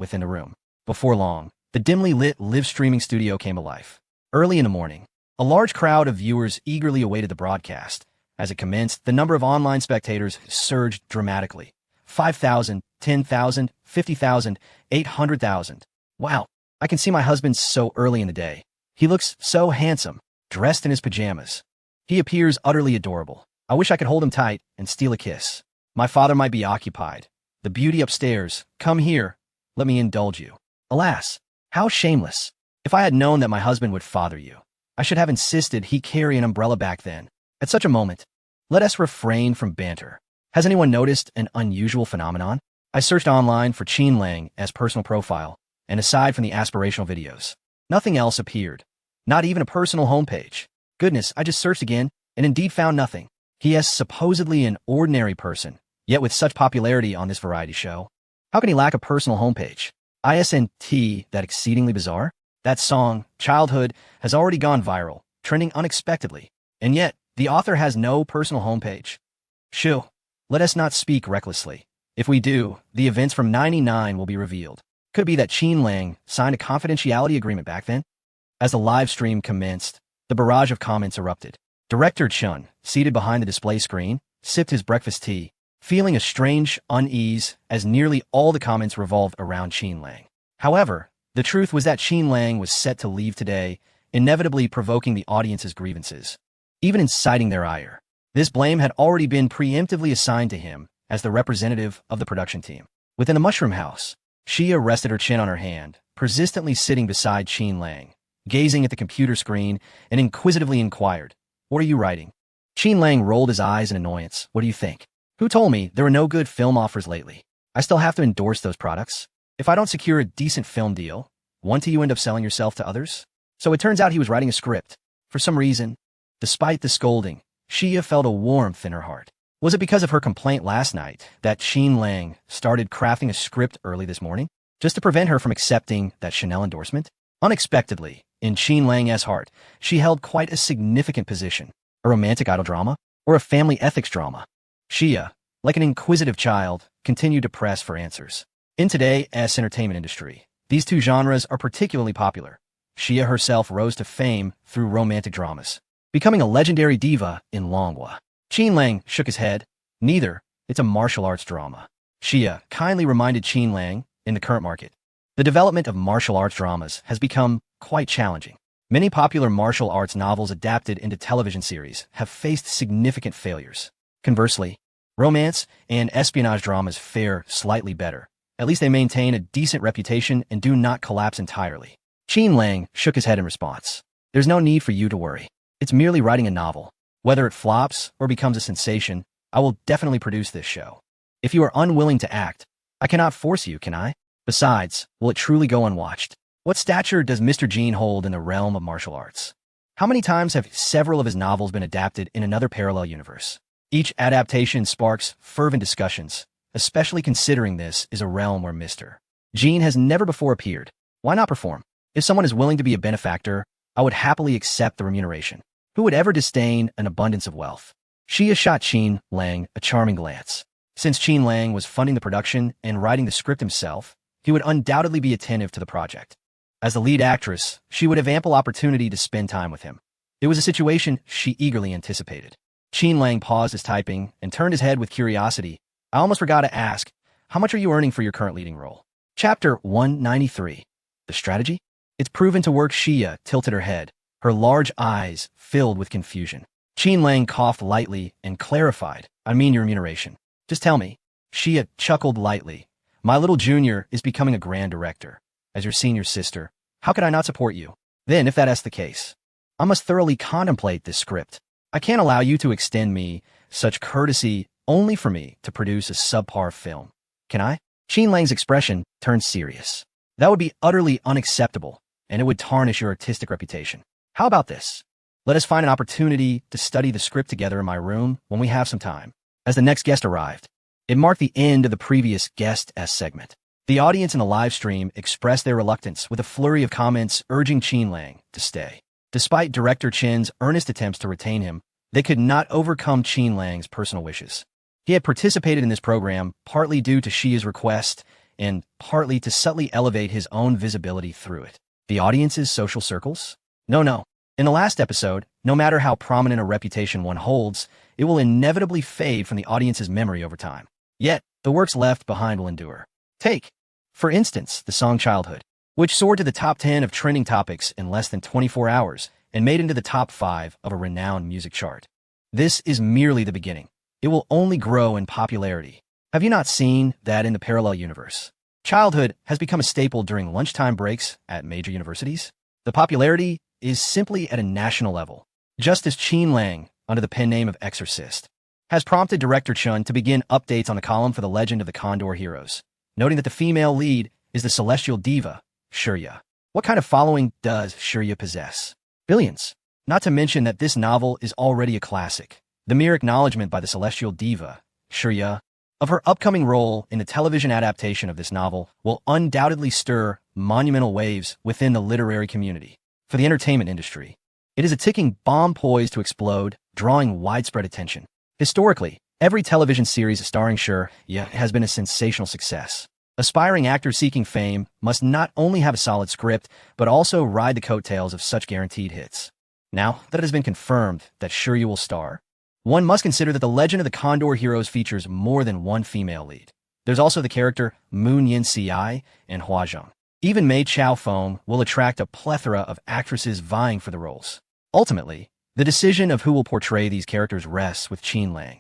within the room. Before long, the dimly lit live streaming studio came alive. Early in the morning, a large crowd of viewers eagerly awaited the broadcast. As it commenced, the number of online spectators surged dramatically. 5,000, 10,000, 50,000, 800,000. Wow, I can see my husband so early in the day. He looks so handsome, dressed in his pajamas. He appears utterly adorable. I wish I could hold him tight and steal a kiss. My father might be occupied. The beauty upstairs, come here, let me indulge you. Alas, how shameless. If I had known that my husband would father you, I should have insisted he carry an umbrella back then. At such a moment, let us refrain from banter. Has anyone noticed an unusual phenomenon? I searched online for Qin Lang as personal profile, and aside from the aspirational videos, nothing else appeared. Not even a personal homepage. Goodness, I just searched again, and indeed found nothing. He is supposedly an ordinary person, yet with such popularity on this variety show. How can he lack a personal homepage? ISNT, that exceedingly bizarre? That song, Childhood, has already gone viral, trending unexpectedly. And yet, the author has no personal homepage. Shoo, let us not speak recklessly. If we do, the events from '99 will be revealed. Could it be that Qin Lang signed a confidentiality agreement back then? As the live stream commenced, the barrage of comments erupted. Director Chun, seated behind the display screen, sipped his breakfast tea, feeling a strange unease as nearly all the comments revolved around Qin Lang. However, the truth was that Qin Lang was set to leave today, inevitably provoking the audience's grievances, even inciting their ire. This blame had already been preemptively assigned to him as the representative of the production team. Within the mushroom house, Xia rested her chin on her hand, persistently sitting beside Qin Lang, gazing at the computer screen and inquisitively inquired, "What are you writing?" Qin Lang rolled his eyes in annoyance. "What do you think? Who told me there were no good film offers lately? I still have to endorse those products. If I don't secure a decent film deal, won't you end up selling yourself to others?" So it turns out he was writing a script. For some reason, despite the scolding, Xia felt a warmth in her heart. Was it because of her complaint last night that Qin Lang started crafting a script early this morning, just to prevent her from accepting that Chanel endorsement? Unexpectedly, in Qin Lang's heart, she held quite a significant position. A romantic idol drama, or a family ethics drama? Xia, like an inquisitive child, continued to press for answers. In today's entertainment industry, these two genres are particularly popular. Xia herself rose to fame through romantic dramas, becoming a legendary diva in Longhua. Qin Lang shook his head. Neither. It's a martial arts drama. Xia kindly reminded Qin Lang, in the current market, the development of martial arts dramas has become quite challenging. Many popular martial arts novels adapted into television series have faced significant failures. Conversely, romance and espionage dramas fare slightly better. At least they maintain a decent reputation and do not collapse entirely. Qin Lang shook his head in response. There's no need for you to worry. It's merely writing a novel. Whether it flops or becomes a sensation, I will definitely produce this show. If you are unwilling to act, I cannot force you, can I? Besides, will it truly go unwatched? What stature does Mr. Gene hold in the realm of martial arts? How many times have several of his novels been adapted in another parallel universe? Each adaptation sparks fervent discussions, especially considering this is a realm where Mr. Gene has never before appeared. Why not perform? If someone is willing to be a benefactor, I would happily accept the remuneration. Who would ever disdain an abundance of wealth? Xia shot Qin Lang a charming glance. Since Qin Lang was funding the production and writing the script himself, he would undoubtedly be attentive to the project. As the lead actress, she would have ample opportunity to spend time with him. It was a situation she eagerly anticipated. Qin Lang paused his typing and turned his head with curiosity. I almost forgot to ask, how much are you earning for your current leading role? Chapter 193. The strategy? It's proven to work. Xia tilted her head, her large eyes filled with confusion. Qin Lang coughed lightly and clarified, I mean your remuneration. Just tell me. Xia chuckled lightly. My little junior is becoming a grand director. As your senior sister, how could I not support you? Then, if that is the case, I must thoroughly contemplate this script. I can't allow you to extend me such courtesy only for me to produce a subpar film. Can I? Qin Lang's expression turned serious. That would be utterly unacceptable, and it would tarnish your artistic reputation. How about this? Let us find an opportunity to study the script together in my room when we have some time. As the next guest arrived, it marked the end of the previous guest segment. The audience in the live stream expressed their reluctance with a flurry of comments urging Qin Lang to stay. Despite Director Chen's earnest attempts to retain him, they could not overcome Qin Lang's personal wishes. He had participated in this program partly due to Xia's request and partly to subtly elevate his own visibility through it. The audience's social circles? No. In the last episode, no matter how prominent a reputation one holds, it will inevitably fade from the audience's memory over time. Yet, the works left behind will endure. Take, for instance, the song Childhood, which soared to the top 10 of trending topics in less than 24 hours and made into the top 5 of a renowned music chart. This is merely the beginning. It will only grow in popularity. Have you not seen that in the parallel universe? Childhood has become a staple during lunchtime breaks at major universities. The popularity is simply at a national level. Just as Qin Lang, under the pen name of Exorcist, has prompted director Chun to begin updates on the column for The Legend of the Condor Heroes, noting that the female lead is the celestial diva, Shurya. What kind of following does Shurya possess? Billions. Not to mention that this novel is already a classic. The mere acknowledgement by the celestial diva, Shurya, of her upcoming role in the television adaptation of this novel will undoubtedly stir monumental waves within the literary community. For the entertainment industry, it is a ticking bomb poised to explode, drawing widespread attention. Historically, every television series starring Shurya has been a sensational success. Aspiring actors seeking fame must not only have a solid script, but also ride the coattails of such guaranteed hits. Now that it has been confirmed that Shurya will star, one must consider that The Legend of the Condor Heroes features more than one female lead. There's also the character Moon Yin Si and Hua Zheng. Even Mei Chao Feng will attract a plethora of actresses vying for the roles. Ultimately, the decision of who will portray these characters rests with Qin Lang,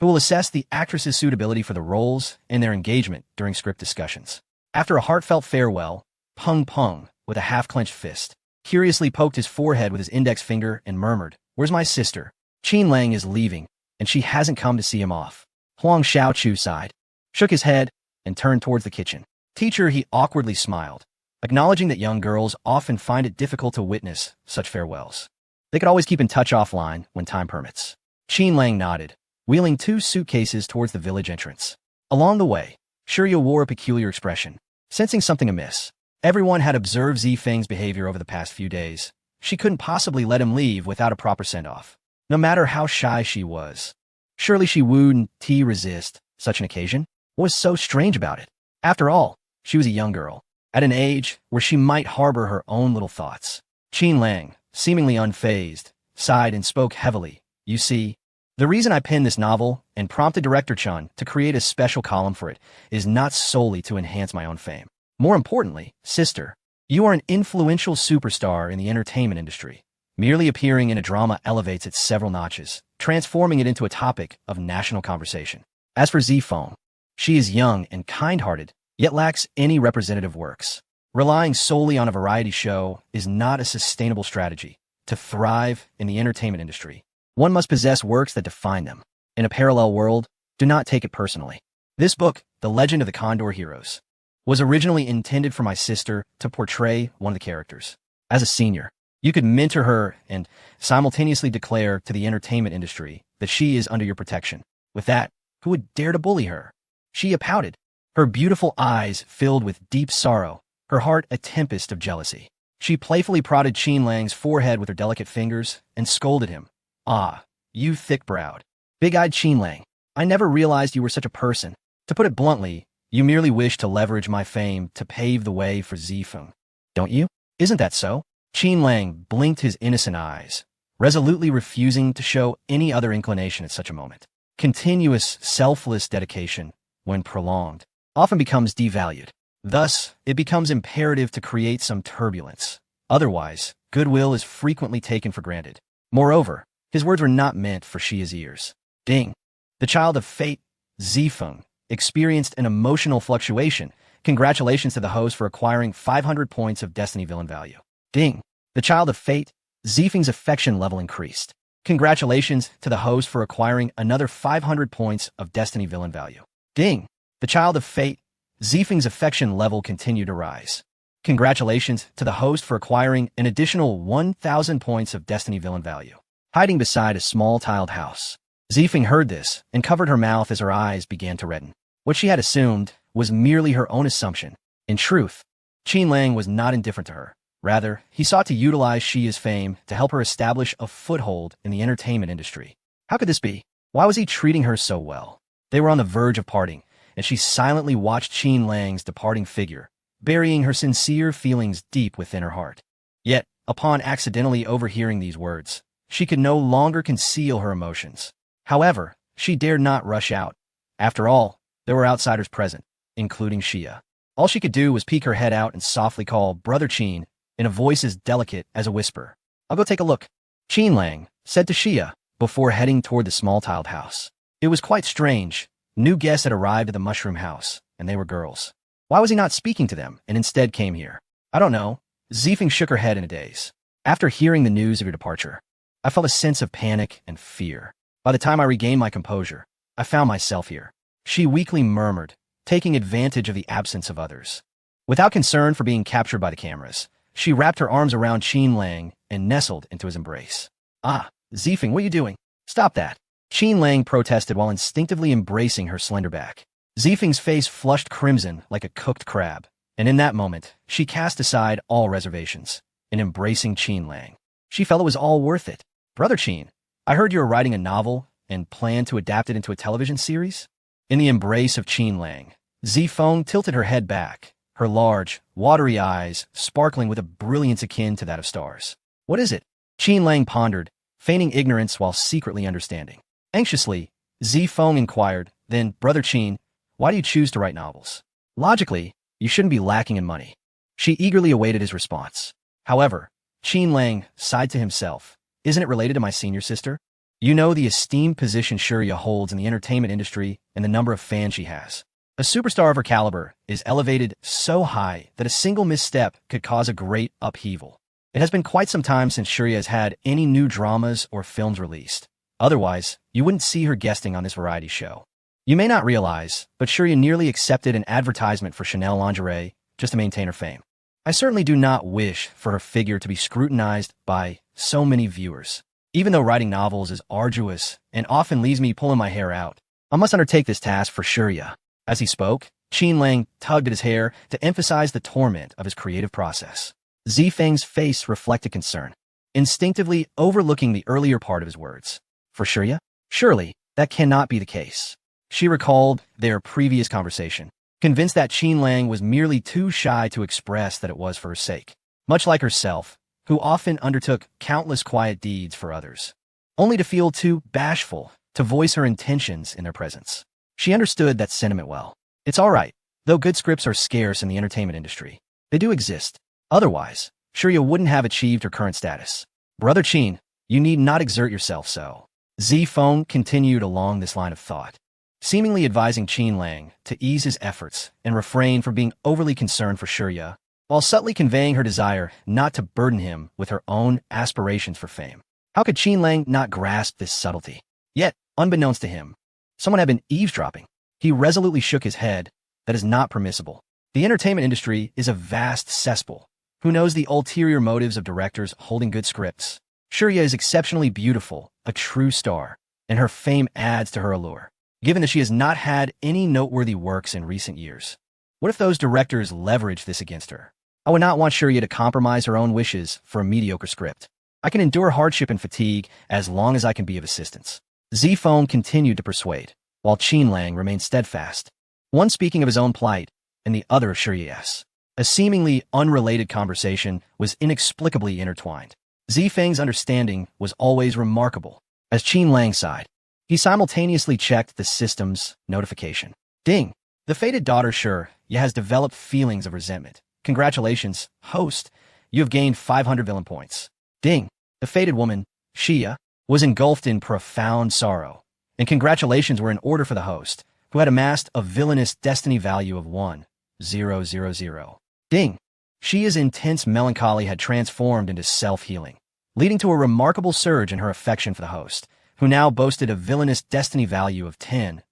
who will assess the actresses' suitability for the roles and their engagement during script discussions. After a heartfelt farewell, Peng Peng, with a half-clenched fist, curiously poked his forehead with his index finger and murmured, "Where's my sister?" Qin Lang is leaving, and she hasn't come to see him off. Huang Xiaochu sighed, shook his head, and turned towards the kitchen. Teacher, he awkwardly smiled, acknowledging that young girls often find it difficult to witness such farewells. They could always keep in touch offline when time permits. Qin Lang nodded, wheeling 2 suitcases towards the village entrance. Along the way, Shurya wore a peculiar expression, sensing something amiss. Everyone had observed Zifeng's behavior over the past few days. She couldn't possibly let him leave without a proper send-off. No matter how shy she was, surely she wouldn't resist such an occasion. What was so strange about it? After all, she was a young girl, at an age where she might harbor her own little thoughts. Qin Lang, seemingly unfazed, sighed and spoke heavily. You see, the reason I penned this novel and prompted director Chun to create a special column for it is not solely to enhance my own fame. More importantly, sister, you are an influential superstar in the entertainment industry. Merely appearing in a drama elevates it several notches, transforming it into a topic of national conversation. As for Zifeng, she is young and kind-hearted, yet lacks any representative works. Relying solely on a variety show is not a sustainable strategy. To thrive in the entertainment industry, one must possess works that define them. In a parallel world, do not take it personally. This book, The Legend of the Condor Heroes, was originally intended for my sister to portray one of the characters. As a senior, you could mentor her and simultaneously declare to the entertainment industry that she is under your protection. With that, who would dare to bully her? She pouted, her beautiful eyes filled with deep sorrow, her heart a tempest of jealousy. She playfully prodded Qin Lang's forehead with her delicate fingers and scolded him. Ah, you thick-browed, big-eyed Qin Lang, I never realized you were such a person. To put it bluntly, you merely wish to leverage my fame to pave the way for Zifeng. Don't you? Isn't that so? Qin Lang blinked his innocent eyes, resolutely refusing to show any other inclination at such a moment. Continuous, selfless dedication, when prolonged, often becomes devalued. Thus, it becomes imperative to create some turbulence. Otherwise, goodwill is frequently taken for granted. Moreover, his words were not meant for Shia's ears. Ding! The child of fate, Zifeng, experienced an emotional fluctuation. Congratulations to the host for acquiring 500 points of Destiny Villain value. Ding! The child of fate, Zifeng's affection level increased. Congratulations to the host for acquiring another 500 points of Destiny Villain value. Ding! The child of fate, Zifeng's affection level continued to rise. Congratulations to the host for acquiring an additional 1,000 points of Destiny Villain value. Hiding beside a small tiled house, Zifeng heard this and covered her mouth as her eyes began to redden. What she had assumed was merely her own assumption. In truth, Qin Lang was not indifferent to her. Rather, he sought to utilize Shia's fame to help her establish a foothold in the entertainment industry. How could this be? Why was he treating her so well? They were on the verge of parting, and she silently watched Qin Lang's departing figure, burying her sincere feelings deep within her heart. Yet, upon accidentally overhearing these words, she could no longer conceal her emotions. However, she dared not rush out. After all, there were outsiders present, including Xia. All she could do was peek her head out and softly call Brother Qin in a voice as delicate as a whisper. "I'll go take a look," Qin Lang said to Xia before heading toward the small tiled house. It was quite strange. New guests had arrived at the mushroom house, and they were girls. Why was he not speaking to them and instead came here? I don't know. Zifeng shook her head in a daze. After hearing the news of your departure, I felt a sense of panic and fear. By the time I regained my composure, I found myself here. She weakly murmured, taking advantage of the absence of others. Without concern for being captured by the cameras, she wrapped her arms around Qin Lang and nestled into his embrace. "Ah, Zifeng, what are you doing? Stop that!" Qin Lang protested while instinctively embracing her slender back. Zifeng's face flushed crimson like a cooked crab, and in that moment, she cast aside all reservations. In embracing Qin Lang, she felt it was all worth it. "Brother Qin, I heard you were writing a novel and plan to adapt it into a television series?" In the embrace of Qin Lang, Zifeng tilted her head back, her large, watery eyes sparkling with a brilliance akin to that of stars. "What is it?" Qin Lang pondered, feigning ignorance while secretly understanding. Anxiously, Zifeng inquired, "Then, Brother Qin, why do you choose to write novels? Logically, you shouldn't be lacking in money." She eagerly awaited his response. However, Qin Lang sighed to himself. "Isn't it related to my senior sister? You know the esteemed position Shurya holds in the entertainment industry and the number of fans she has. A superstar of her caliber is elevated so high that a single misstep could cause a great upheaval. It has been quite some time since Shurya has had any new dramas or films released. Otherwise, you wouldn't see her guesting on this variety show. You may not realize, but Shurya nearly accepted an advertisement for Chanel lingerie just to maintain her fame. I certainly do not wish for her figure to be scrutinized by so many viewers. Even though writing novels is arduous and often leaves me pulling my hair out, I must undertake this task for Shurya." As he spoke, Qin Lang tugged at his hair to emphasize the torment of his creative process. Zifeng's face reflected concern, instinctively overlooking the earlier part of his words. "For Shurya? Surely, that cannot be the case." She recalled their previous conversation, convinced that Qin Lang was merely too shy to express that it was for her sake. Much like herself, who often undertook countless quiet deeds for others, only to feel too bashful to voice her intentions in their presence. She understood that sentiment well. It's all right, though good scripts are scarce in the entertainment industry. They do exist. Otherwise, Shurya wouldn't have achieved her current status. "Brother Qin, you need not exert yourself so." Zifeng continued along this line of thought, seemingly advising Qin Lang to ease his efforts and refrain from being overly concerned for Shurya, while subtly conveying her desire not to burden him with her own aspirations for fame. How could Qin Lang not grasp this subtlety? Yet, unbeknownst to him, someone had been eavesdropping. He resolutely shook his head. That is not permissible. The entertainment industry is a vast cesspool. Who knows the ulterior motives of directors holding good scripts? Shurya is exceptionally beautiful, a true star, and her fame adds to her allure, given that she has not had any noteworthy works in recent years. What if those directors leverage this against her? I would not want Shurya to compromise her own wishes for a mediocre script. I can endure hardship and fatigue as long as I can be of assistance. Zifeng continued to persuade, while Qin Lang remained steadfast, one speaking of his own plight and the other of Shurya's. A seemingly unrelated conversation was inexplicably intertwined. Zifeng's understanding was always remarkable. As Qin Lang sighed, he simultaneously checked the system's notification. Ding! The fated daughter Shurya has developed feelings of resentment. Congratulations, host. You have gained 500 villain points. Ding! The fated woman, Xia, was engulfed in profound sorrow, and congratulations were in order for the host, who had amassed a villainous destiny value of 1,000. Ding! Xia's intense melancholy had transformed into self-healing, leading to a remarkable surge in her affection for the host, who now boasted a villainous destiny value of 10,000.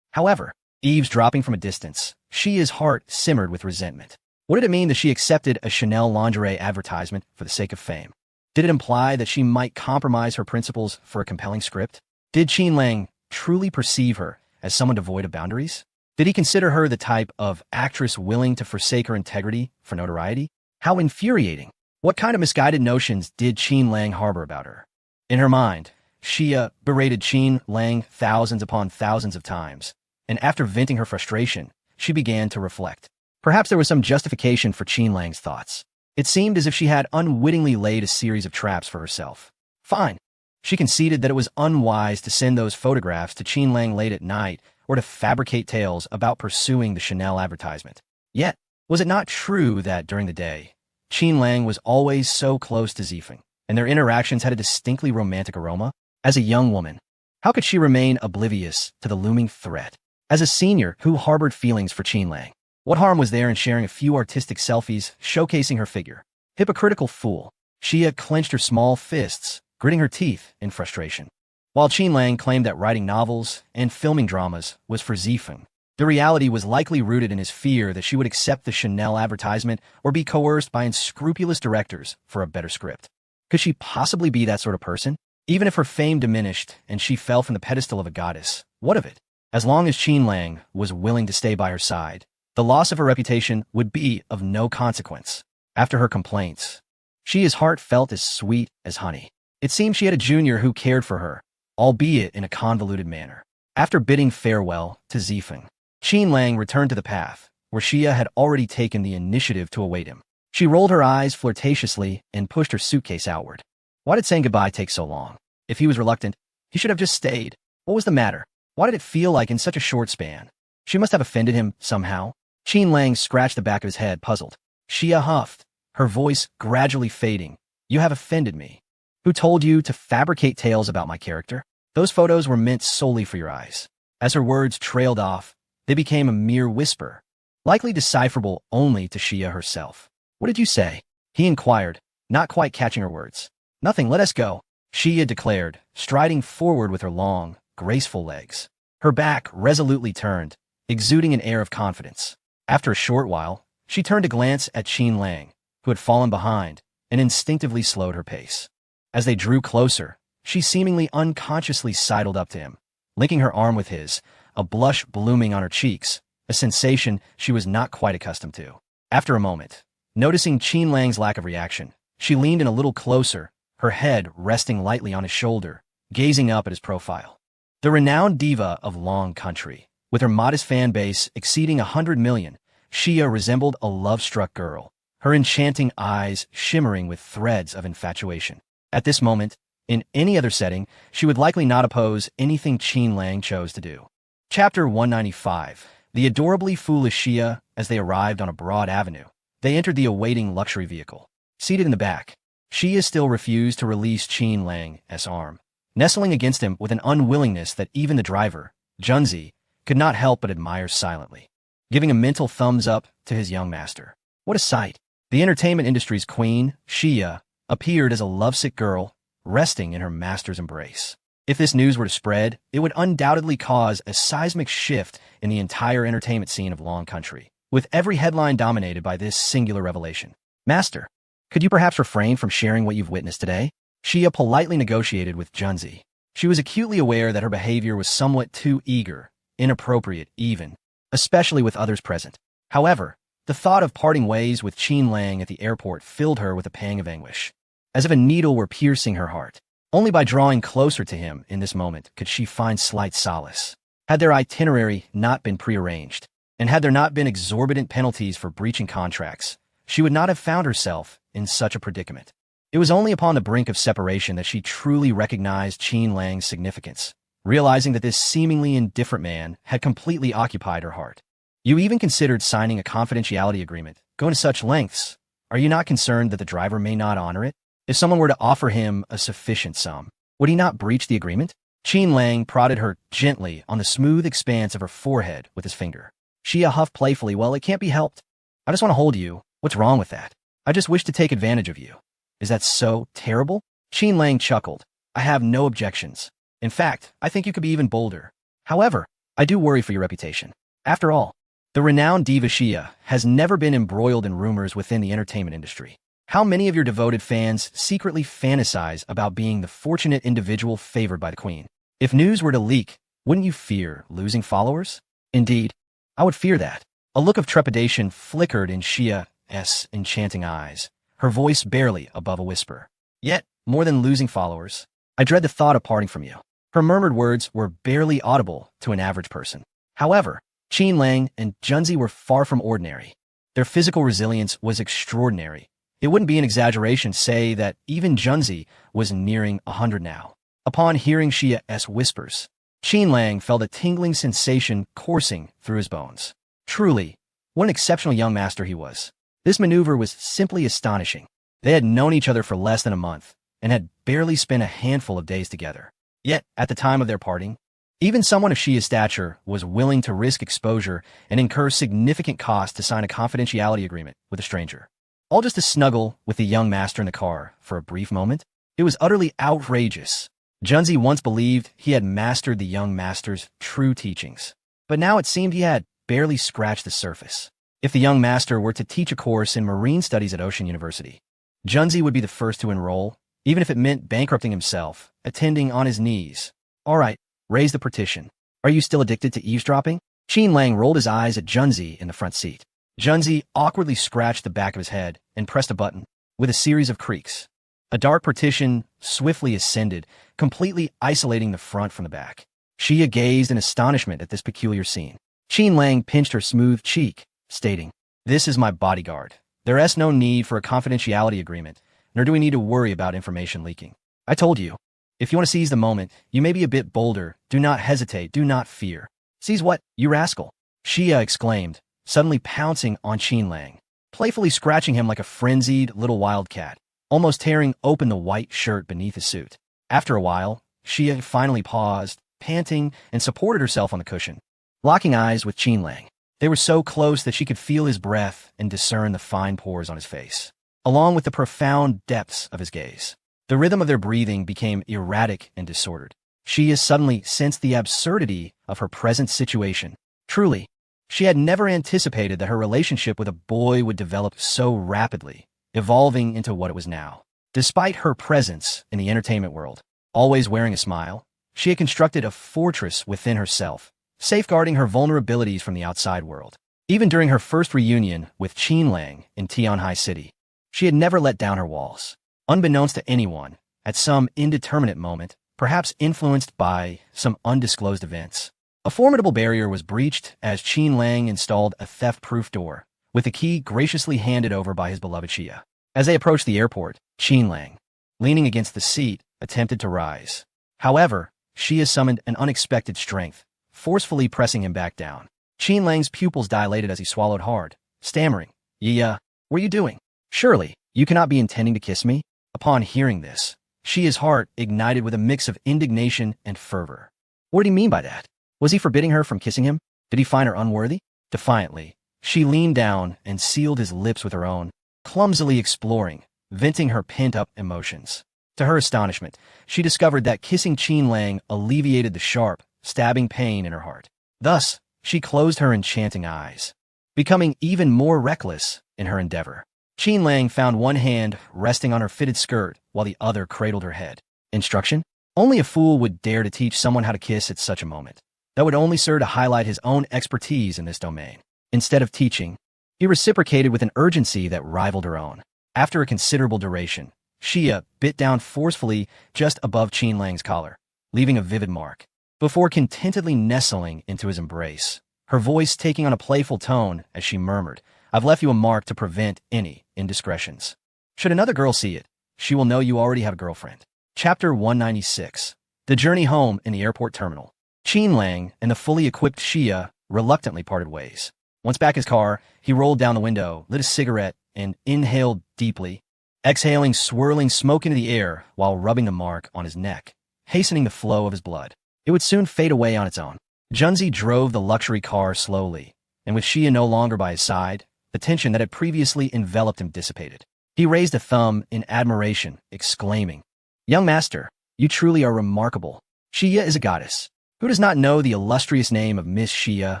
However, eavesdropping from a distance, Xia's heart simmered with resentment. What did it mean that she accepted a Chanel lingerie advertisement for the sake of fame? Did it imply that she might compromise her principles for a compelling script? Did Qin Lang truly perceive her as someone devoid of boundaries? Did he consider her the type of actress willing to forsake her integrity for notoriety? How infuriating! What kind of misguided notions did Qin Lang harbor about her? In her mind, Xia berated Qin Lang thousands upon thousands of times, and after venting her frustration, she began to reflect. Perhaps there was some justification for Qin Lang's thoughts. It seemed as if she had unwittingly laid a series of traps for herself. Fine. She conceded that it was unwise to send those photographs to Qin Lang late at night or to fabricate tales about pursuing the Chanel advertisement. Yet, was it not true that during the day, Qin Lang was always so close to Zifeng, and their interactions had a distinctly romantic aroma? As a young woman, how could she remain oblivious to the looming threat? As a senior who harbored feelings for Qin Lang, what harm was there in sharing a few artistic selfies showcasing her figure? Hypocritical fool. Xia clenched her small fists, gritting her teeth in frustration. While Qin Lang claimed that writing novels and filming dramas was for Zifeng, the reality was likely rooted in his fear that she would accept the Chanel advertisement or be coerced by unscrupulous directors for a better script. Could she possibly be that sort of person? Even if her fame diminished and she fell from the pedestal of a goddess, what of it? As long as Qin Lang was willing to stay by her side, the loss of her reputation would be of no consequence. After her complaints, Xia's heart felt as sweet as honey. It seemed she had a junior who cared for her, albeit in a convoluted manner. After bidding farewell to Zifeng, Qin Lang returned to the path, where Xia had already taken the initiative to await him. She rolled her eyes flirtatiously and pushed her suitcase outward. Why did saying goodbye take so long? If he was reluctant, he should have just stayed. What was the matter? Why did it feel like in such a short span? She must have offended him somehow. Qin Lang scratched the back of his head, puzzled. Xia huffed, her voice gradually fading. You have offended me. Who told you to fabricate tales about my character? Those photos were meant solely for your eyes. As her words trailed off, they became a mere whisper, likely decipherable only to Xia herself. What did you say? He inquired, not quite catching her words. Nothing, let us go, Xia declared, striding forward with her long, graceful legs. Her back resolutely turned, exuding an air of confidence. After a short while, she turned to glance at Qin Lang, who had fallen behind, and instinctively slowed her pace. As they drew closer, she seemingly unconsciously sidled up to him, linking her arm with his, a blush blooming on her cheeks, a sensation she was not quite accustomed to. After a moment, noticing Qin Lang's lack of reaction, she leaned in a little closer, her head resting lightly on his shoulder, gazing up at his profile. The renowned diva of Long Country, with her modest fan base exceeding 100 million, Xia resembled a love-struck girl, her enchanting eyes shimmering with threads of infatuation. At this moment, in any other setting, she would likely not oppose anything Qin Lang chose to do. Chapter 195. The adorably foolish Xia. As they arrived on a broad avenue, they entered the awaiting luxury vehicle. Seated in the back, Xia still refused to release Qin Lang's arm, nestling against him with an unwillingness that even the driver, Junzi, could not help but admire silently, giving a mental thumbs up to his young master. What a sight! The entertainment industry's queen, Xia, appeared as a lovesick girl, resting in her master's embrace. If this news were to spread, it would undoubtedly cause a seismic shift in the entire entertainment scene of Long Country, with every headline dominated by this singular revelation. Master, could you perhaps refrain from sharing what you've witnessed today? Xia politely negotiated with Junzi. She was acutely aware that her behavior was somewhat too eager, inappropriate even, especially with others present. However, the thought of parting ways with Qin Lang at the airport filled her with a pang of anguish, as if a needle were piercing her heart. Only by drawing closer to him in this moment could she find slight solace. Had their itinerary not been prearranged, and had there not been exorbitant penalties for breaching contracts, she would not have found herself in such a predicament. It was only upon the brink of separation that she truly recognized Qin Lang's significance, realizing that this seemingly indifferent man had completely occupied her heart. You even considered signing a confidentiality agreement, going to such lengths. Are you not concerned that the driver may not honor it? If someone were to offer him a sufficient sum, would he not breach the agreement? Qin Lang prodded her gently on the smooth expanse of her forehead with his finger. Xia huffed playfully, well, it can't be helped. I just want to hold you. What's wrong with that? I just wish to take advantage of you. Is that so terrible? Qin Lang chuckled. I have no objections. In fact, I think you could be even bolder. However, I do worry for your reputation. After all, the renowned diva Xia has never been embroiled in rumors within the entertainment industry. How many of your devoted fans secretly fantasize about being the fortunate individual favored by the queen? If news were to leak, wouldn't you fear losing followers? Indeed, I would fear that. A look of trepidation flickered in Xia's enchanting eyes, her voice barely above a whisper. Yet, more than losing followers, I dread the thought of parting from you. Her murmured words were barely audible to an average person. However, Qin Lang and Junzi were far from ordinary. Their physical resilience was extraordinary. It wouldn't be an exaggeration to say that even Junzi was nearing 100 now. Upon hearing Xia's whispers, Qin Lang felt a tingling sensation coursing through his bones. Truly, what an exceptional young master he was. This maneuver was simply astonishing. They had known each other for less than a month and had barely spent a handful of days together. Yet, at the time of their parting, even someone of Xia's stature was willing to risk exposure and incur significant cost to sign a confidentiality agreement with a stranger. All just to snuggle with the young master in the car for a brief moment? It was utterly outrageous. Junzi once believed he had mastered the young master's true teachings, but now it seemed he had barely scratched the surface. If the young master were to teach a course in marine studies at Ocean University, Junzi would be the first to enroll, even if it meant bankrupting himself, attending on his knees. All right, raise the partition. Are you still addicted to eavesdropping? Qin Lang rolled his eyes at Junzi in the front seat. Junzi awkwardly scratched the back of his head and pressed a button, with a series of creaks. A dark partition swiftly ascended, completely isolating the front from the back. Xia gazed in astonishment at this peculiar scene. Qin Lang pinched her smooth cheek, stating, "This is my bodyguard. There is no need for a confidentiality agreement, nor do we need to worry about information leaking. I told you, if you want to seize the moment, you may be a bit bolder. Do not hesitate, do not fear." "Seize what, you rascal?" Xia exclaimed, suddenly pouncing on Qin Lang, playfully scratching him like a frenzied little wildcat, almost tearing open the white shirt beneath his suit. After a while, Xia finally paused, panting, and supported herself on the cushion, locking eyes with Qin Lang. They were so close that she could feel his breath and discern the fine pores on his face, along with the profound depths of his gaze. The rhythm of their breathing became erratic and disordered. Xia suddenly sensed the absurdity of her present situation. Truly, she had never anticipated that her relationship with a boy would develop so rapidly, evolving into what it was now. Despite her presence in the entertainment world, always wearing a smile, she had constructed a fortress within herself, safeguarding her vulnerabilities from the outside world. Even during her first reunion with Qin Lang in Tianhai City, she had never let down her walls. Unbeknownst to anyone, at some indeterminate moment, perhaps influenced by some undisclosed events, a formidable barrier was breached as Qin Lang installed a theft-proof door, with the key graciously handed over by his beloved Xia. As they approached the airport, Qin Lang, leaning against the seat, attempted to rise. However, Xia summoned an unexpected strength, forcefully pressing him back down. Qin Lang's pupils dilated as he swallowed hard, stammering, "What are you doing? Surely, you cannot be intending to kiss me?" Upon hearing this, Xia's heart ignited with a mix of indignation and fervor. What did he mean by that? Was he forbidding her from kissing him? Did he find her unworthy? Defiantly, she leaned down and sealed his lips with her own, clumsily exploring, venting her pent-up emotions. To her astonishment, she discovered that kissing Qin Lang alleviated the sharp, stabbing pain in her heart. Thus, she closed her enchanting eyes, becoming even more reckless in her endeavor. Qin Lang found one hand resting on her fitted skirt while the other cradled her head. Instruction? Only a fool would dare to teach someone how to kiss at such a moment. That would only serve to highlight his own expertise in this domain. Instead of teaching, he reciprocated with an urgency that rivaled her own. After a considerable duration, Xia bit down forcefully just above Qin Lang's collar, leaving a vivid mark, before contentedly nestling into his embrace, her voice taking on a playful tone as she murmured, "I've left you a mark to prevent any indiscretions. Should another girl see it, she will know you already have a girlfriend." Chapter 196. The journey home in the airport terminal. Qin Lang and the fully equipped Xia reluctantly parted ways. Once back in his car, he rolled down the window, lit a cigarette, and inhaled deeply, exhaling swirling smoke into the air while rubbing the mark on his neck, hastening the flow of his blood. It would soon fade away on its own. Junzi drove the luxury car slowly, and with Xia no longer by his side, the tension that had previously enveloped him dissipated. He raised a thumb in admiration, exclaiming, "Young master, you truly are remarkable. Xia is a goddess. Who does not know the illustrious name of Miss Xia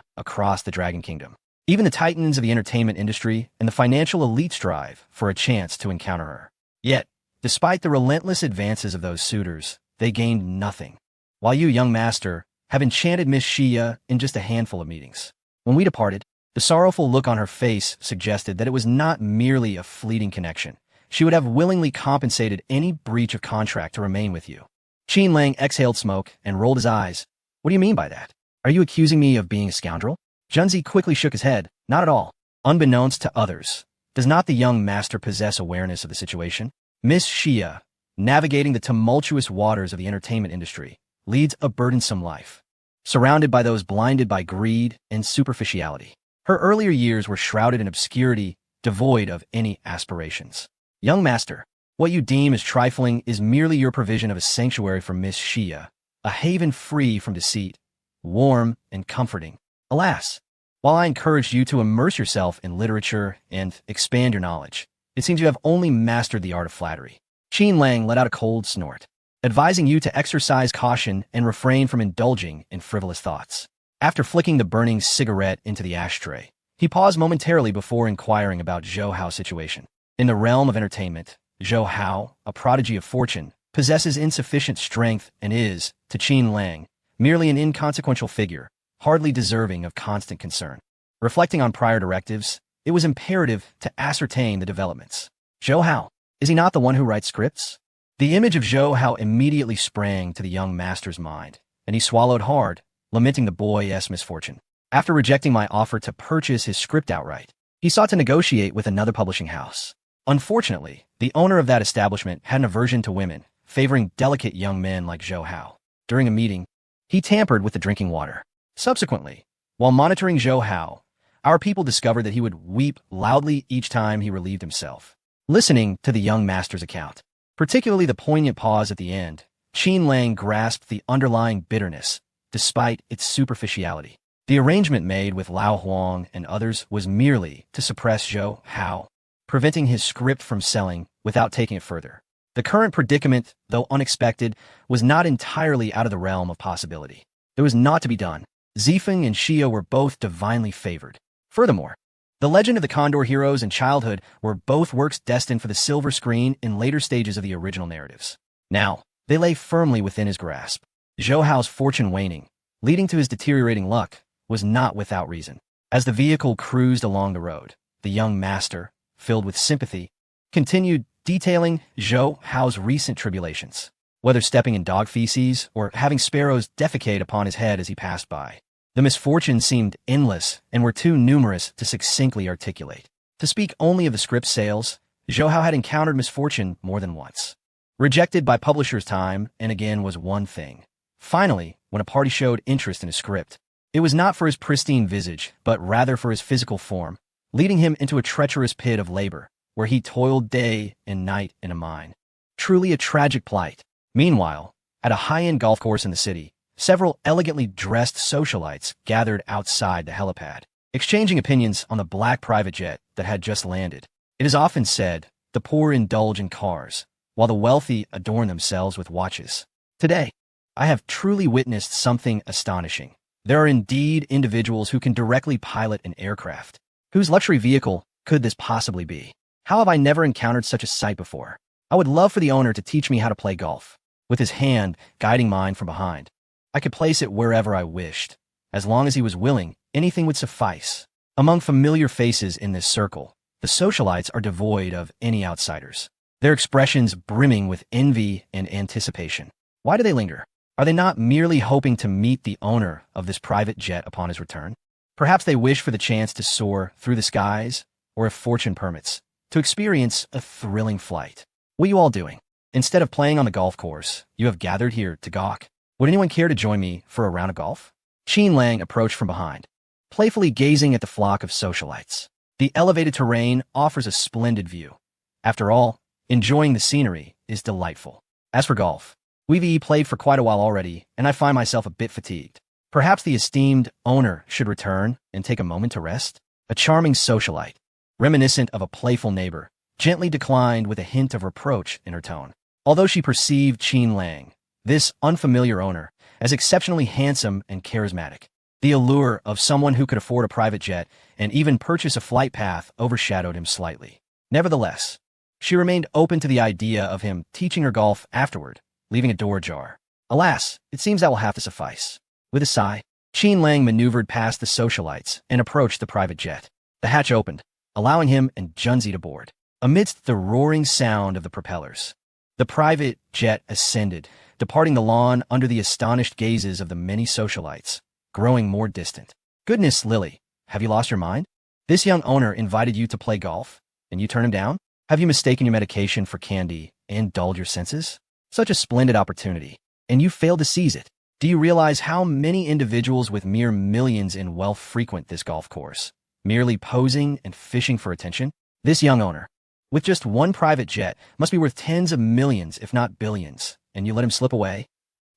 across the Dragon Kingdom? Even the titans of the entertainment industry and the financial elite strive for a chance to encounter her. Yet, despite the relentless advances of those suitors, they gained nothing. While you, young master, have enchanted Miss Xia in just a handful of meetings." When we departed, the sorrowful look on her face suggested that it was not merely a fleeting connection. She would have willingly compensated any breach of contract to remain with you. Qin Lang exhaled smoke and rolled his eyes. What do you mean by that? Are you accusing me of being a scoundrel? Junzi quickly shook his head. Not at all. Unbeknownst to others, does not the young master possess awareness of the situation? Miss Xia, navigating the tumultuous waters of the entertainment industry, leads a burdensome life, surrounded by those blinded by greed and superficiality. Her earlier years were shrouded in obscurity, devoid of any aspirations. Young master, what you deem as trifling is merely your provision of a sanctuary for Miss Xia, a haven free from deceit, warm and comforting. Alas, while I encouraged you to immerse yourself in literature and expand your knowledge, it seems you have only mastered the art of flattery. Qin Lang let out a cold snort, advising you to exercise caution and refrain from indulging in frivolous thoughts. After flicking the burning cigarette into the ashtray, he paused momentarily before inquiring about Zhou Hao's situation. In the realm of entertainment, Zhou Hao, a prodigy of fortune, possesses insufficient strength and is, to Qin Lang, merely an inconsequential figure, hardly deserving of constant concern. Reflecting on prior directives, it was imperative to ascertain the developments. Zhou Hao, is he not the one who writes scripts? The image of Zhou Hao immediately sprang to the young master's mind, and he swallowed hard, lamenting the boy's misfortune. After rejecting my offer to purchase his script outright, he sought to negotiate with another publishing house. Unfortunately, the owner of that establishment had an aversion to women, favoring delicate young men like Zhou Hao. During a meeting, he tampered with the drinking water. Subsequently, while monitoring Zhou Hao, our people discovered that he would weep loudly each time he relieved himself. Listening to the young master's account, particularly the poignant pause at the end, Qin Lang grasped the underlying bitterness, despite its superficiality. The arrangement made with Lao Huang and others was merely to suppress Zhou Hao, preventing his script from selling without taking it further. The current predicament, though unexpected, was not entirely out of the realm of possibility. There was naught to be done. Zifeng and Xia were both divinely favored. Furthermore, The Legend of the Condor Heroes and Childhood were both works destined for the silver screen in later stages of the original narratives. Now, they lay firmly within his grasp. Zhou Hao's fortune waning, leading to his deteriorating luck, was not without reason. As the vehicle cruised along the road, the young master, filled with sympathy, continued detailing Zhou Hao's recent tribulations, whether stepping in dog feces or having sparrows defecate upon his head as he passed by. The misfortunes seemed endless and were too numerous to succinctly articulate. To speak only of the script sales, Zhou Hao had encountered misfortune more than once. Rejected by publishers time and again was one thing. Finally, when a party showed interest in his script, it was not for his pristine visage, but rather for his physical form, leading him into a treacherous pit of labor, where he toiled day and night in a mine. Truly a tragic plight. Meanwhile, at a high-end golf course in the city, several elegantly dressed socialites gathered outside the helipad, exchanging opinions on the black private jet that had just landed. It is often said, the poor indulge in cars, while the wealthy adorn themselves with watches. Today, I have truly witnessed something astonishing. There are indeed individuals who can directly pilot an aircraft. Whose luxury vehicle could this possibly be? How have I never encountered such a sight before? I would love for the owner to teach me how to play golf, with his hand guiding mine from behind. I could place it wherever I wished. As long as he was willing, anything would suffice. Among familiar faces in this circle, the socialites are devoid of any outsiders, their expressions brimming with envy and anticipation. Why do they linger? Are they not merely hoping to meet the owner of this private jet upon his return? Perhaps they wish for the chance to soar through the skies, or if fortune permits, to experience a thrilling flight. What are you all doing? Instead of playing on the golf course, you have gathered here to gawk. Would anyone care to join me for a round of golf? Qin Lang approached from behind, playfully gazing at the flock of socialites. The elevated terrain offers a splendid view. After all, enjoying the scenery is delightful. As for golf, we've played for quite a while already, and I find myself a bit fatigued. Perhaps the esteemed owner should return and take a moment to rest? A charming socialite, reminiscent of a playful neighbor, gently declined with a hint of reproach in her tone. Although she perceived Qin Lang, this unfamiliar owner, as exceptionally handsome and charismatic, the allure of someone who could afford a private jet and even purchase a flight path overshadowed him slightly. Nevertheless, she remained open to the idea of him teaching her golf afterward, leaving a door ajar. Alas, it seems that will have to suffice. With a sigh, Qin Lang maneuvered past the socialites and approached the private jet. The hatch opened, allowing him and Junzi to board. Amidst the roaring sound of the propellers, the private jet ascended, departing the lawn under the astonished gazes of the many socialites, growing more distant. Goodness, Lily, have you lost your mind? This young owner invited you to play golf, and you turn him down? Have you mistaken your medication for candy and dulled your senses? Such a splendid opportunity, and you failed to seize it. Do you realize how many individuals with mere millions in wealth frequent this golf course, merely posing and fishing for attention? This young owner, with just one private jet, must be worth tens of millions, if not billions, and you let him slip away?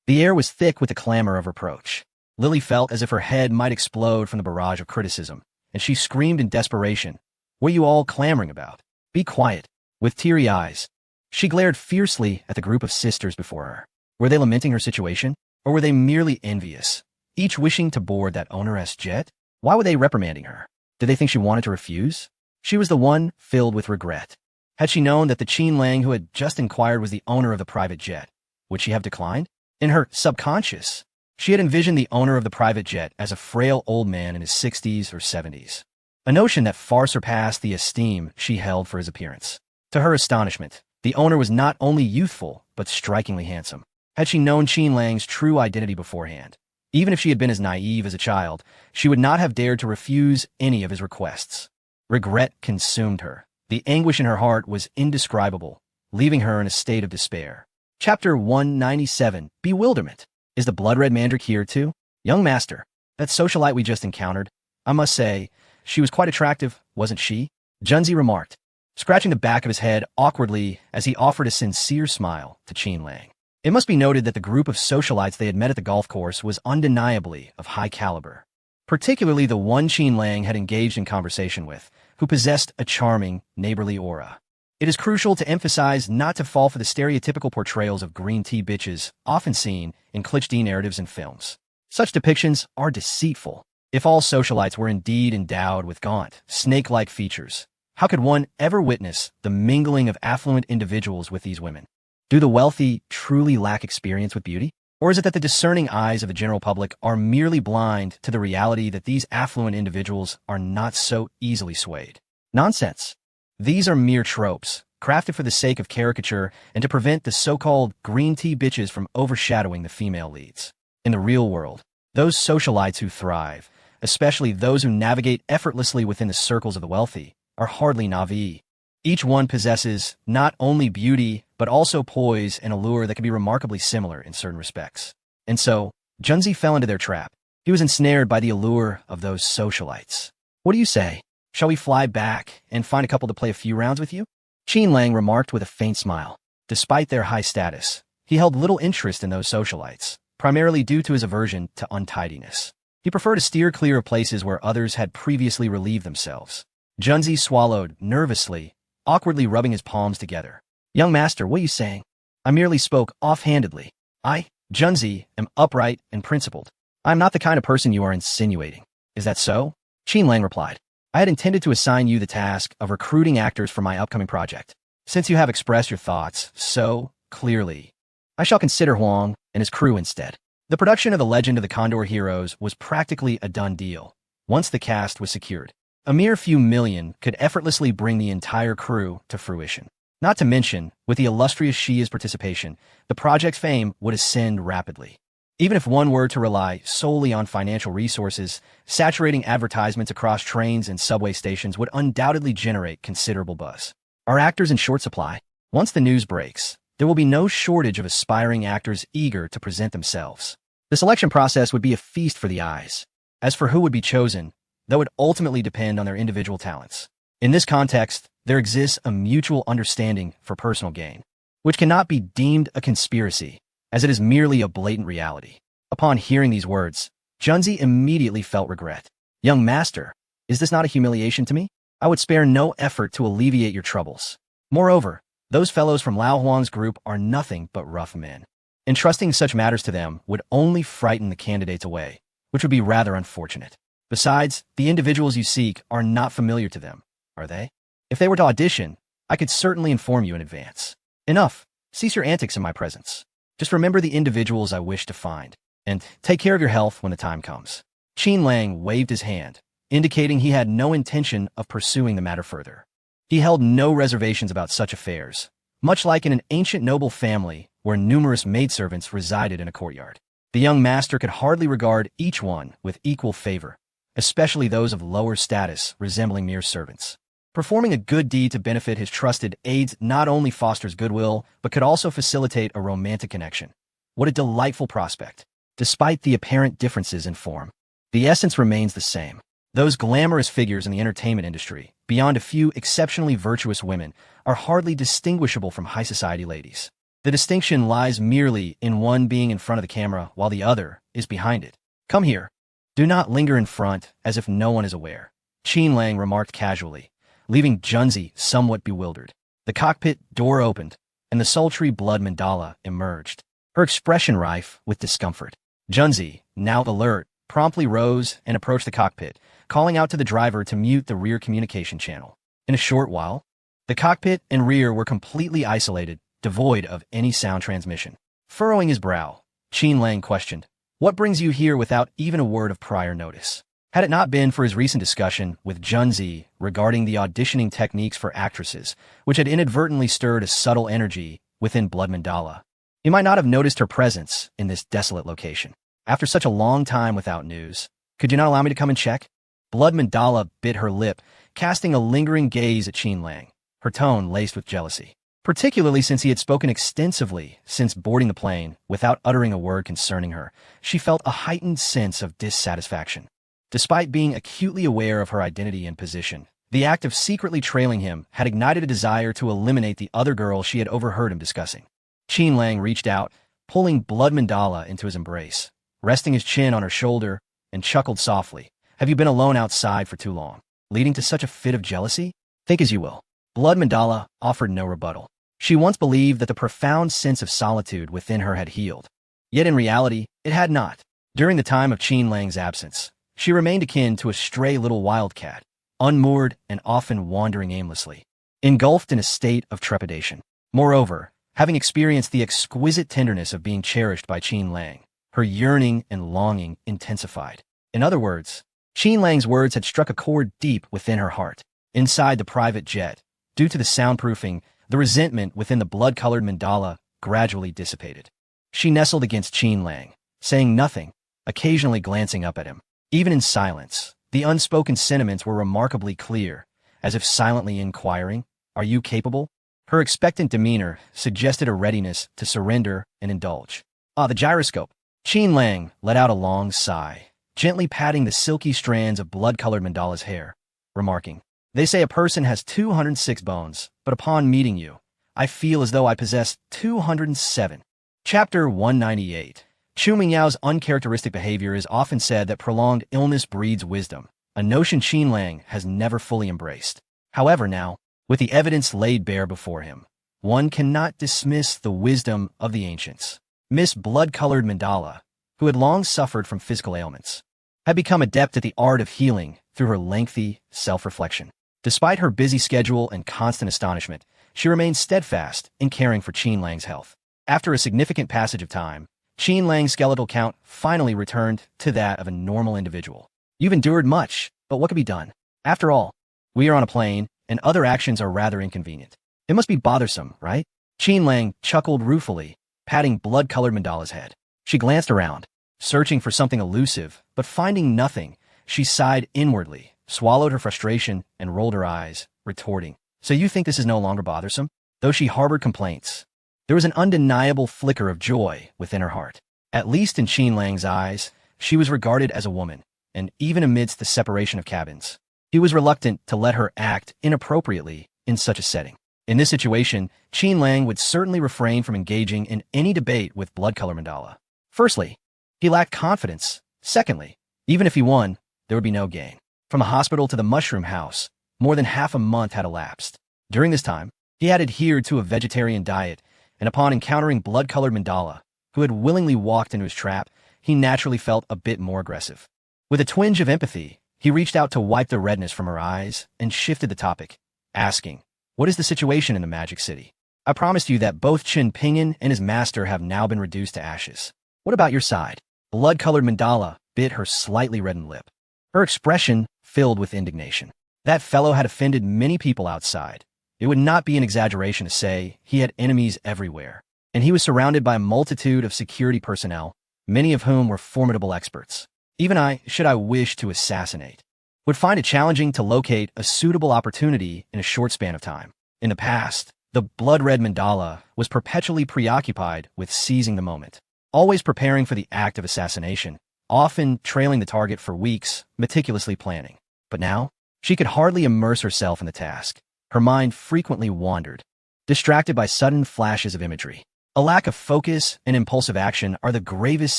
The air was thick with the clamor of reproach. Lily felt as if her head might explode from the barrage of criticism, and she screamed in desperation, "What are you all clamoring about? Be quiet." With teary eyes, she glared fiercely at the group of sisters before her. Were they lamenting her situation, or were they merely envious, each wishing to board that owneress jet? Why were they reprimanding her? Did they think she wanted to refuse? She was the one filled with regret. Had she known that the Qin Lang who had just inquired was the owner of the private jet, would she have declined? In her subconscious, she had envisioned the owner of the private jet as a frail old man in his 60s or 70s, a notion that far surpassed the esteem she held for his appearance. To her astonishment, the owner was not only youthful, but strikingly handsome. Had she known Qin Lang's true identity beforehand, even if she had been as naive as a child, she would not have dared to refuse any of his requests. Regret consumed her. The anguish in her heart was indescribable, leaving her in a state of despair. Chapter 197, Bewilderment. Is the blood-red mandrake here too? Young master, that socialite we just encountered, I must say, she was quite attractive, wasn't she? Junzi remarked, scratching the back of his head awkwardly as he offered a sincere smile to Qin Lang. It must be noted that the group of socialites they had met at the golf course was undeniably of high caliber, particularly the one Qin Lang had engaged in conversation with, who possessed a charming, neighborly aura. It is crucial to emphasize not to fall for the stereotypical portrayals of green tea bitches often seen in cliché narratives and films. Such depictions are deceitful. If all socialites were indeed endowed with gaunt, snake-like features, how could one ever witness the mingling of affluent individuals with these women? Do the wealthy truly lack experience with beauty? Or is it that the discerning eyes of the general public are merely blind to the reality that these affluent individuals are not so easily swayed? Nonsense. These are mere tropes, crafted for the sake of caricature and to prevent the so-called green tea bitches from overshadowing the female leads. In the real world, those socialites who thrive, especially those who navigate effortlessly within the circles of the wealthy, are hardly naive. Each one possesses not only beauty, but also poise and allure that can be remarkably similar in certain respects. And so, Junzi fell into their trap. He was ensnared by the allure of those socialites. What do you say? Shall we fly back and find a couple to play a few rounds with you? Qin Lang remarked with a faint smile. Despite their high status, he held little interest in those socialites, primarily due to his aversion to untidiness. He preferred to steer clear of places where others had previously relieved themselves. Junzi swallowed nervously, awkwardly rubbing his palms together. Young master, what are you saying? I merely spoke offhandedly. I, Junzi, am upright and principled. I am not the kind of person you are insinuating. Is that so? Qin Lang replied. I had intended to assign you the task of recruiting actors for my upcoming project. Since you have expressed your thoughts so clearly, I shall consider Huang and his crew instead. The production of The Legend of the Condor Heroes was practically a done deal. Once the cast was secured, a mere few million could effortlessly bring the entire crew to fruition. Not to mention, with the illustrious Shia's participation, the project's fame would ascend rapidly. Even if one were to rely solely on financial resources, saturating advertisements across trains and subway stations would undoubtedly generate considerable buzz. Are actors in short supply? Once the news breaks, there will be no shortage of aspiring actors eager to present themselves. The selection process would be a feast for the eyes. As for who would be chosen, that would ultimately depend on their individual talents. In this context, there exists a mutual understanding for personal gain, which cannot be deemed a conspiracy, as it is merely a blatant reality. Upon hearing these words, Junzi immediately felt regret. Young master, is this not a humiliation to me? I would spare no effort to alleviate your troubles. Moreover, those fellows from Lao Huang's group are nothing but rough men. Entrusting such matters to them would only frighten the candidates away, which would be rather unfortunate. Besides, the individuals you seek are not familiar to them, are they? If they were to audition, I could certainly inform you in advance. Enough. Cease your antics in my presence. Just remember the individuals I wish to find, and take care of your health when the time comes. Qin Lang waved his hand, indicating he had no intention of pursuing the matter further. He held no reservations about such affairs, much like in an ancient noble family where numerous maidservants resided in a courtyard. The young master could hardly regard each one with equal favor, especially those of lower status resembling mere servants. Performing a good deed to benefit his trusted aides not only fosters goodwill, but could also facilitate a romantic connection. What a delightful prospect. Despite the apparent differences in form, the essence remains the same. Those glamorous figures in the entertainment industry, beyond a few exceptionally virtuous women, are hardly distinguishable from high society ladies. The distinction lies merely in one being in front of the camera while the other is behind it. Come here. Do not linger in front as if no one is aware, Qin Lang remarked casually, leaving Junzi somewhat bewildered. The cockpit door opened, and the sultry blood mandala emerged, her expression rife with discomfort. Junzi, now alert, promptly rose and approached the cockpit, calling out to the driver to mute the rear communication channel. In a short while, the cockpit and rear were completely isolated, devoid of any sound transmission. Furrowing his brow, Qin Lang questioned, "What brings you here without even a word of prior notice?" Had it not been for his recent discussion with Junzi regarding the auditioning techniques for actresses, which had inadvertently stirred a subtle energy within Blood Mandala, he might not have noticed her presence in this desolate location. After such a long time without news, could you not allow me to come and check? Blood Mandala bit her lip, casting a lingering gaze at Qin Lang, her tone laced with jealousy. Particularly since he had spoken extensively since boarding the plane without uttering a word concerning her, she felt a heightened sense of dissatisfaction. Despite being acutely aware of her identity and position, the act of secretly trailing him had ignited a desire to eliminate the other girl she had overheard him discussing. Qin Lang reached out, pulling Blood Mandala into his embrace, resting his chin on her shoulder, and chuckled softly. "Have you been alone outside for too long, leading to such a fit of jealousy? Think as you will." Blood Mandala offered no rebuttal. She once believed that the profound sense of solitude within her had healed. Yet in reality, it had not. During the time of Qin Lang's absence, she remained akin to a stray little wildcat, unmoored and often wandering aimlessly, engulfed in a state of trepidation. Moreover, having experienced the exquisite tenderness of being cherished by Qin Lang, her yearning and longing intensified. In other words, Qin Lang's words had struck a chord deep within her heart. Inside the private jet, due to the soundproofing, the resentment within the blood-colored mandala gradually dissipated. She nestled against Qin Lang, saying nothing, occasionally glancing up at him. Even in silence, the unspoken sentiments were remarkably clear, as if silently inquiring, "Are you capable?" Her expectant demeanor suggested a readiness to surrender and indulge. "Ah, the gyroscope." Qin Lang let out a long sigh, gently patting the silky strands of blood-colored mandala's hair, remarking, "They say a person has 206 bones, but upon meeting you, I feel as though I possess 207. Chapter 198. Chu Mingyao's uncharacteristic behavior is often said that prolonged illness breeds wisdom, a notion Qin Lang has never fully embraced. However now, with the evidence laid bare before him, one cannot dismiss the wisdom of the ancients. Miss Blood-Colored Mandala, who had long suffered from physical ailments, had become adept at the art of healing through her lengthy self-reflection. Despite her busy schedule and constant astonishment, she remained steadfast in caring for Qin Lang's health. After a significant passage of time, Qin Lang's skeletal count finally returned to that of a normal individual. "You've endured much, but what could be done? After all, we are on a plane, and other actions are rather inconvenient. It must be bothersome, right?" Qin Lang chuckled ruefully, patting blood-colored Mandala's head. She glanced around, searching for something elusive, but finding nothing, she sighed inwardly, swallowed her frustration, and rolled her eyes, retorting, "So you think this is no longer bothersome?" Though she harbored complaints, there was an undeniable flicker of joy within her heart. At least in Qin Lang's eyes, she was regarded as a woman, and even amidst the separation of cabins, he was reluctant to let her act inappropriately in such a setting. In this situation, Qin Lang would certainly refrain from engaging in any debate with blood-colored Mandala. Firstly, he lacked confidence. Secondly, even if he won, there would be no gain. From the hospital to the mushroom house, more than half a month had elapsed. During this time, he had adhered to a vegetarian diet, and upon encountering blood-colored Mandala, who had willingly walked into his trap, he naturally felt a bit more aggressive. With a twinge of empathy, he reached out to wipe the redness from her eyes and shifted the topic, asking, "What is the situation in the Magic City? I promised you that both Chen Pingyan and his master have now been reduced to ashes. What about your side?" Blood-colored Mandala bit her slightly reddened lip. Her expression filled with indignation. That fellow had offended many people outside, It would not be an exaggeration to say he had enemies everywhere, and he was surrounded by a multitude of security personnel, many of whom were formidable experts. Even I, should I wish to assassinate, would find it challenging to locate a suitable opportunity in a short span of time. In the past, the blood-red mandala was perpetually preoccupied with seizing the moment, always preparing for the act of assassination, often trailing the target for weeks, meticulously planning. But now, she could hardly immerse herself in the task. Her mind frequently wandered, distracted by sudden flashes of imagery. A lack of focus and impulsive action are the gravest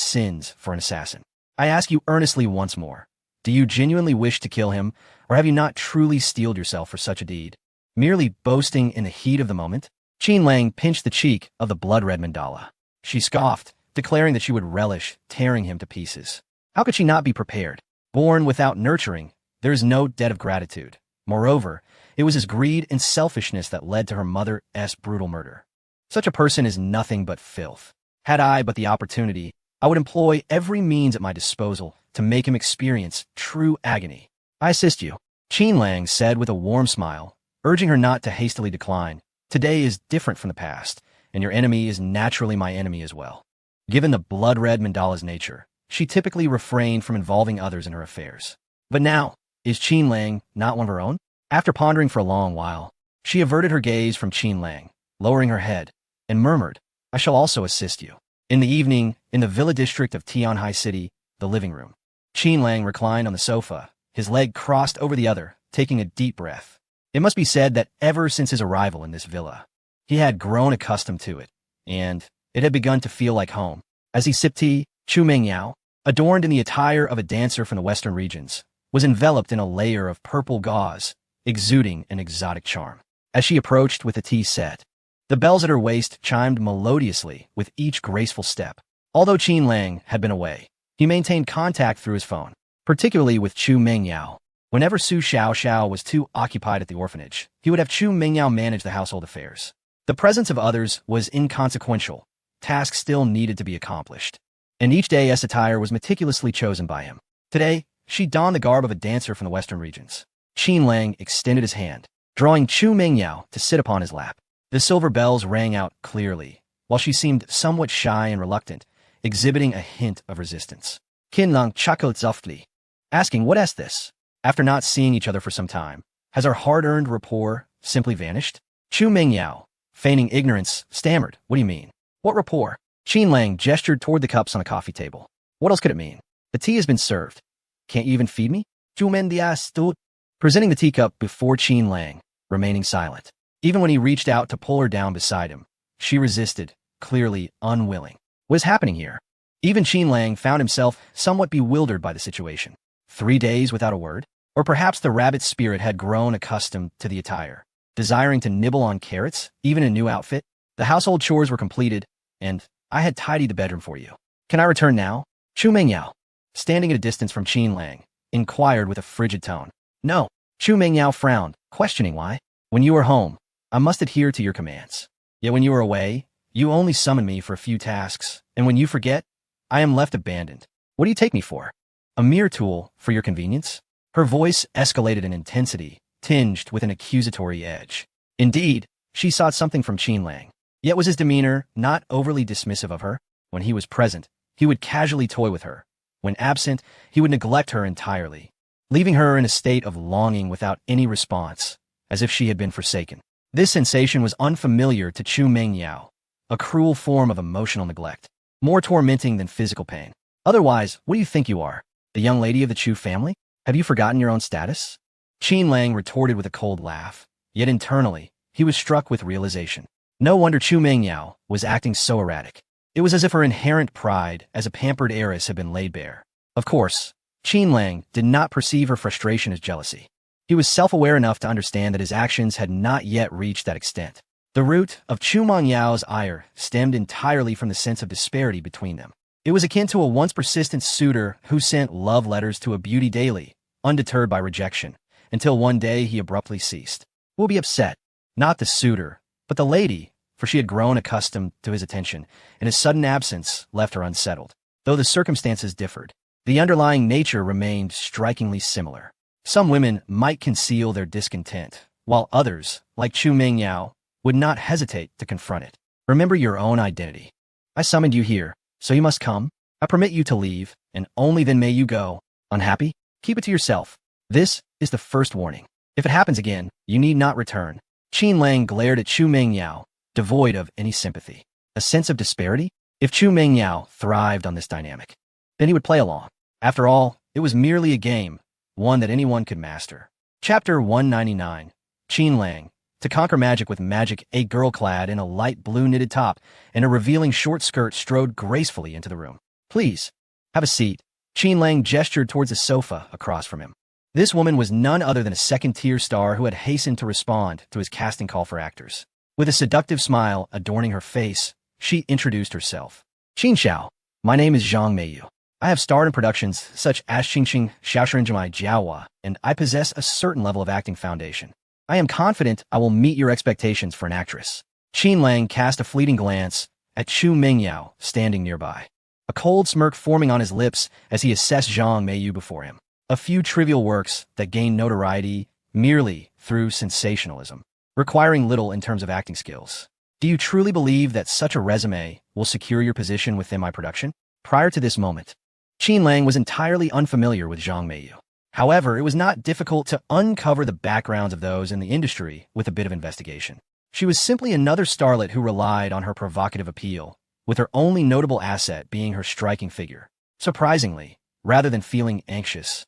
sins for an assassin. I ask you earnestly once more, do you genuinely wish to kill him, or have you not truly steeled yourself for such a deed? Merely boasting in the heat of the moment? Qin Lang pinched the cheek of the blood-red mandala. She scoffed, declaring that she would relish tearing him to pieces. How could she not be prepared? Born without nurturing, there is no debt of gratitude. Moreover, it was his greed and selfishness that led to her mother's brutal murder. Such a person is nothing but filth. Had I but the opportunity, I would employ every means at my disposal to make him experience true agony. I assist you, Qin Lang said with a warm smile, urging her not to hastily decline. Today is different from the past, and your enemy is naturally my enemy as well. Given the blood-red mandala's nature, she typically refrained from involving others in her affairs. But now, is Qin Lang not one of her own? After pondering for a long while, she averted her gaze from Qin Lang, lowering her head, and murmured, I shall also assist you. In the evening, in the villa district of Tianhai City, the living room, Qin Lang reclined on the sofa, his leg crossed over the other, taking a deep breath. It must be said that ever since his arrival in this villa, he had grown accustomed to it, and it had begun to feel like home. As he sipped tea, Chu Mengyao, adorned in the attire of a dancer from the western regions, was enveloped in a layer of purple gauze, exuding an exotic charm. As she approached with the tea set, the bells at her waist chimed melodiously with each graceful step. Although Qin Lang had been away, he maintained contact through his phone, particularly with Chu Mengyao. Whenever Su Xiao was too occupied at the orphanage, he would have Chu Mengyao manage the household affairs. The presence of others was inconsequential. Tasks still needed to be accomplished, and each day's attire was meticulously chosen by him. Today, she donned the garb of a dancer from the western regions. Qin Lang extended his hand, drawing Chu Mengyao to sit upon his lap. The silver bells rang out clearly, while she seemed somewhat shy and reluctant, exhibiting a hint of resistance. Qin Lang chuckled softly, asking, what is this? After not seeing each other for some time, has our hard-earned rapport simply vanished? Chu Mengyao, feigning ignorance, stammered, what do you mean? What rapport? Qin Lang gestured toward the cups on a coffee table. What else could it mean? The tea has been served. Can't you even feed me? Chu Mengyao stood, presenting the teacup before Qin Lang, remaining silent. Even when he reached out to pull her down beside him, she resisted, clearly unwilling. What is happening here? Even Qin Lang found himself somewhat bewildered by the situation. 3 days without a word? Or perhaps the rabbit spirit had grown accustomed to the attire, desiring to nibble on carrots, even in a new outfit? The household chores were completed, and I had tidied the bedroom for you. Can I return now? Chu Mengyao, standing at a distance from Qin Lang, inquired with a frigid tone. No. Chu Mengyao frowned, questioning why. When you are home, I must adhere to your commands. Yet when you are away, you only summon me for a few tasks, and when you forget, I am left abandoned. What do you take me for? A mere tool for your convenience? Her voice escalated in intensity, tinged with an accusatory edge. Indeed, she sought something from Qin Lang. Yet was his demeanor not overly dismissive of her? When he was present, he would casually toy with her. When absent, he would neglect her entirely, leaving her in a state of longing without any response, as if she had been forsaken. This sensation was unfamiliar to Chu Mengyao, a cruel form of emotional neglect, more tormenting than physical pain. Otherwise, what do you think you are? The young lady of the Chu family? Have you forgotten your own status? Qin Lang retorted with a cold laugh, yet internally, he was struck with realization. No wonder Chu Mengyao was acting so erratic. It was as if her inherent pride as a pampered heiress had been laid bare. Of course, Qin Lang did not perceive her frustration as jealousy. He was self-aware enough to understand that his actions had not yet reached that extent. The root of Chu Mengyao's ire stemmed entirely from the sense of disparity between them. It was akin to a once persistent suitor who sent love letters to a beauty daily, undeterred by rejection, until one day he abruptly ceased. Who will be upset? Not the suitor, but the lady, for she had grown accustomed to his attention, and his sudden absence left her unsettled. Though the circumstances differed, the underlying nature remained strikingly similar. Some women might conceal their discontent, while others, like Chu Mingyao, would not hesitate to confront it. Remember your own identity. I summoned you here, so you must come. I permit you to leave, and only then may you go. Unhappy? Keep it to yourself. This is the first warning. If it happens again, you need not return. Qin Lang glared at Chu Mingyao, devoid of any sympathy. A sense of disparity? If Chu Mingyao thrived on this dynamic, then he would play along. After all, it was merely a game, one that anyone could master. Chapter 199. Qin Lang. To conquer magic with magic, a girl clad in a light blue knitted top and a revealing short skirt strode gracefully into the room. Please, have a seat. Qin Lang gestured towards a sofa across from him. This woman was none other than a second-tier star who had hastened to respond to his casting call for actors. With a seductive smile adorning her face, she introduced herself. Qin Xiao, my name is Zhang Meiyu. I have starred in productions such as Qingqing, Xiaoshenjimai Jiaohua, and I possess a certain level of acting foundation. I am confident I will meet your expectations for an actress. Qin Lang cast a fleeting glance at Chu Mingyao standing nearby, a cold smirk forming on his lips as he assessed Zhang Meiyu before him. A few trivial works that gain notoriety merely through sensationalism, requiring little in terms of acting skills. Do you truly believe that such a resume will secure your position within my production? Prior to this moment, Qin Lang was entirely unfamiliar with Zhang Meiyu. However, it was not difficult to uncover the backgrounds of those in the industry with a bit of investigation. She was simply another starlet who relied on her provocative appeal, with her only notable asset being her striking figure. Surprisingly, rather than feeling anxious,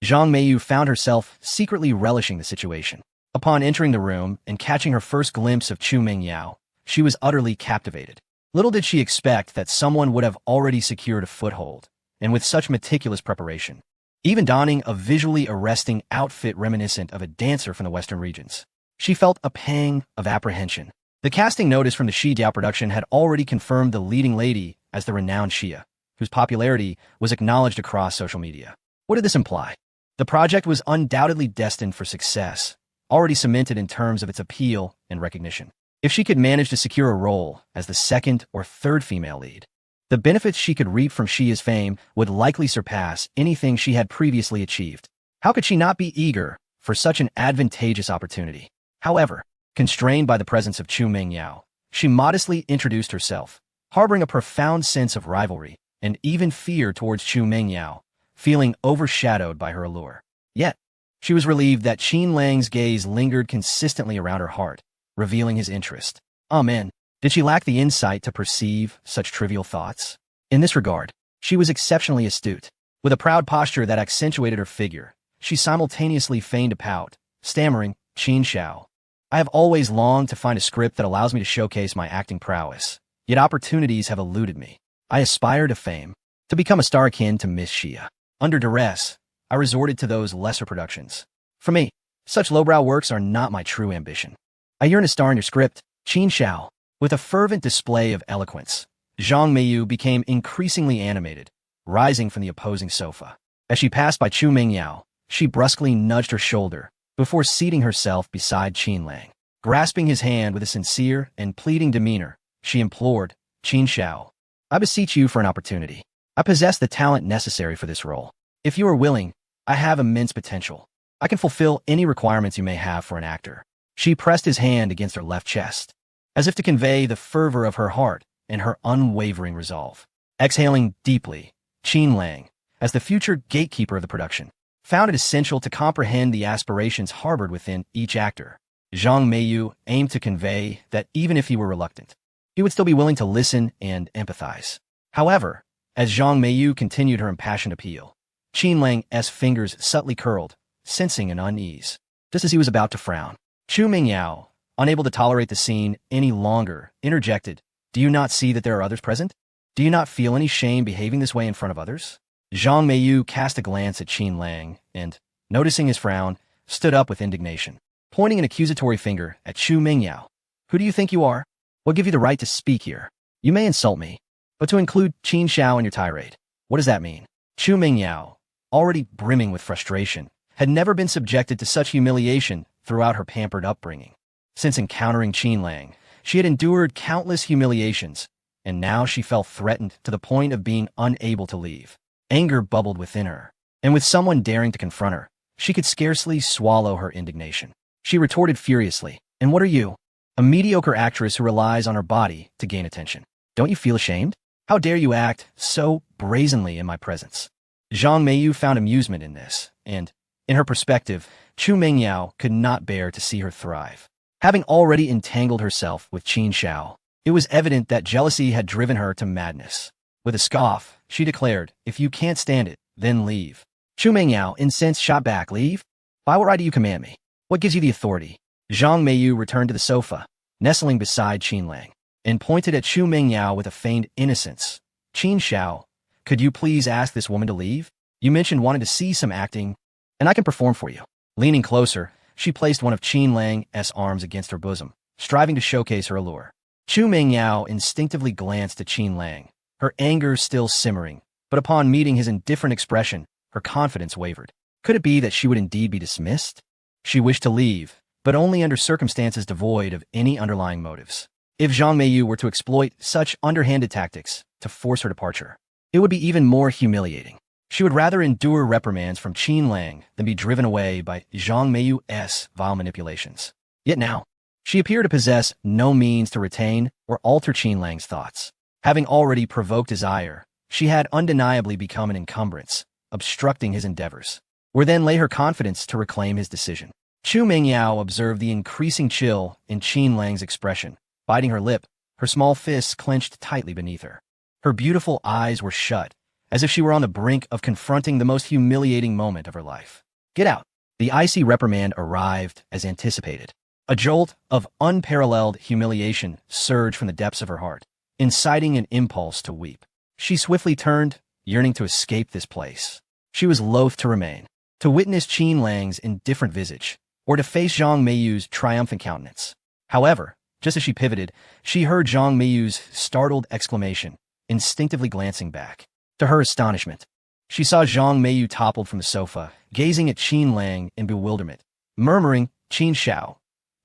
Zhang Meiyu found herself secretly relishing the situation. Upon entering the room and catching her first glimpse of Chu Mingyao, she was utterly captivated. Little did she expect that someone would have already secured a foothold, and with such meticulous preparation, even donning a visually arresting outfit reminiscent of a dancer from the western regions. She felt a pang of apprehension. The casting notice from the Shi Diao production had already confirmed the leading lady as the renowned Xia, whose popularity was acknowledged across social media. What did this imply? The project was undoubtedly destined for success, already cemented in terms of its appeal and recognition. If she could manage to secure a role as the second or third female lead, the benefits she could reap from Xia's fame would likely surpass anything she had previously achieved. How could she not be eager for such an advantageous opportunity? However, constrained by the presence of Chu Mingyao, she modestly introduced herself, harboring a profound sense of rivalry and even fear towards Chu Mingyao, feeling overshadowed by her allure. Yet, she was relieved that Qin Lang's gaze lingered consistently around her heart, revealing his interest. Amen. Did she lack the insight to perceive such trivial thoughts? In this regard, she was exceptionally astute. With a proud posture that accentuated her figure, she simultaneously feigned a pout, stammering, Qin Xiao. I have always longed to find a script that allows me to showcase my acting prowess, yet opportunities have eluded me. I aspire to fame, to become a star akin to Miss Xia. Under duress, I resorted to those lesser productions. For me, such lowbrow works are not my true ambition. I yearn to star in your script, Qin Xiao. With a fervent display of eloquence, Zhang Meiyu became increasingly animated, rising from the opposing sofa. As she passed by Chu Mingyao, she brusquely nudged her shoulder before seating herself beside Qin Lang. Grasping his hand with a sincere and pleading demeanor, she implored, Qin Xiao, I beseech you for an opportunity. I possess the talent necessary for this role. If you are willing, I have immense potential. I can fulfill any requirements you may have for an actor. She pressed his hand against her left chest, as if to convey the fervor of her heart and her unwavering resolve. Exhaling deeply, Qin Lang, as the future gatekeeper of the production, found it essential to comprehend the aspirations harbored within each actor. Zhang Meiyu aimed to convey that even if he were reluctant, he would still be willing to listen and empathize. However, as Zhang Meiyu continued her impassioned appeal, Qin Lang's fingers subtly curled, sensing an unease. Just as he was about to frown, Chu Mingyao, unable to tolerate the scene any longer, interjected, Do you not see that there are others present? Do you not feel any shame behaving this way in front of others? Zhang Meiyu cast a glance at Qin Lang and, noticing his frown, stood up with indignation, pointing an accusatory finger at Chu Mingyao. Who do you think you are? What give you the right to speak here? You may insult me, but to include Qin Xiao in your tirade, what does that mean? Chu Mingyao, already brimming with frustration, had never been subjected to such humiliation throughout her pampered upbringing. Since encountering Qin Lang, she had endured countless humiliations, and now she felt threatened to the point of being unable to leave. Anger bubbled within her, and with someone daring to confront her, she could scarcely swallow her indignation. She retorted furiously. And what are you? A mediocre actress who relies on her body to gain attention. Don't you feel ashamed? How dare you act so brazenly in my presence? Zhang Meiyu found amusement in this, and, in her perspective, Chu Mingyao could not bear to see her thrive. Having already entangled herself with Qin Shao, it was evident that jealousy had driven her to madness. With a scoff, she declared, if you can't stand it, then leave. Chu Mingyao, incensed, shot back, leave? By what right do you command me? What gives you the authority? Zhang Meiyu returned to the sofa, nestling beside Qin Lang, and pointed at Chu Mingyao with a feigned innocence. Qin Shao, could you please ask this woman to leave? You mentioned wanting to see some acting, and I can perform for you. Leaning closer, she placed one of Qin Lang's arms against her bosom, striving to showcase her allure. Chu Mingyao instinctively glanced at Qin Lang, her anger still simmering, but upon meeting his indifferent expression, her confidence wavered. Could it be that she would indeed be dismissed? She wished to leave, but only under circumstances devoid of any underlying motives. If Zhang Meiyu were to exploit such underhanded tactics to force her departure, it would be even more humiliating. She would rather endure reprimands from Qin Lang than be driven away by Zhang Meiyu's vile manipulations. Yet now, she appeared to possess no means to retain or alter Qin Lang's thoughts. Having already provoked desire, she had undeniably become an encumbrance, obstructing his endeavors. Where then lay her confidence to reclaim his decision? Chu Mingyao observed the increasing chill in Qin Lang's expression. Biting her lip, her small fists clenched tightly beneath her. Her beautiful eyes were shut, as if she were on the brink of confronting the most humiliating moment of her life. Get out! The icy reprimand arrived as anticipated. A jolt of unparalleled humiliation surged from the depths of her heart, inciting an impulse to weep. She swiftly turned, yearning to escape this place. She was loath to remain, to witness Qin Lang's indifferent visage, or to face Zhang Meiyu's triumphant countenance. However, just as she pivoted, she heard Zhang Meiyu's startled exclamation, instinctively glancing back. To her astonishment, she saw Zhang Meiyu toppled from the sofa, gazing at Qin Lang in bewilderment, murmuring, Qin Shao,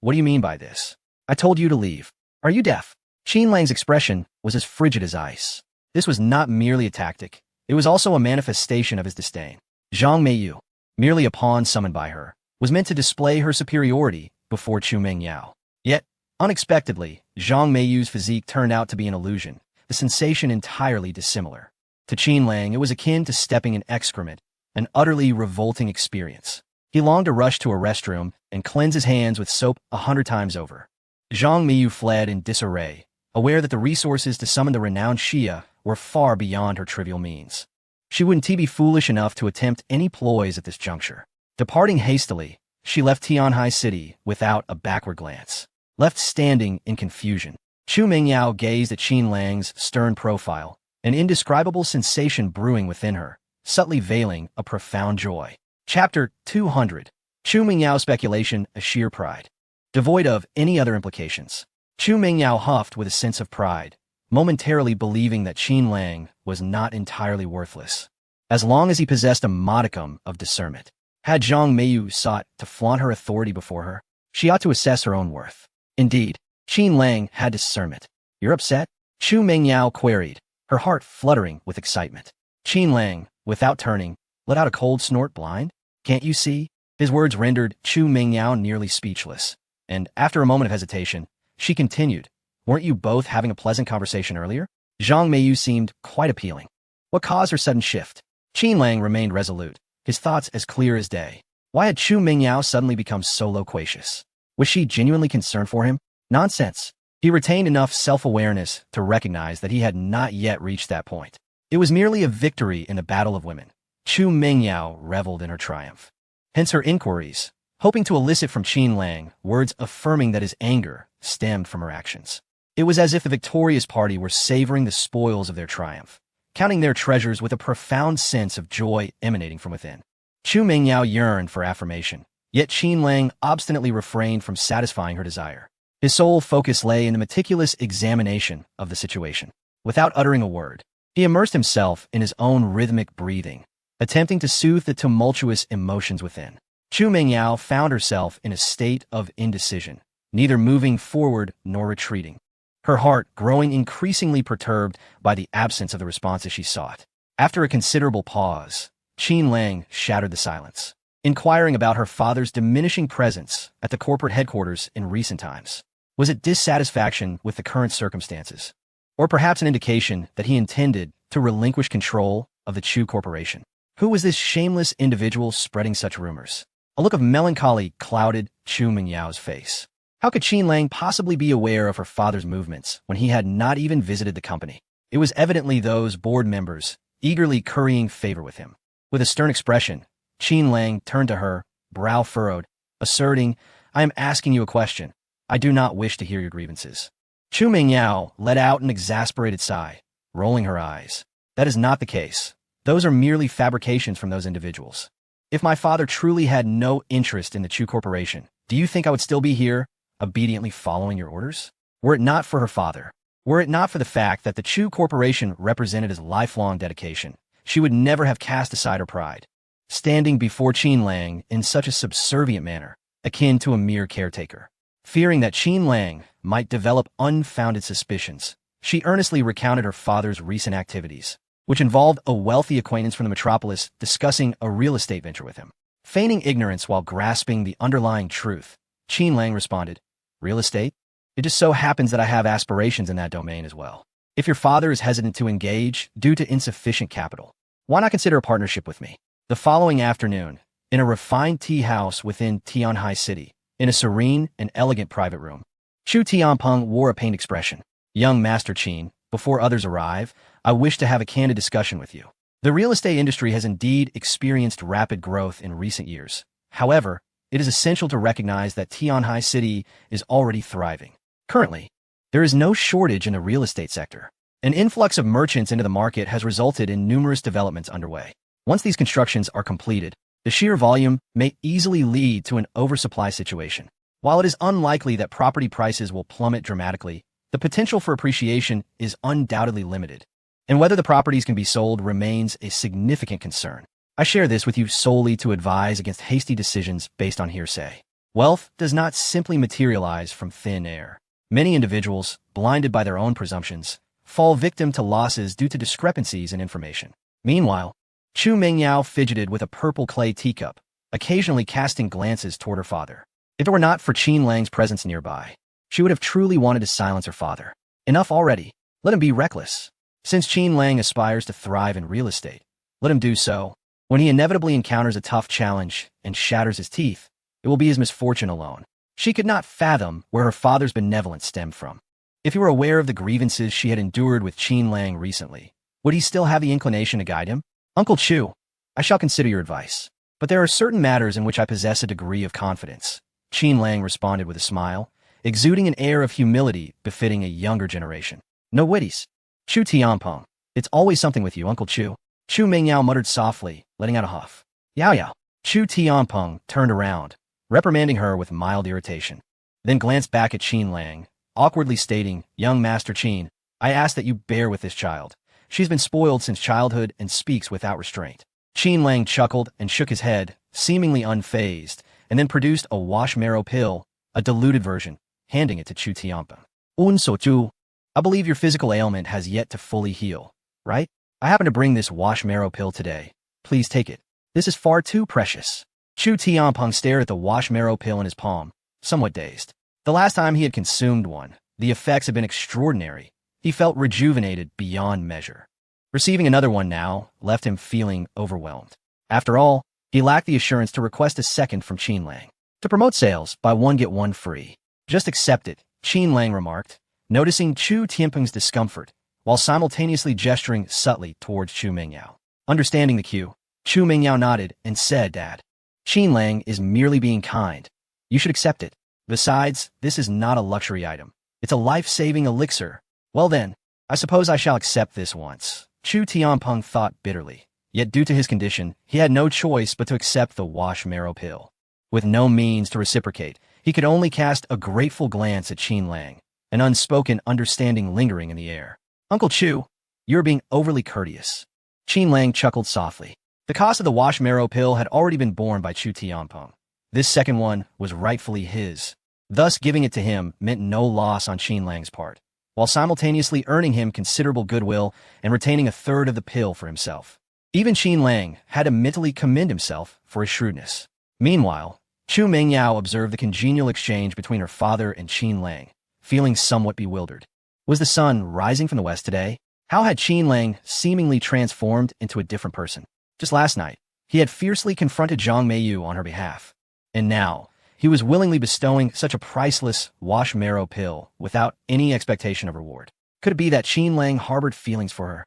what do you mean by this? I told you to leave. Are you deaf? Qin Lang's expression was as frigid as ice. This was not merely a tactic. It was also a manifestation of his disdain. Zhang Meiyu, merely a pawn summoned by her, was meant to display her superiority before Chu Mingyao. Yet, unexpectedly, Zhang Meiyu's physique turned out to be an illusion, the sensation entirely dissimilar. To Qin Lang, it was akin to stepping in excrement, an utterly revolting experience. He longed to rush to a restroom and cleanse his hands with soap 100 times over. Zhang Meiyu fled in disarray, aware that the resources to summon the renowned Xia were far beyond her trivial means. She wouldn't be foolish enough to attempt any ploys at this juncture. Departing hastily, she left Tianhai City without a backward glance. Left standing in confusion, Chu Mingyao gazed at Qin Lang's stern profile, an indescribable sensation brewing within her, subtly veiling a profound joy. Chapter 200. Chu Mingyao's speculation, a sheer pride. Devoid of any other implications, Chu Mingyao huffed with a sense of pride, momentarily believing that Qin Lang was not entirely worthless. As long as he possessed a modicum of discernment. Had Zhang Meiyu sought to flaunt her authority before her, she ought to assess her own worth. Indeed, Qin Lang had discernment. You're upset? Chu Mingyao queried, her heart fluttering with excitement. Qin Lang, without turning, let out a cold snort. Blind? Can't you see? His words rendered Chu Mingyao nearly speechless, and after a moment of hesitation, she continued, weren't you both having a pleasant conversation earlier? Zhang Meiyu seemed quite appealing. What caused her sudden shift? Qin Lang remained resolute, his thoughts as clear as day. Why had Chu Mingyao suddenly become so loquacious? Was she genuinely concerned for him? Nonsense. He retained enough self-awareness to recognize that he had not yet reached that point. It was merely a victory in the battle of women. Chu Mingyao reveled in her triumph. Hence her inquiries, hoping to elicit from Qin Lang words affirming that his anger stemmed from her actions. It was as if the victorious party were savoring the spoils of their triumph, counting their treasures with a profound sense of joy emanating from within. Chu Mingyao yearned for affirmation, yet Qin Lang obstinately refrained from satisfying her desire. His sole focus lay in the meticulous examination of the situation. Without uttering a word, he immersed himself in his own rhythmic breathing, attempting to soothe the tumultuous emotions within. Chu Mingyao found herself in a state of indecision, neither moving forward nor retreating, her heart growing increasingly perturbed by the absence of the responses she sought. After a considerable pause, Qin Lang shattered the silence. inquiring about her father's diminishing presence at the corporate headquarters in recent times. Was it dissatisfaction with the current circumstances? Or perhaps an indication that he intended to relinquish control of the Chu Corporation? Who was this shameless individual spreading such rumors? A look of melancholy clouded Chu Mingyao's face. How could Qin Lang possibly be aware of her father's movements when he had not even visited the company? It was evidently those board members eagerly currying favor with him. With a stern expression, Qin Lang turned to her, brow furrowed, asserting, "I am asking you a question. I do not wish to hear your grievances." Chu Mingyao let out an exasperated sigh, rolling her eyes. "That is not the case. Those are merely fabrications from those individuals. If my father truly had no interest in the Chu Corporation, do you think I would still be here, obediently following your orders? Were it not for her father, were it not for the fact that the Chu Corporation represented his lifelong dedication, she would never have cast aside her pride, standing before Qin Lang in such a subservient manner, akin to a mere caretaker." Fearing that Qin Lang might develop unfounded suspicions, she earnestly recounted her father's recent activities, which involved a wealthy acquaintance from the metropolis discussing a real estate venture with him. Feigning ignorance while grasping the underlying truth, Qin Lang responded, "Real estate? It just so happens that I have aspirations in that domain as well. If your father is hesitant to engage due to insufficient capital, why not consider a partnership with me?" The following afternoon, in a refined tea house within Tianhai City, in a serene and elegant private room, Chu Tianpeng wore a pained expression. "Young Master Qin, before others arrive, I wish to have a candid discussion with you. The real estate industry has indeed experienced rapid growth in recent years. However, it is essential to recognize that Tianhai City is already thriving. Currently, there is no shortage in the real estate sector. An influx of merchants into the market has resulted in numerous developments underway. Once these constructions are completed, the sheer volume may easily lead to an oversupply situation. While it is unlikely that property prices will plummet dramatically, the potential for appreciation is undoubtedly limited, and whether the properties can be sold remains a significant concern. I share this with you solely to advise against hasty decisions based on hearsay. Wealth does not simply materialize from thin air. Many individuals, blinded by their own presumptions, fall victim to losses due to discrepancies in information. Meanwhile, Chu Mingyao fidgeted with a purple clay teacup, occasionally casting glances toward her father. If it were not for Qin Lang's presence nearby, she would have truly wanted to silence her father. Enough already. Let him be reckless. Since Qin Lang aspires to thrive in real estate, let him do so. When he inevitably encounters a tough challenge and shatters his teeth, it will be his misfortune alone. She could not fathom where her father's benevolence stemmed from. If he were aware of the grievances she had endured with Qin Lang recently, would he still have the inclination to guide him? "Uncle Chu, I shall consider your advice, but there are certain matters in which I possess a degree of confidence," Qin Lang responded with a smile, exuding an air of humility befitting a younger generation. "No witties." "Chu Tianpeng, it's always something with you, Uncle Chu." Chu Mingyao muttered softly, letting out a huff. "Yao Yao." Chu Tianpeng turned around, reprimanding her with mild irritation, then glanced back at Qin Lang, awkwardly stating, "Young Master Qin, I ask that you bear with this child. She's been spoiled since childhood and speaks without restraint." Qin Lang chuckled and shook his head, seemingly unfazed, and then produced a washmarrow pill, a diluted version, handing it to Chu Tianpeng. "Un so Chu, I believe your physical ailment has yet to fully heal, right? I happen to bring this washmarrow pill today. Please take it. This is far too precious." Chu Tianpeng stared at the washmarrow pill in his palm, somewhat dazed. The last time he had consumed one, the effects had been extraordinary. He felt rejuvenated beyond measure. Receiving another one now left him feeling overwhelmed. After all, he lacked the assurance to request a second from Qin Lang. To promote sales, buy one get one free. "Just accept it," Qin Lang remarked, noticing Chu Tianpeng's discomfort, while simultaneously gesturing subtly towards Chu Mingyao. Understanding the cue, Chu Mingyao nodded and said, "Dad, Qin Lang is merely being kind. You should accept it. Besides, this is not a luxury item. It's a life-saving elixir. Well then, I suppose I shall accept this once." Chu Tianpeng thought bitterly. Yet due to his condition, he had no choice but to accept the washmarrow pill. With no means to reciprocate, he could only cast a grateful glance at Qin Lang, an unspoken understanding lingering in the air. "Uncle Chu, you're being overly courteous." Qin Lang chuckled softly. The cost of the washmarrow pill had already been borne by Chu Tianpeng. This second one was rightfully his. Thus giving it to him meant no loss on Qin Lang's part, while simultaneously earning him considerable goodwill and retaining a third of the pill for himself. Even Qin Lang had to mentally commend himself for his shrewdness. Meanwhile, Chu Mingyao observed the congenial exchange between her father and Qin Lang, feeling somewhat bewildered. Was the sun rising from the west today? How had Qin Lang seemingly transformed into a different person? Just last night, he had fiercely confronted Zhang Meiyu on her behalf. And now, he was willingly bestowing such a priceless wash-marrow pill without any expectation of reward. Could it be that Qin Lang harbored feelings for her?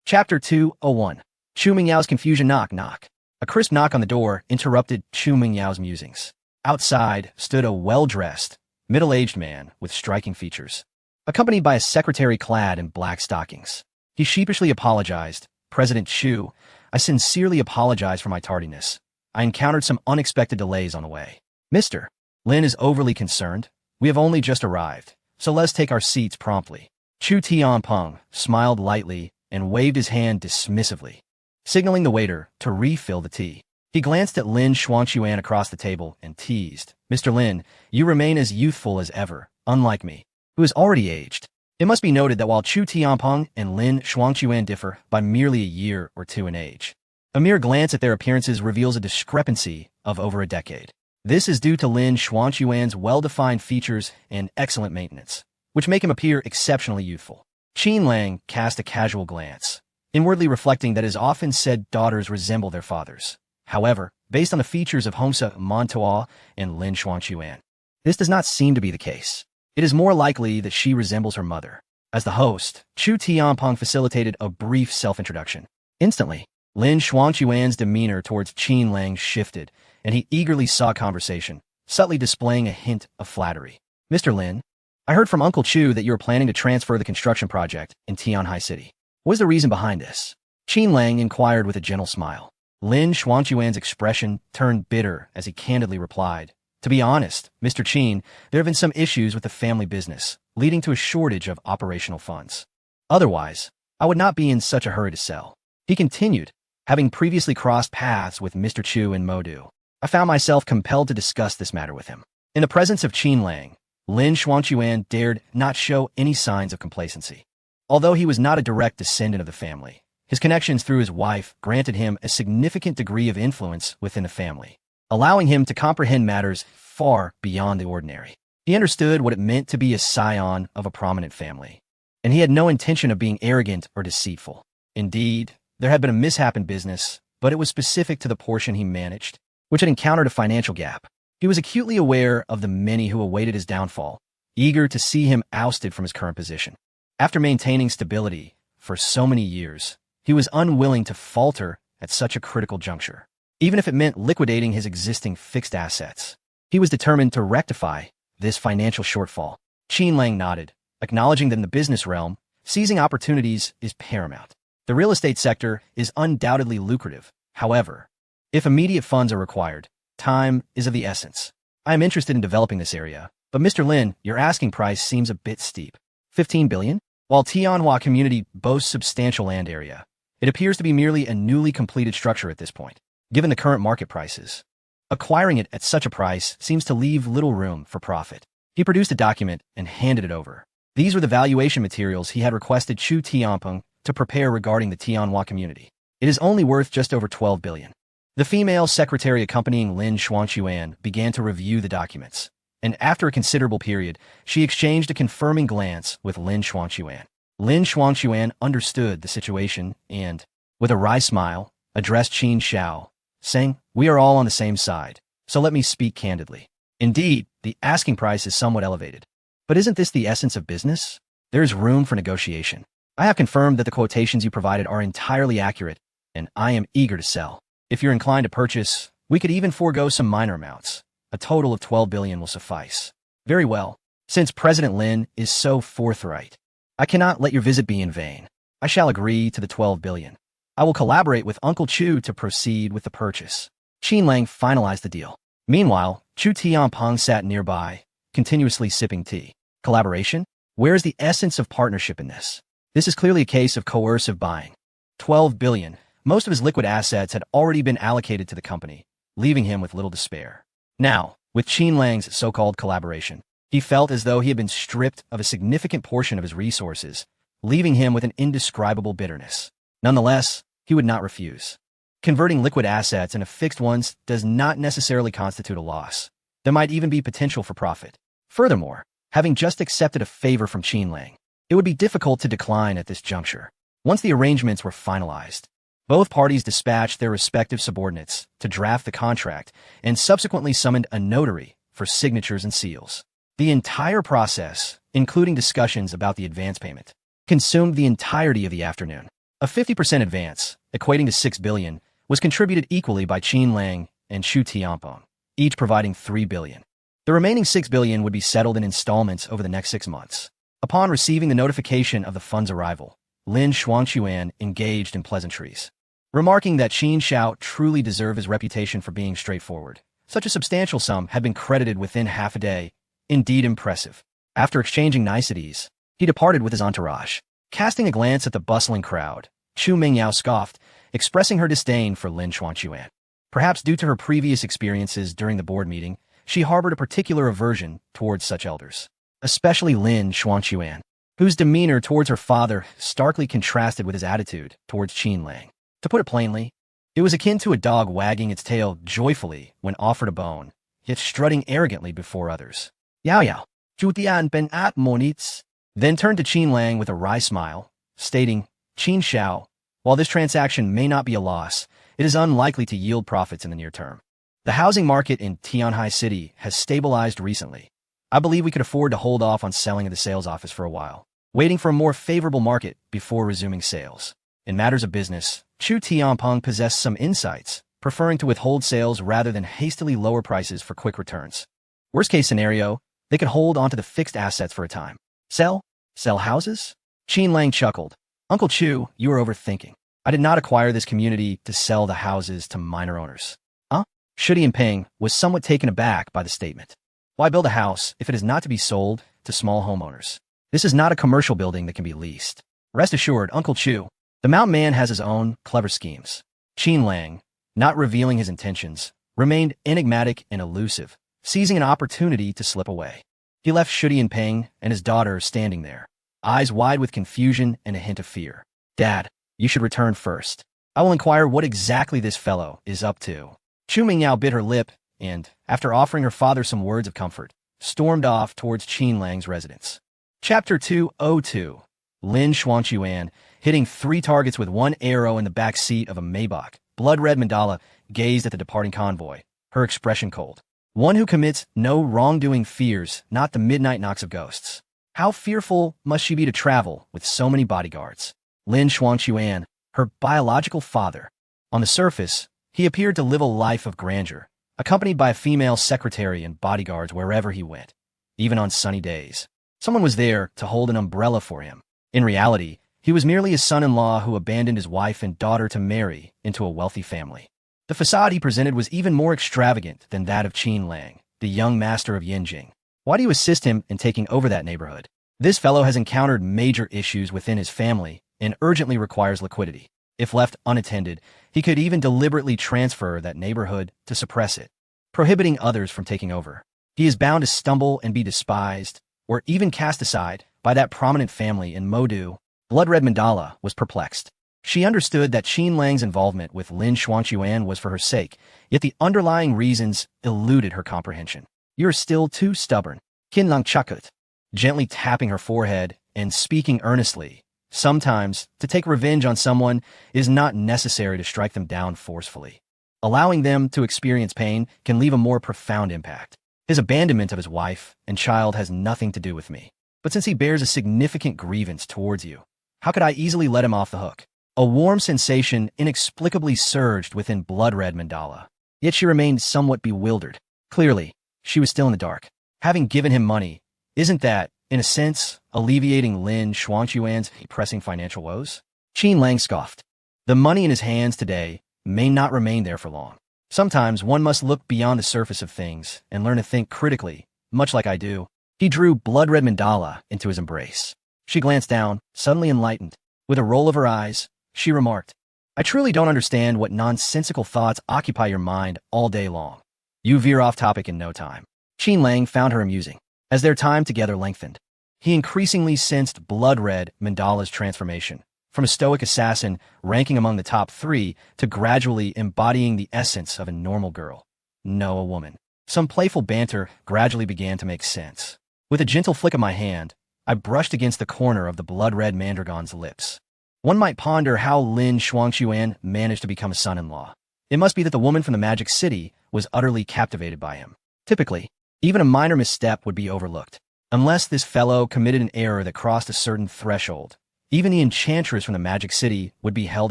Chapter 201. Chu Mingyao's confusion. Knock, knock. A crisp knock on the door interrupted Chu Mingyao's musings. Outside stood a well-dressed, middle-aged man with striking features, accompanied by a secretary clad in black stockings. He sheepishly apologized. President Chu, I sincerely apologize for my tardiness. I encountered some unexpected delays on the way. Mr. Lin is overly concerned. We have only just arrived, so let's take our seats promptly. Chu Tianpeng smiled lightly and waved his hand dismissively, signaling the waiter to refill the tea. He glanced at Lin Xuanquan across the table and teased, Mr. Lin, you remain as youthful as ever, unlike me, who is already aged. It must be noted that while Chu Tianpeng and Lin Xuanquan differ by merely a year or two in age, a mere glance at their appearances reveals a discrepancy of over a decade. This is due to Lin Xuanquan's well-defined features and excellent maintenance, which make him appear exceptionally youthful. Qin Lang cast a casual glance, inwardly reflecting that it is often said daughters resemble their fathers. However, based on the features of Homsa Montois and Lin Xuanquan, this does not seem to be the case. It is more likely that she resembles her mother. As the host, Chu Tianpeng facilitated a brief self-introduction. Instantly, Lin Xuanquan's demeanor towards Qin Lang shifted, and he eagerly sought conversation, subtly displaying a hint of flattery. Mr. Lin, I heard from Uncle Chu that you are planning to transfer the construction project in Tianhai City. What is the reason behind this? Qin Lang inquired with a gentle smile. Lin Xuanquan's expression turned bitter as he candidly replied, to be honest, Mr. Qin, there have been some issues with the family business, leading to a shortage of operational funds. Otherwise, I would not be in such a hurry to sell. He continued, having previously crossed paths with Mr. Chu in Modu. I found myself compelled to discuss this matter with him. In the presence of Qin Lang, Lin Xuanquan dared not show any signs of complacency. Although he was not a direct descendant of the family, his connections through his wife granted him a significant degree of influence within the family, allowing him to comprehend matters far beyond the ordinary. He understood what it meant to be a scion of a prominent family, and he had no intention of being arrogant or deceitful. Indeed, there had been a mishap in business, but it was specific to the portion he managed, which had encountered a financial gap. He was acutely aware of the many who awaited his downfall, eager to see him ousted from his current position. After maintaining stability for so many years, he was unwilling to falter at such a critical juncture, even if it meant liquidating his existing fixed assets. He was determined to rectify this financial shortfall. Qin Lang nodded, acknowledging that in the business realm, seizing opportunities is paramount. The real estate sector is undoubtedly lucrative. However, if immediate funds are required, time is of the essence. I am interested in developing this area, but Mr. Lin, your asking price seems a bit steep. 15 billion? While Tianhua community boasts substantial land area, it appears to be merely a newly completed structure at this point, given the current market prices. Acquiring it at such a price seems to leave little room for profit. He produced a document and handed it over. These were the valuation materials he had requested Chu Tianpeng to prepare regarding the Tianhua community. It is only worth just over 12 billion. The female secretary accompanying Lin Xuanquan began to review the documents, and after a considerable period, she exchanged a confirming glance with Lin Xuanquan. Lin Xuanquan understood the situation and, with a wry smile, addressed Qin Xiao, saying, we are all on the same side, so let me speak candidly. Indeed, the asking price is somewhat elevated. But isn't this the essence of business? There is room for negotiation. I have confirmed that the quotations you provided are entirely accurate, and I am eager to sell. If you're inclined to purchase, we could even forego some minor amounts. A total of 12 billion will suffice. Very well. Since President Lin is so forthright, I cannot let your visit be in vain. I shall agree to the 12 billion. I will collaborate with Uncle Chu to proceed with the purchase. Qin Lang finalized the deal. Meanwhile, Chu Tianpeng sat nearby, continuously sipping tea. Collaboration? Where is the essence of partnership in this? This is clearly a case of coercive buying. 12 billion. Most of his liquid assets had already been allocated to the company, leaving him with little to spare. Now, with Qin Lang's so-called collaboration, he felt as though he had been stripped of a significant portion of his resources, leaving him with an indescribable bitterness. Nonetheless, he would not refuse. Converting liquid assets into fixed ones does not necessarily constitute a loss. There might even be potential for profit. Furthermore, having just accepted a favor from Qin Lang, it would be difficult to decline at this juncture. Once the arrangements were finalized, both parties dispatched their respective subordinates to draft the contract and subsequently summoned a notary for signatures and seals. The entire process, including discussions about the advance payment, consumed the entirety of the afternoon. A 50% advance, equating to 6 billion, was contributed equally by Qin Lang and Chu Tianpeng, each providing 3 billion. The remaining 6 billion would be settled in installments over the next 6 months. Upon receiving the notification of the fund's arrival, Lin Xuanquan engaged in pleasantries, remarking that Qin Xiao truly deserved his reputation for being straightforward. Such a substantial sum had been credited within half a day. Indeed impressive. After exchanging niceties, he departed with his entourage. Casting a glance at the bustling crowd, Chu Mingyao scoffed, expressing her disdain for Lin Xuanquan. Perhaps due to her previous experiences during the board meeting, she harbored a particular aversion towards such elders, especially Lin Xuanquan, whose demeanor towards her father starkly contrasted with his attitude towards Qin Lang. To put it plainly, it was akin to a dog wagging its tail joyfully when offered a bone, yet strutting arrogantly before others. Yao Yao, Zhu ben at monits, then turned to Qin Lang with a wry smile, stating, Qin Xiao, while this transaction may not be a loss, it is unlikely to yield profits in the near term. The housing market in Tianhai City has stabilized recently. I believe we could afford to hold off on selling at the sales office for a while, waiting for a more favorable market before resuming sales. In matters of business, Chu Tianpeng possessed some insights, preferring to withhold sales rather than hastily lower prices for quick returns. Worst-case scenario, they could hold onto the fixed assets for a time. Sell? Sell houses? Qin Lang chuckled. Uncle Chu, you are overthinking. I did not acquire this community to sell the houses to minor owners. Huh? Shi Jinping was somewhat taken aback by the statement. Why build a house if it is not to be sold to small homeowners? This is not a commercial building that can be leased. Rest assured, Uncle Chu, the mountain man has his own clever schemes. Qin Lang, not revealing his intentions, remained enigmatic and elusive, seizing an opportunity to slip away. He left Shi Jinping and his daughter standing there, eyes wide with confusion and a hint of fear. Dad, you should return first. I will inquire what exactly this fellow is up to. Chu Mingyao bit her lip and, after offering her father some words of comfort, stormed off towards Qin Lang's residence. Chapter 202. Lin Xuanquan, hitting 3 targets with 1 arrow in the back seat of a Maybach, blood-red mandala, gazed at the departing convoy, her expression cold. One who commits no wrongdoing fears not the midnight knocks of ghosts. How fearful must she be to travel with so many bodyguards? Lin Xuanquan, her biological father. On the surface, he appeared to live a life of grandeur, accompanied by a female secretary and bodyguards wherever he went. Even on sunny days, someone was there to hold an umbrella for him. In reality, he was merely a son-in-law who abandoned his wife and daughter to marry into a wealthy family. The facade he presented was even more extravagant than that of Qin Lang, the young master of Yinjing. Why do you assist him in taking over that neighborhood? This fellow has encountered major issues within his family and urgently requires liquidity. If left unattended, he could even deliberately transfer that neighborhood to suppress it, prohibiting others from taking over. He is bound to stumble and be despised, or even cast aside, by that prominent family in Modu. Blood-red Mandala was perplexed. She understood that Qin Lang's involvement with Lin Xuanquan was for her sake, yet the underlying reasons eluded her comprehension. You're still too stubborn. Qin Lang chuckled, gently tapping her forehead and speaking earnestly. Sometimes, to take revenge on someone is not necessary to strike them down forcefully. Allowing them to experience pain can leave a more profound impact. His abandonment of his wife and child has nothing to do with me. But since he bears a significant grievance towards you, how could I easily let him off the hook? A warm sensation inexplicably surged within blood-red Mandala. Yet she remained somewhat bewildered. Clearly, she was still in the dark. Having given him money, isn't that, in a sense, alleviating Lin Xuanquan's pressing financial woes? Qin Lang scoffed. The money in his hands today may not remain there for long. Sometimes one must look beyond the surface of things and learn to think critically, much like I do. He drew blood-red Mandala into his embrace. She glanced down, suddenly enlightened. With a roll of her eyes, she remarked, I truly don't understand what nonsensical thoughts occupy your mind all day long. You veer off topic in no time. Qin Lang found her amusing. As their time together lengthened, he increasingly sensed blood-red Mandala's transformation, from a stoic assassin ranking among the top 3 to gradually embodying the essence of a normal girl. No, a woman. Some playful banter gradually began to make sense. With a gentle flick of my hand, I brushed against the corner of the blood-red Mandragon's lips. One might ponder how Lin Shuangchuan managed to become a son-in-law. It must be that the woman from the Magic City was utterly captivated by him. Typically, even a minor misstep would be overlooked. Unless this fellow committed an error that crossed a certain threshold, even the enchantress from the Magic City would be held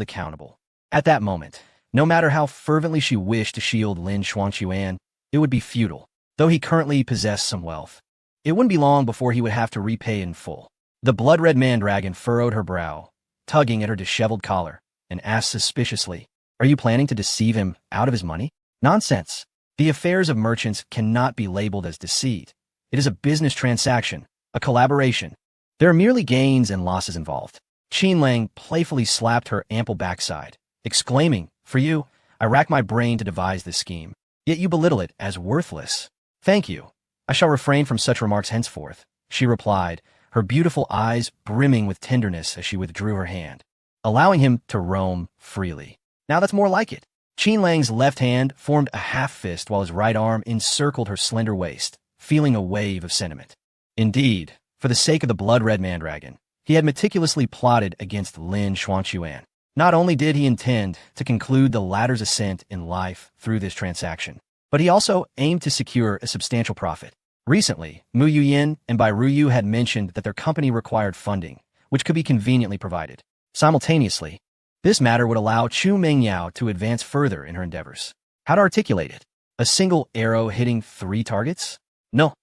accountable. At that moment, no matter how fervently she wished to shield Lin Shuangchuan, it would be futile. Though he currently possessed some wealth, it wouldn't be long before he would have to repay in full. The blood-red Mandragon furrowed her brow, tugging at her disheveled collar, and asked suspiciously, "Are you planning to deceive him out of his money?" Nonsense. The affairs of merchants cannot be labeled as deceit. It is a business transaction, a collaboration. There are merely gains and losses involved. Qin Lang playfully slapped her ample backside, exclaiming, "For you, I rack my brain to devise this scheme. Yet you belittle it as worthless." "Thank you. I shall refrain from such remarks henceforth," she replied, her beautiful eyes brimming with tenderness as she withdrew her hand, allowing him to roam freely. "Now that's more like it." Qin Lang's left hand formed a half fist while his right arm encircled her slender waist, feeling a wave of sentiment. Indeed, for the sake of the blood-red Mandragon, he had meticulously plotted against Lin Shuangchuan. Not only did he intend to conclude the latter's ascent in life through this transaction, but he also aimed to secure a substantial profit. Recently, Mu Yuyin and Bai Ruyu had mentioned that their company required funding, which could be conveniently provided. Simultaneously, this matter would allow Chu Mengyao to advance further in her endeavors. How to articulate it? A single arrow hitting 3 targets? No.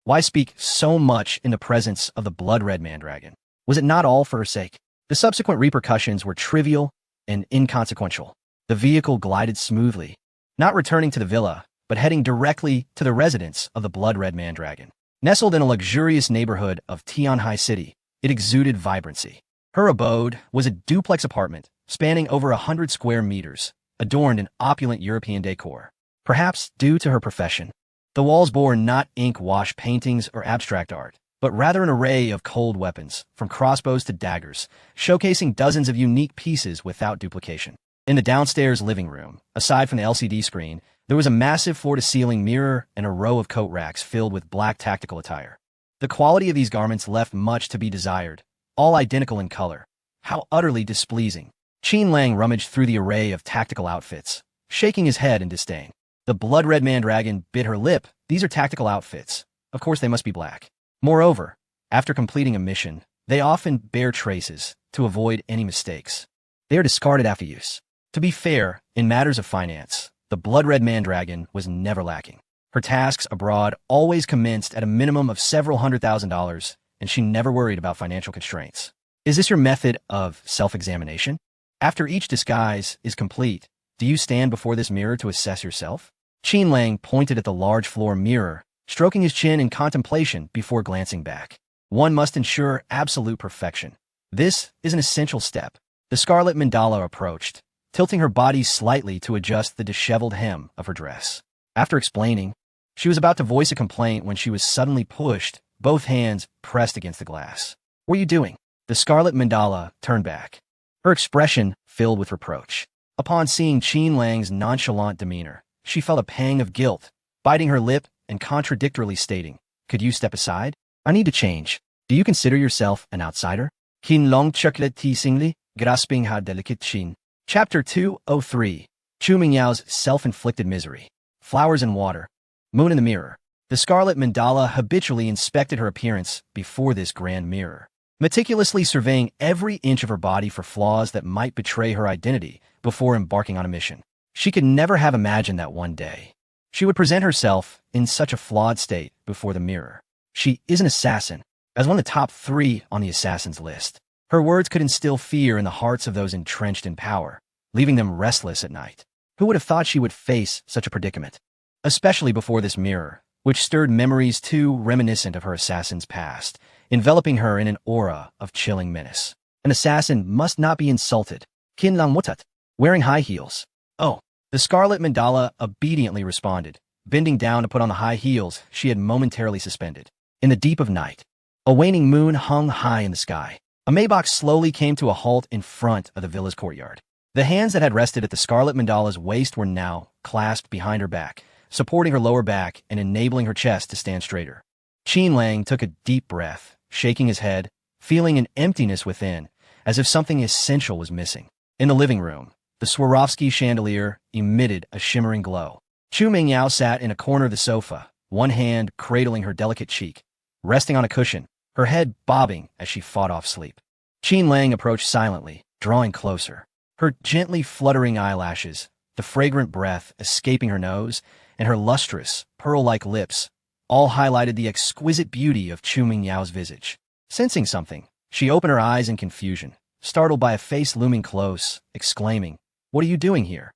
Why speak so much in the presence of the blood-red Mandragon? Was it not all for her sake? The subsequent repercussions were trivial and inconsequential. The vehicle glided smoothly, not returning to the villa, but heading directly to the residence of the blood-red Mandragon. Nestled in a luxurious neighborhood of Tianhai City, it exuded vibrancy. Her abode was a duplex apartment spanning over 100 square meters, adorned in opulent European decor. Perhaps due to her profession, the walls bore not ink-wash paintings or abstract art, but rather an array of cold weapons, from crossbows to daggers, showcasing dozens of unique pieces without duplication. In the downstairs living room, aside from the LCD screen, there was a massive floor-to-ceiling mirror and a row of coat racks filled with black tactical attire. The quality of these garments left much to be desired, all identical in color. How utterly displeasing. Qin Lang rummaged through the array of tactical outfits, shaking his head in disdain. The blood-red Mandragon bit her lip. These are tactical outfits. Of course they must be black. Moreover, after completing a mission, they often bear traces to avoid any mistakes. They are discarded after use. To be fair, in matters of finance, the blood-red Mandragon was never lacking. Her tasks abroad always commenced at a minimum of several $100,000, and she never worried about financial constraints. Is this your method of self-examination? After each disguise is complete, do you stand before this mirror to assess yourself? Qin Lang pointed at the large floor mirror, stroking his chin in contemplation before glancing back. One must ensure absolute perfection. This is an essential step. The scarlet mandala approached, tilting her body slightly to adjust the disheveled hem of her dress. After explaining, she was about to voice a complaint when she was suddenly pushed, both hands pressed against the glass. "What are you doing?" The scarlet mandala turned back, her expression filled with reproach. Upon seeing Qin Lang's nonchalant demeanor, she felt a pang of guilt, biting her lip and contradictorily stating, "Could you step aside? I need to change. Do you consider yourself an outsider?" Qin Long chucklet teasingly, grasping her delicate chin. Chapter 203. Chu Mingyao's Self-Inflicted Misery. Flowers and Water. Moon in the Mirror. The scarlet mandala habitually inspected her appearance before this grand mirror, meticulously surveying every inch of her body for flaws that might betray her identity before embarking on a mission. She could never have imagined that one day she would present herself in such a flawed state before the mirror. She is an assassin, as one of the top 3 on the assassin's list. Her words could instill fear in the hearts of those entrenched in power, leaving them restless at night. Who would have thought she would face such a predicament? Especially before this mirror, which stirred memories too reminiscent of her assassin's past, enveloping her in an aura of chilling menace. An assassin must not be insulted. Qin Lang Mutat. Wearing high heels. Oh. The scarlet mandala obediently responded, bending down to put on the high heels she had momentarily suspended. In the deep of night, a waning moon hung high in the sky. A Maybach slowly came to a halt in front of the villa's courtyard. The hands that had rested at the scarlet mandala's waist were now clasped behind her back, supporting her lower back and enabling her chest to stand straighter. Qin Lang took a deep breath, shaking his head, feeling an emptiness within, as if something essential was missing. In the living room, the Swarovski chandelier emitted a shimmering glow. Chu Mingyao sat in a corner of the sofa, one hand cradling her delicate cheek, resting on a cushion, her head bobbing as she fought off sleep. Qin Lang approached silently, drawing closer. Her gently fluttering eyelashes, the fragrant breath escaping her nose, and her lustrous, pearl-like lips all highlighted the exquisite beauty of Chu Mingyao's visage. Sensing something, she opened her eyes in confusion, startled by a face looming close, exclaiming, "What are you doing here?"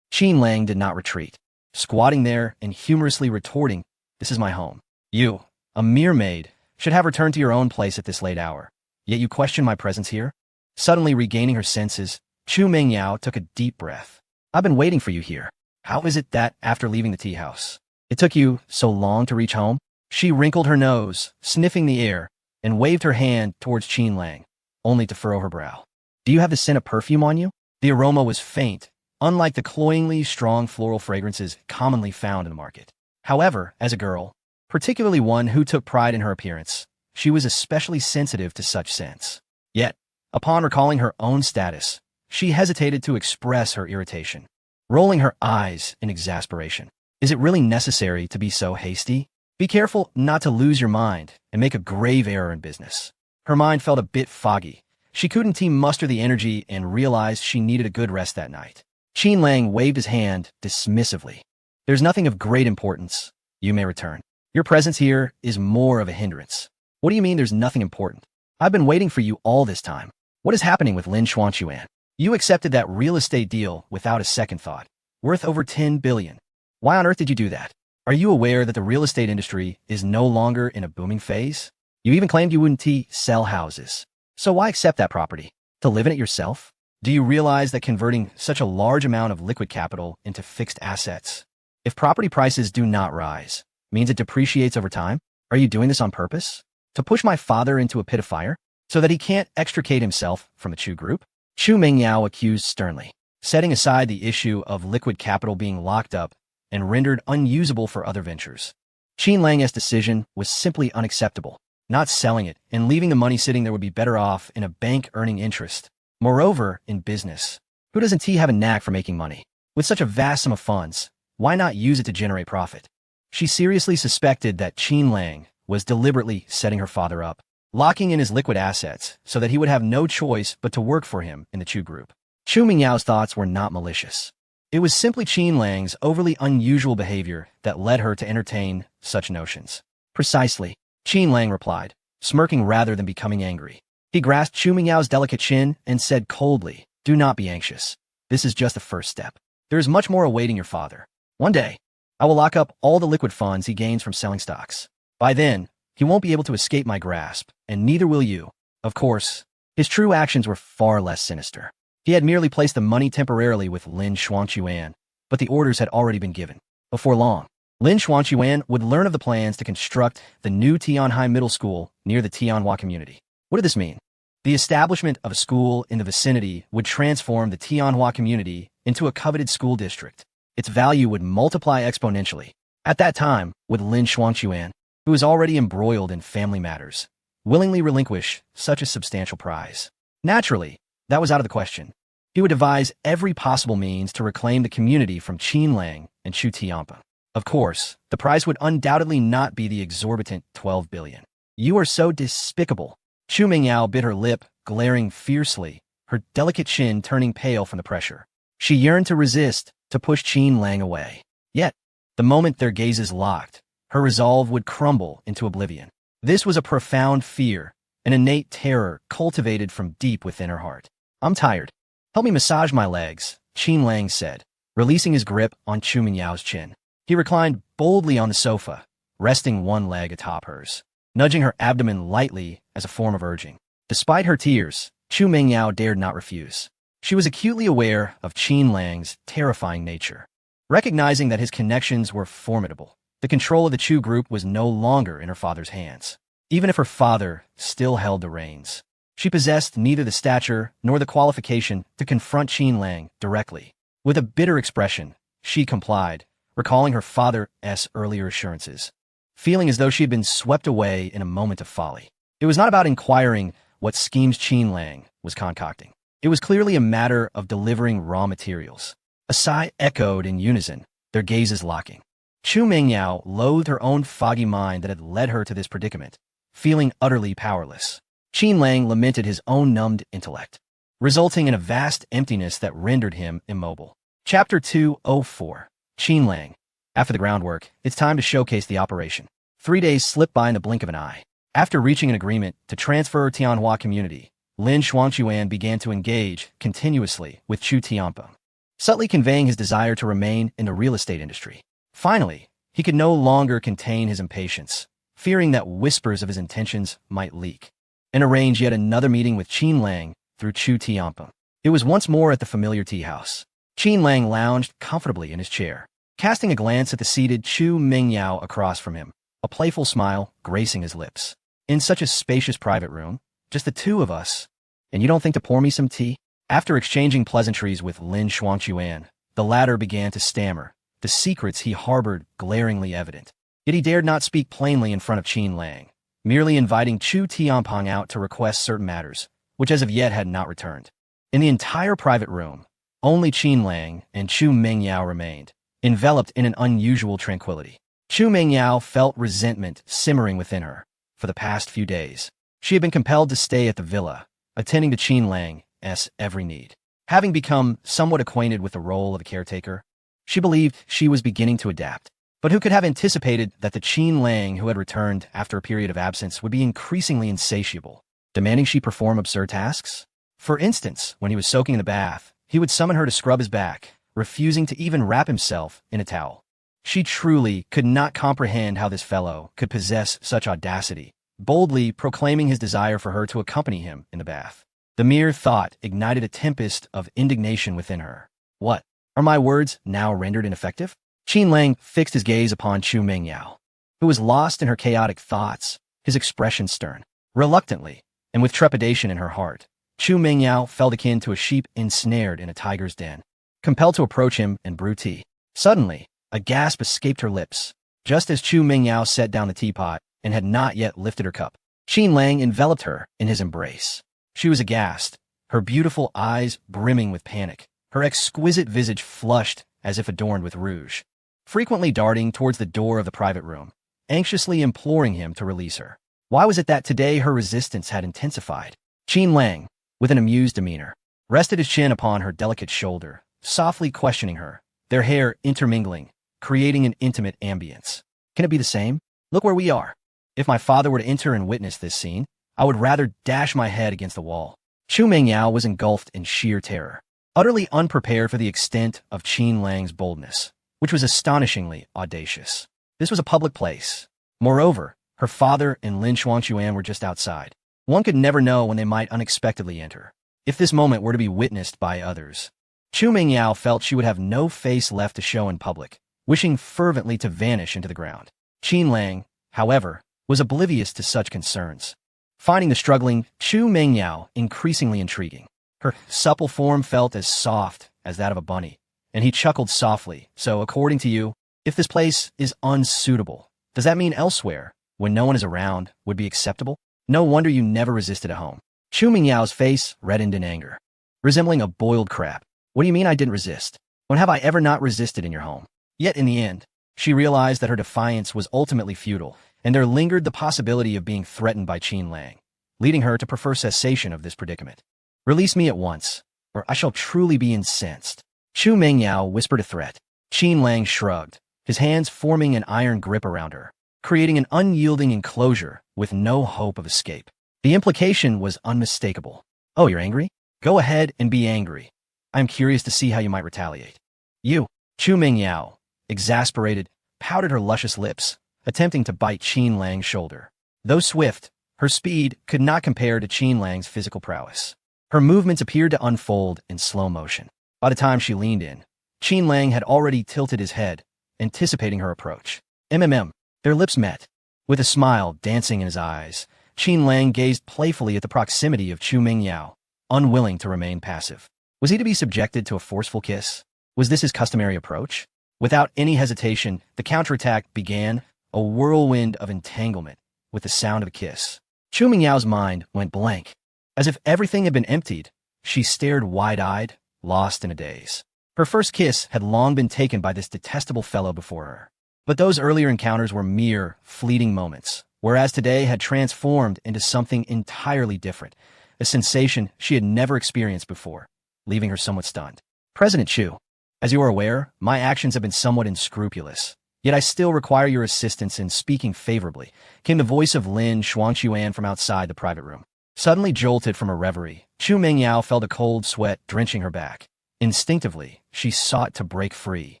Qin Lang did not retreat, squatting there and humorously retorting, "This is my home. You, a mere maid, should have returned to your own place at this late hour. Yet you question my presence here?" Suddenly regaining her senses, Chu Mingyao took a deep breath. "I've been waiting for you here. How is it that, after leaving the tea house, it took you so long to reach home?" She wrinkled her nose, sniffing the air, and waved her hand towards Qin Lang, only to furrow her brow. "Do you have the scent of perfume on you?" The aroma was faint, unlike the cloyingly strong floral fragrances commonly found in the market. However, as a girl, particularly one who took pride in her appearance, she was especially sensitive to such scents. Yet, upon recalling her own status, she hesitated to express her irritation, rolling her eyes in exasperation. "Is it really necessary to be so hasty? Be careful not to lose your mind and make a grave error in business." Her mind felt a bit foggy. She couldn't muster the energy and realized she needed a good rest that night. Qin Lang waved his hand dismissively. "There's nothing of great importance. You may return. Your presence here is more of a hindrance." "What do you mean there's nothing important? I've been waiting for you all this time. What is happening with Lin Xuanquan? You accepted that real estate deal without a second thought, worth over 10 billion. Why on earth did you do that? Are you aware that the real estate industry is no longer in a booming phase? You even claimed you wouldn't sell houses. So why accept that property? To live in it yourself? Do you realize that converting such a large amount of liquid capital into fixed assets, if property prices do not rise, means it depreciates over time? Are you doing this on purpose? To push my father into a pit of fire, so that he can't extricate himself from the Chu group?" Chu Mingyao accused sternly, setting aside the issue of liquid capital being locked up and rendered unusable for other ventures. Qin Lang's decision was simply unacceptable. Not selling it and leaving the money sitting there would be better off in a bank earning interest. Moreover, in business, who doesn't have a knack for making money? With such a vast sum of funds, why not use it to generate profit? She seriously suspected that Qin Lang was deliberately setting her father up, locking in his liquid assets so that he would have no choice but to work for him in the Chu group. Chu Mingyao's thoughts were not malicious. It was simply Qin Lang's overly unusual behavior that led her to entertain such notions. "Precisely," Qin Lang replied, smirking rather than becoming angry. He grasped Chu Mingyao's delicate chin and said coldly, "Do not be anxious. This is just the first step. There is much more awaiting your father. One day, I will lock up all the liquid funds he gains from selling stocks. By then, he won't be able to escape my grasp, and neither will you." Of course, his true actions were far less sinister. He had merely placed the money temporarily with Lin Xuanquan, but the orders had already been given. Before long, Lin Xuanquan would learn of the plans to construct the new Tianhai Middle School near the Tianhua community. What did this mean? The establishment of a school in the vicinity would transform the Tianhua community into a coveted school district. Its value would multiply exponentially. At that time, would Lin Xuanquan, who was already embroiled in family matters, willingly relinquish such a substantial prize? Naturally, that was out of the question. He would devise every possible means to reclaim the community from Qin Lang and Chu Tianpa. Of course, the prize would undoubtedly not be the exorbitant 12 billion. "You are so despicable." Chu Mingyao bit her lip, glaring fiercely, her delicate chin turning pale from the pressure. She yearned to resist, to push Qin Lang away. Yet, the moment their gazes locked, her resolve would crumble into oblivion. This was a profound fear, an innate terror cultivated from deep within her heart. "I'm tired. Help me massage my legs," Qin Lang said, releasing his grip on Chu Mingyao's chin. He reclined boldly on the sofa, resting one leg atop hers, nudging her abdomen lightly as a form of urging. Despite her tears, Chu Mingyao dared not refuse. She was acutely aware of Qin Lang's terrifying nature. Recognizing that his connections were formidable, the control of the Chu group was no longer in her father's hands. Even if her father still held the reins, She possessed neither the stature nor the qualification to confront Qin Lang directly. With a bitter expression, she complied, recalling her father's earlier assurances, feeling as though she had been swept away in a moment of folly. It was not about inquiring what schemes Qin Lang was concocting. It was clearly a matter of delivering raw materials. A sigh echoed in unison, their gazes locking. Chu Mingyao loathed her own foggy mind that had led her to this predicament, feeling utterly powerless. Qin Lang lamented his own numbed intellect, resulting in a vast emptiness that rendered him immobile. Chapter 204. Qin Lang. After the groundwork, it's time to showcase the operation. 3 days slipped by in the blink of an eye. After reaching an agreement to transfer Tianhua community, Lin Xuanquan began to engage continuously with Chu Tianpeng, subtly conveying his desire to remain in the real estate industry. Finally, he could no longer contain his impatience, fearing that whispers of his intentions might leak, and arranged yet another meeting with Qin Lang through Chu Tianpeng. It was once more at the familiar tea house. Qin Lang lounged comfortably in his chair, casting a glance at the seated Chu Mingyao across from him, a playful smile gracing his lips. In such a spacious private room, just the two of us, and you don't think to pour me some tea? After exchanging pleasantries with Lin Xuanquan, the latter began to stammer, the secrets he harbored glaringly evident. Yet he dared not speak plainly in front of Qin Lang, merely inviting Chu Tianpeng out to request certain matters, which as of yet had not returned. In the entire private room, only Qin Lang and Chu Mingyao remained, enveloped in an unusual tranquility. Chu Mingyao felt resentment simmering within her. For the past few days, she had been compelled to stay at the villa, attending to Qin Lang's every need. Having become somewhat acquainted with the role of a caretaker, she believed she was beginning to adapt. But who could have anticipated that the Qin Lang who had returned after a period of absence would be increasingly insatiable, demanding she perform absurd tasks? For instance, when he was soaking in the bath, he would summon her to scrub his back, refusing to even wrap himself in a towel. She truly could not comprehend how this fellow could possess such audacity, boldly proclaiming his desire for her to accompany him in the bath. The mere thought ignited a tempest of indignation within her. What? Are my words now rendered ineffective? Qin Lang fixed his gaze upon Chu Mingyao, who was lost in her chaotic thoughts, his expression stern. Reluctantly, and with trepidation in her heart, Chu Mingyao felt akin to a sheep ensnared in a tiger's den, compelled to approach him and brew tea. Suddenly, a gasp escaped her lips, just as Chu Mingyao set down the teapot and had not yet lifted her cup. Qin Lang enveloped her in his embrace. She was aghast, her beautiful eyes brimming with panic, her exquisite visage flushed as if adorned with rouge, frequently darting towards the door of the private room, anxiously imploring him to release her. Why was it that today her resistance had intensified? Qin Lang, with an amused demeanor, rested his chin upon her delicate shoulder, softly questioning her, their hair intermingling, creating an intimate ambience. Can it be the same? Look where we are. If my father were to enter and witness this scene, I would rather dash my head against the wall. Chu Mingyao was engulfed in sheer terror, utterly unprepared for the extent of Qin Lang's boldness, which was astonishingly audacious. This was a public place. Moreover, her father and Lin Xuanquan were just outside. One could never know when they might unexpectedly enter. If this moment were to be witnessed by others, Chu Mingyao felt she would have no face left to show in public, wishing fervently to vanish into the ground. Qin Lang, however, was oblivious to such concerns, finding the struggling Chu Mingyao increasingly intriguing. Her supple form felt as soft as that of a bunny, and he chuckled softly. So, according to you, if this place is unsuitable, does that mean elsewhere, when no one is around, would be acceptable? No wonder you never resisted at home. Chu Mingyao's face reddened in anger, resembling a boiled crab. What do you mean I didn't resist? When have I ever not resisted in your home? Yet in the end, she realized that her defiance was ultimately futile, and there lingered the possibility of being threatened by Qin Lang, leading her to prefer cessation of this predicament. Release me at once, or I shall truly be incensed. Chu Mingyao whispered a threat. Qin Lang shrugged, his hands forming an iron grip around her, creating an unyielding enclosure with no hope of escape. The implication was unmistakable. Oh, you're angry? Go ahead and be angry. I'm curious to see how you might retaliate. You, Chu Mingyao, exasperated, pouted her luscious lips, attempting to bite Qin Lang's shoulder. Though swift, her speed could not compare to Qin Lang's physical prowess. Her movements appeared to unfold in slow motion. By the time she leaned in, Qin Lang had already tilted his head, anticipating her approach. Their lips met. With a smile dancing in his eyes, Qin Lang gazed playfully at the proximity of Chu Mingyao, unwilling to remain passive. Was he to be subjected to a forceful kiss? Was this his customary approach? Without any hesitation, the counterattack began, a whirlwind of entanglement, with the sound of a kiss. Chu Mingyao's mind went blank. As if everything had been emptied, she stared wide-eyed, lost in a daze. Her first kiss had long been taken by this detestable fellow before her. But those earlier encounters were mere, fleeting moments, whereas today had transformed into something entirely different, a sensation she had never experienced before, leaving her somewhat stunned. President Chu, as you are aware, my actions have been somewhat unscrupulous. Yet I still require your assistance in speaking favorably, came the voice of Lin Xuanquan from outside the private room. Suddenly jolted from her reverie, Chu Mingyao felt a cold sweat drenching her back. Instinctively, she sought to break free.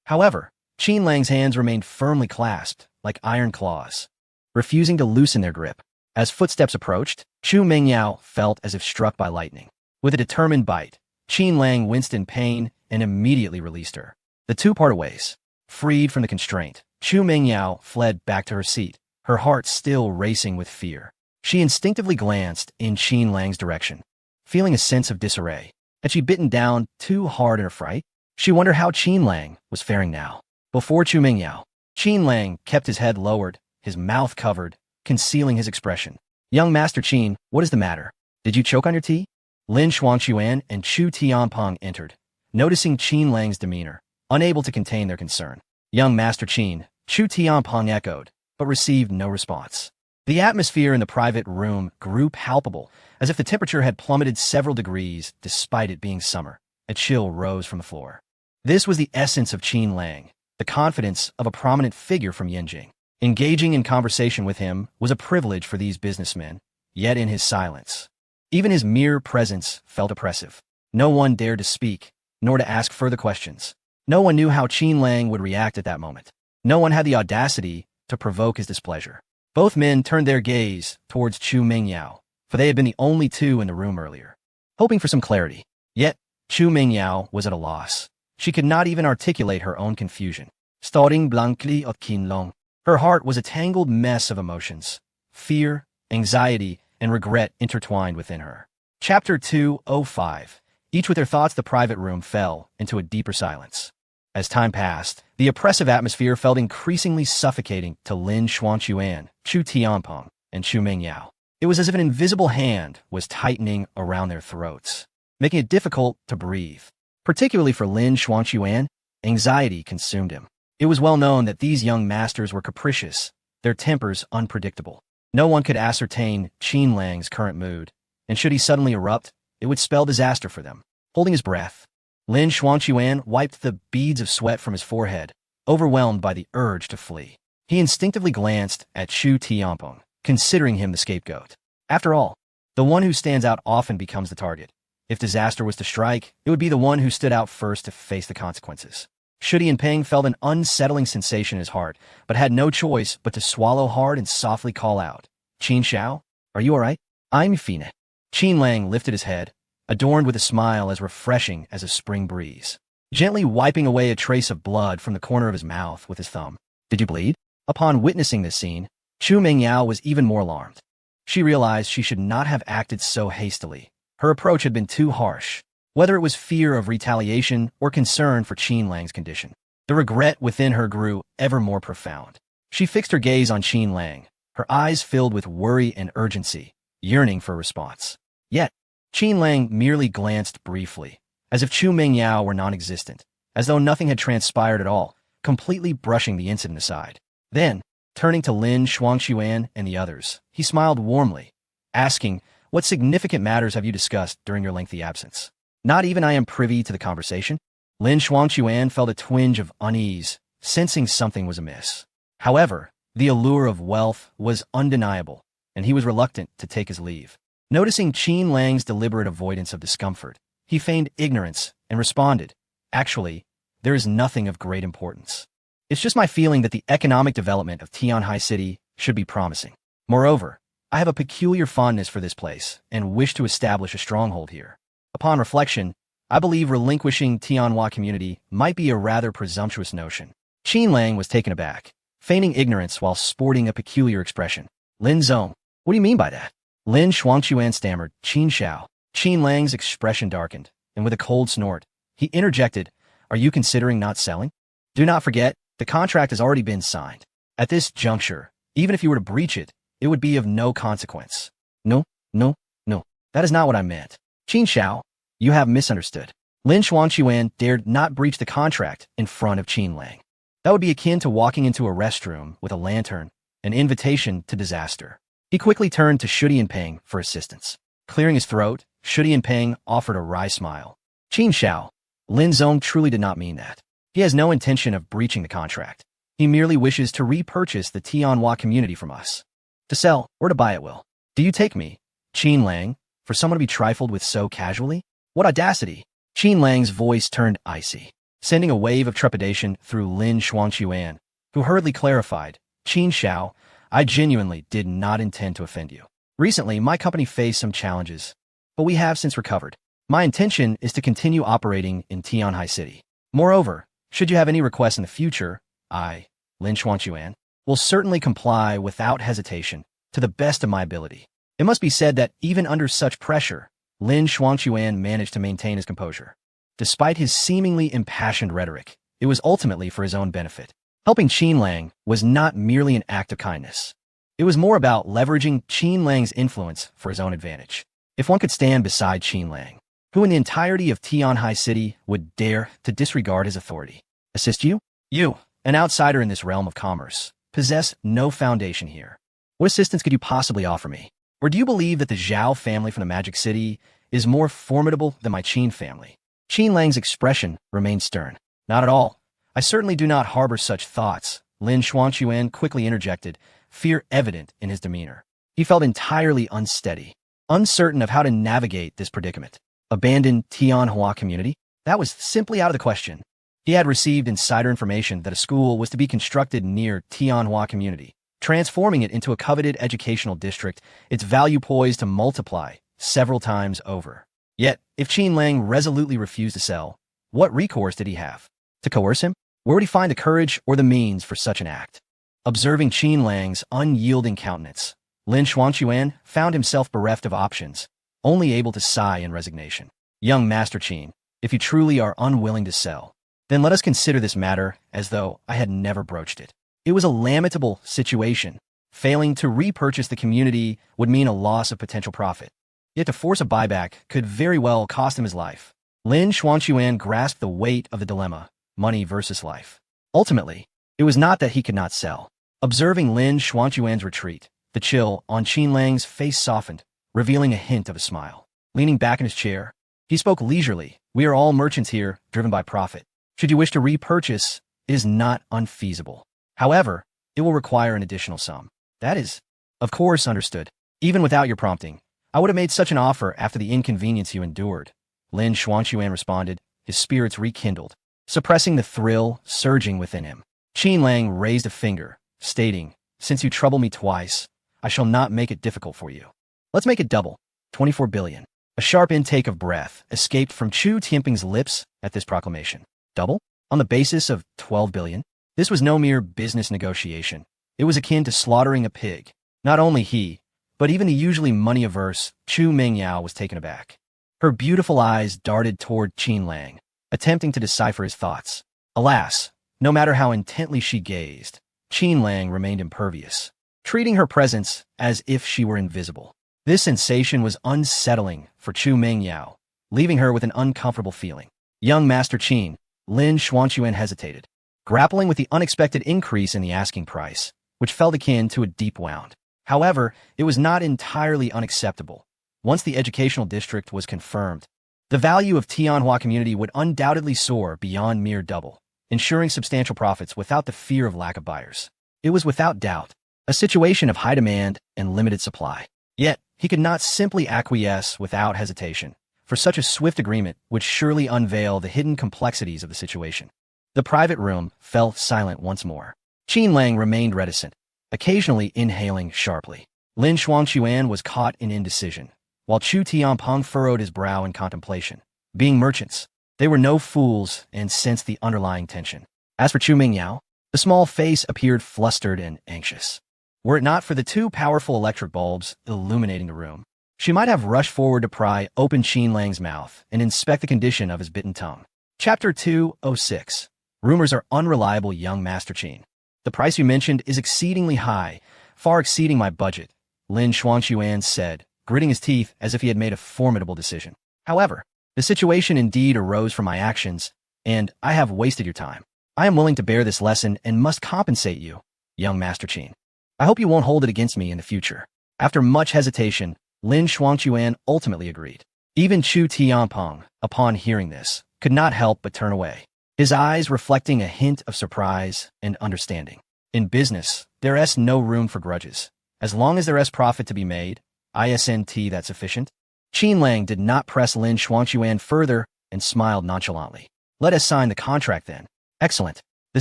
However, Qin Lang's hands remained firmly clasped, like iron claws, refusing to loosen their grip. As footsteps approached, Chu Mingyao felt as if struck by lightning. With a determined bite, Qin Lang winced in pain and immediately released her. The two parted ways. Freed from the constraint, Chu Mingyao fled back to her seat, her heart still racing with fear. She instinctively glanced in Qin Lang's direction, feeling a sense of disarray. Had she bitten down too hard in her fright? She wondered how Qin Lang was faring now. Before Chu Mingyao, Qin Lang kept his head lowered, his mouth covered, concealing his expression. Young Master Qin, what is the matter? Did you choke on your tea? Lin Xuanquan and Chu Tianpeng entered, noticing Qin Lang's demeanor, unable to contain their concern. Young Master Qin, Chu Tianpeng echoed, but received no response. The atmosphere in the private room grew palpable, as if the temperature had plummeted several degrees despite it being summer. A chill rose from the floor. This was the essence of Qin Lang, the confidence of a prominent figure from Yanjing. Engaging in conversation with him was a privilege for these businessmen, yet in his silence, even his mere presence felt oppressive. No one dared to speak, nor to ask further questions. No one knew how Qin Lang would react at that moment. No one had the audacity to provoke his displeasure. Both men turned their gaze towards Chu Mingyao, for they had been the only two in the room earlier, hoping for some clarity. Yet, Chu Mingyao was at a loss. She could not even articulate her own confusion. Staring blankly at Qin Lang, her heart was a tangled mess of emotions. Fear, anxiety, and regret intertwined within her. Chapter 205. Each with their thoughts, the private room fell into a deeper silence. As time passed, the oppressive atmosphere felt increasingly suffocating to Lin Xuanquan, Chu Tianpeng, and Chu Mingyao. It was as if an invisible hand was tightening around their throats, making it difficult to breathe. Particularly for Lin Xuanquan, anxiety consumed him. It was well known that these young masters were capricious, their tempers unpredictable. No one could ascertain Qin Lang's current mood, and should he suddenly erupt, it would spell disaster for them. Holding his breath, Lin Xuanquan wiped the beads of sweat from his forehead, overwhelmed by the urge to flee. He instinctively glanced at Chu Tianpeng, considering him the scapegoat. After all, the one who stands out often becomes the target. If disaster was to strike, it would be the one who stood out first to face the consequences. Shu Tianpeng felt an unsettling sensation in his heart, but had no choice but to swallow hard and softly call out, "Qin Xiao, are you all right? I'm fine." Qin Lang lifted his head, adorned with a smile as refreshing as a spring breeze, gently wiping away a trace of blood from the corner of his mouth with his thumb. "Did you bleed?" Upon witnessing this scene, Chu Mingyao was even more alarmed. She realized she should not have acted so hastily. Her approach had been too harsh, whether it was fear of retaliation or concern for Qin Lang's condition. The regret within her grew ever more profound. She fixed her gaze on Qin Lang, her eyes filled with worry and urgency, yearning for a response. Yet, Qin Lang merely glanced briefly, as if Chu Mingyao were non-existent, as though nothing had transpired at all, completely brushing the incident aside. Then, turning to Lin Xuanquan and the others, he smiled warmly, asking, "What significant matters have you discussed during your lengthy absence?" "Not even I am privy to the conversation." Lin Xuanquan felt a twinge of unease, sensing something was amiss. However, the allure of wealth was undeniable, and he was reluctant to take his leave. Noticing Qin Lang's deliberate avoidance of discomfort, he feigned ignorance and responded, "Actually, there is nothing of great importance. It's just my feeling that the economic development of Tianhai City should be promising. Moreover, I have a peculiar fondness for this place and wish to establish a stronghold here. Upon reflection, I believe relinquishing Tianhua community might be a rather presumptuous notion." Qin Lang was taken aback, feigning ignorance while sporting a peculiar expression. "Lin Zong, What do you mean by that? Lin Shuangchuan stammered. Qin Xiao. Qin Lang's expression darkened, and with a cold snort, he interjected, "Are you considering not selling? Do not forget, the contract has already been signed. At this juncture, even if you were to breach it, it would be of no consequence." No, no, no. That is not what I meant. Qin Xiao, you have misunderstood. Lin Shuangchuan dared not breach the contract in front of Qin Lang. That would be akin to walking into a restroom with a lantern, an invitation to disaster. He quickly turned to Shu Dianping for assistance. Clearing his throat, Shu Dianping offered a wry smile. Qin Xiao, Lin Zong truly did not mean that. He has no intention of breaching the contract. He merely wishes to repurchase the Tianhua community from us. To sell or to buy at will. Do you take me, Qin Lang, for someone to be trifled with so casually? What audacity! Qin Lang's voice turned icy, sending a wave of trepidation through Lin Shuangchuan, who hurriedly clarified, Qin Xiao, I genuinely did not intend to offend you. Recently, my company faced some challenges, but we have since recovered. My intention is to continue operating in Tianhai City. Moreover, should you have any requests in the future, I, Lin Shuangchuan, will certainly comply without hesitation, to the best of my ability. It must be said that even under such pressure, Lin Shuangchuan managed to maintain his composure. Despite his seemingly impassioned rhetoric, it was ultimately for his own benefit. Helping Qin Lang was not merely an act of kindness. It was more about leveraging Qin Lang's influence for his own advantage. If one could stand beside Qin Lang, who in the entirety of Tianhai City would dare to disregard his authority, assist you? You, an outsider in this realm of commerce, possess no foundation here. What assistance could you possibly offer me? Or do you believe that the Zhao family from the Magic City is more formidable than my Qin family? Qin Lang's expression remained stern. Not at all. I certainly do not harbor such thoughts, Lin Shuangchuan quickly interjected, fear evident in his demeanor. He felt entirely unsteady, uncertain of how to navigate this predicament. Abandon Tianhua community? That was simply out of the question. He had received insider information that a school was to be constructed near Tianhua community, transforming it into a coveted educational district, its value poised to multiply several times over. Yet, if Qin Lang resolutely refused to sell, what recourse did he have? To coerce him? Where would he find the courage or the means for such an act? Observing Qin Lang's unyielding countenance, Lin Shuangchuan found himself bereft of options, only able to sigh in resignation. Young Master Qin, if you truly are unwilling to sell, then let us consider this matter as though I had never broached it. It was a lamentable situation. Failing to repurchase the community would mean a loss of potential profit. Yet to force a buyback could very well cost him his life. Lin Shuangchuan grasped the weight of the dilemma, money versus life. Ultimately, it was not that he could not sell. Observing Lin Shuangchuan's retreat, the chill on Qin Lang's face softened, revealing a hint of a smile. Leaning back in his chair, he spoke leisurely. We are all merchants here, driven by profit. Should you wish to repurchase, it is not unfeasible. However, it will require an additional sum. That is, of course, understood. Even without your prompting, I would have made such an offer after the inconvenience you endured. Lin Shuangchuan responded, his spirits rekindled, suppressing the thrill surging within him. Qin Lang raised a finger, stating, since you trouble me twice, I shall not make it difficult for you. Let's make it double. 24 billion. A sharp intake of breath escaped from Chu Tianping's lips at this proclamation. Double? On the basis of 12 billion? This was no mere business negotiation. It was akin to slaughtering a pig. Not only he, but even the usually money-averse Chu Mingyao was taken aback. Her beautiful eyes darted toward Qin Lang, attempting to decipher his thoughts. Alas, no matter how intently she gazed, Qin Lang remained impervious, treating her presence as if she were invisible. This sensation was unsettling for Chu Mingyao, leaving her with an uncomfortable feeling. Young Master Qin, Lin Shuangchuan hesitated, grappling with the unexpected increase in the asking price, which felt akin to a deep wound. However, it was not entirely unacceptable. Once the educational district was confirmed, the value of Tianhua community would undoubtedly soar beyond mere double, ensuring substantial profits without the fear of lack of buyers. It was without doubt a situation of high demand and limited supply. Yet, he could not simply acquiesce without hesitation, for such a swift agreement would surely unveil the hidden complexities of the situation. The private room fell silent once more. Qin Lang remained reticent, occasionally inhaling sharply. Lin Shuangchuan was caught in indecision, while Chu Tianping furrowed his brow in contemplation. Being merchants, they were no fools and sensed the underlying tension. As for Chu Mingyao, the small face appeared flustered and anxious. were it not for the two powerful electric bulbs illuminating the room. She might have rushed forward to pry open Qin Lang's mouth and inspect the condition of his bitten tongue. Chapter 206. Rumors are unreliable, young Master Qin. The price you mentioned is exceedingly high, far exceeding my budget, Lin Xuanquan said, gritting his teeth as if he had made a formidable decision. However, the situation indeed arose from my actions, and I have wasted your time. I am willing to bear this lesson and must compensate you, young Master Qin. I hope you won't hold it against me in the future. After much hesitation, Lin Xuanquan ultimately agreed. Even Chu Tianpeng, upon hearing this, could not help but turn away, his eyes reflecting a hint of surprise and understanding. In business, there is no room for grudges. As long as there is profit to be made, isn't that sufficient? Qin Lang did not press Lin Xuanquan further and smiled nonchalantly. Let us sign the contract then. Excellent. The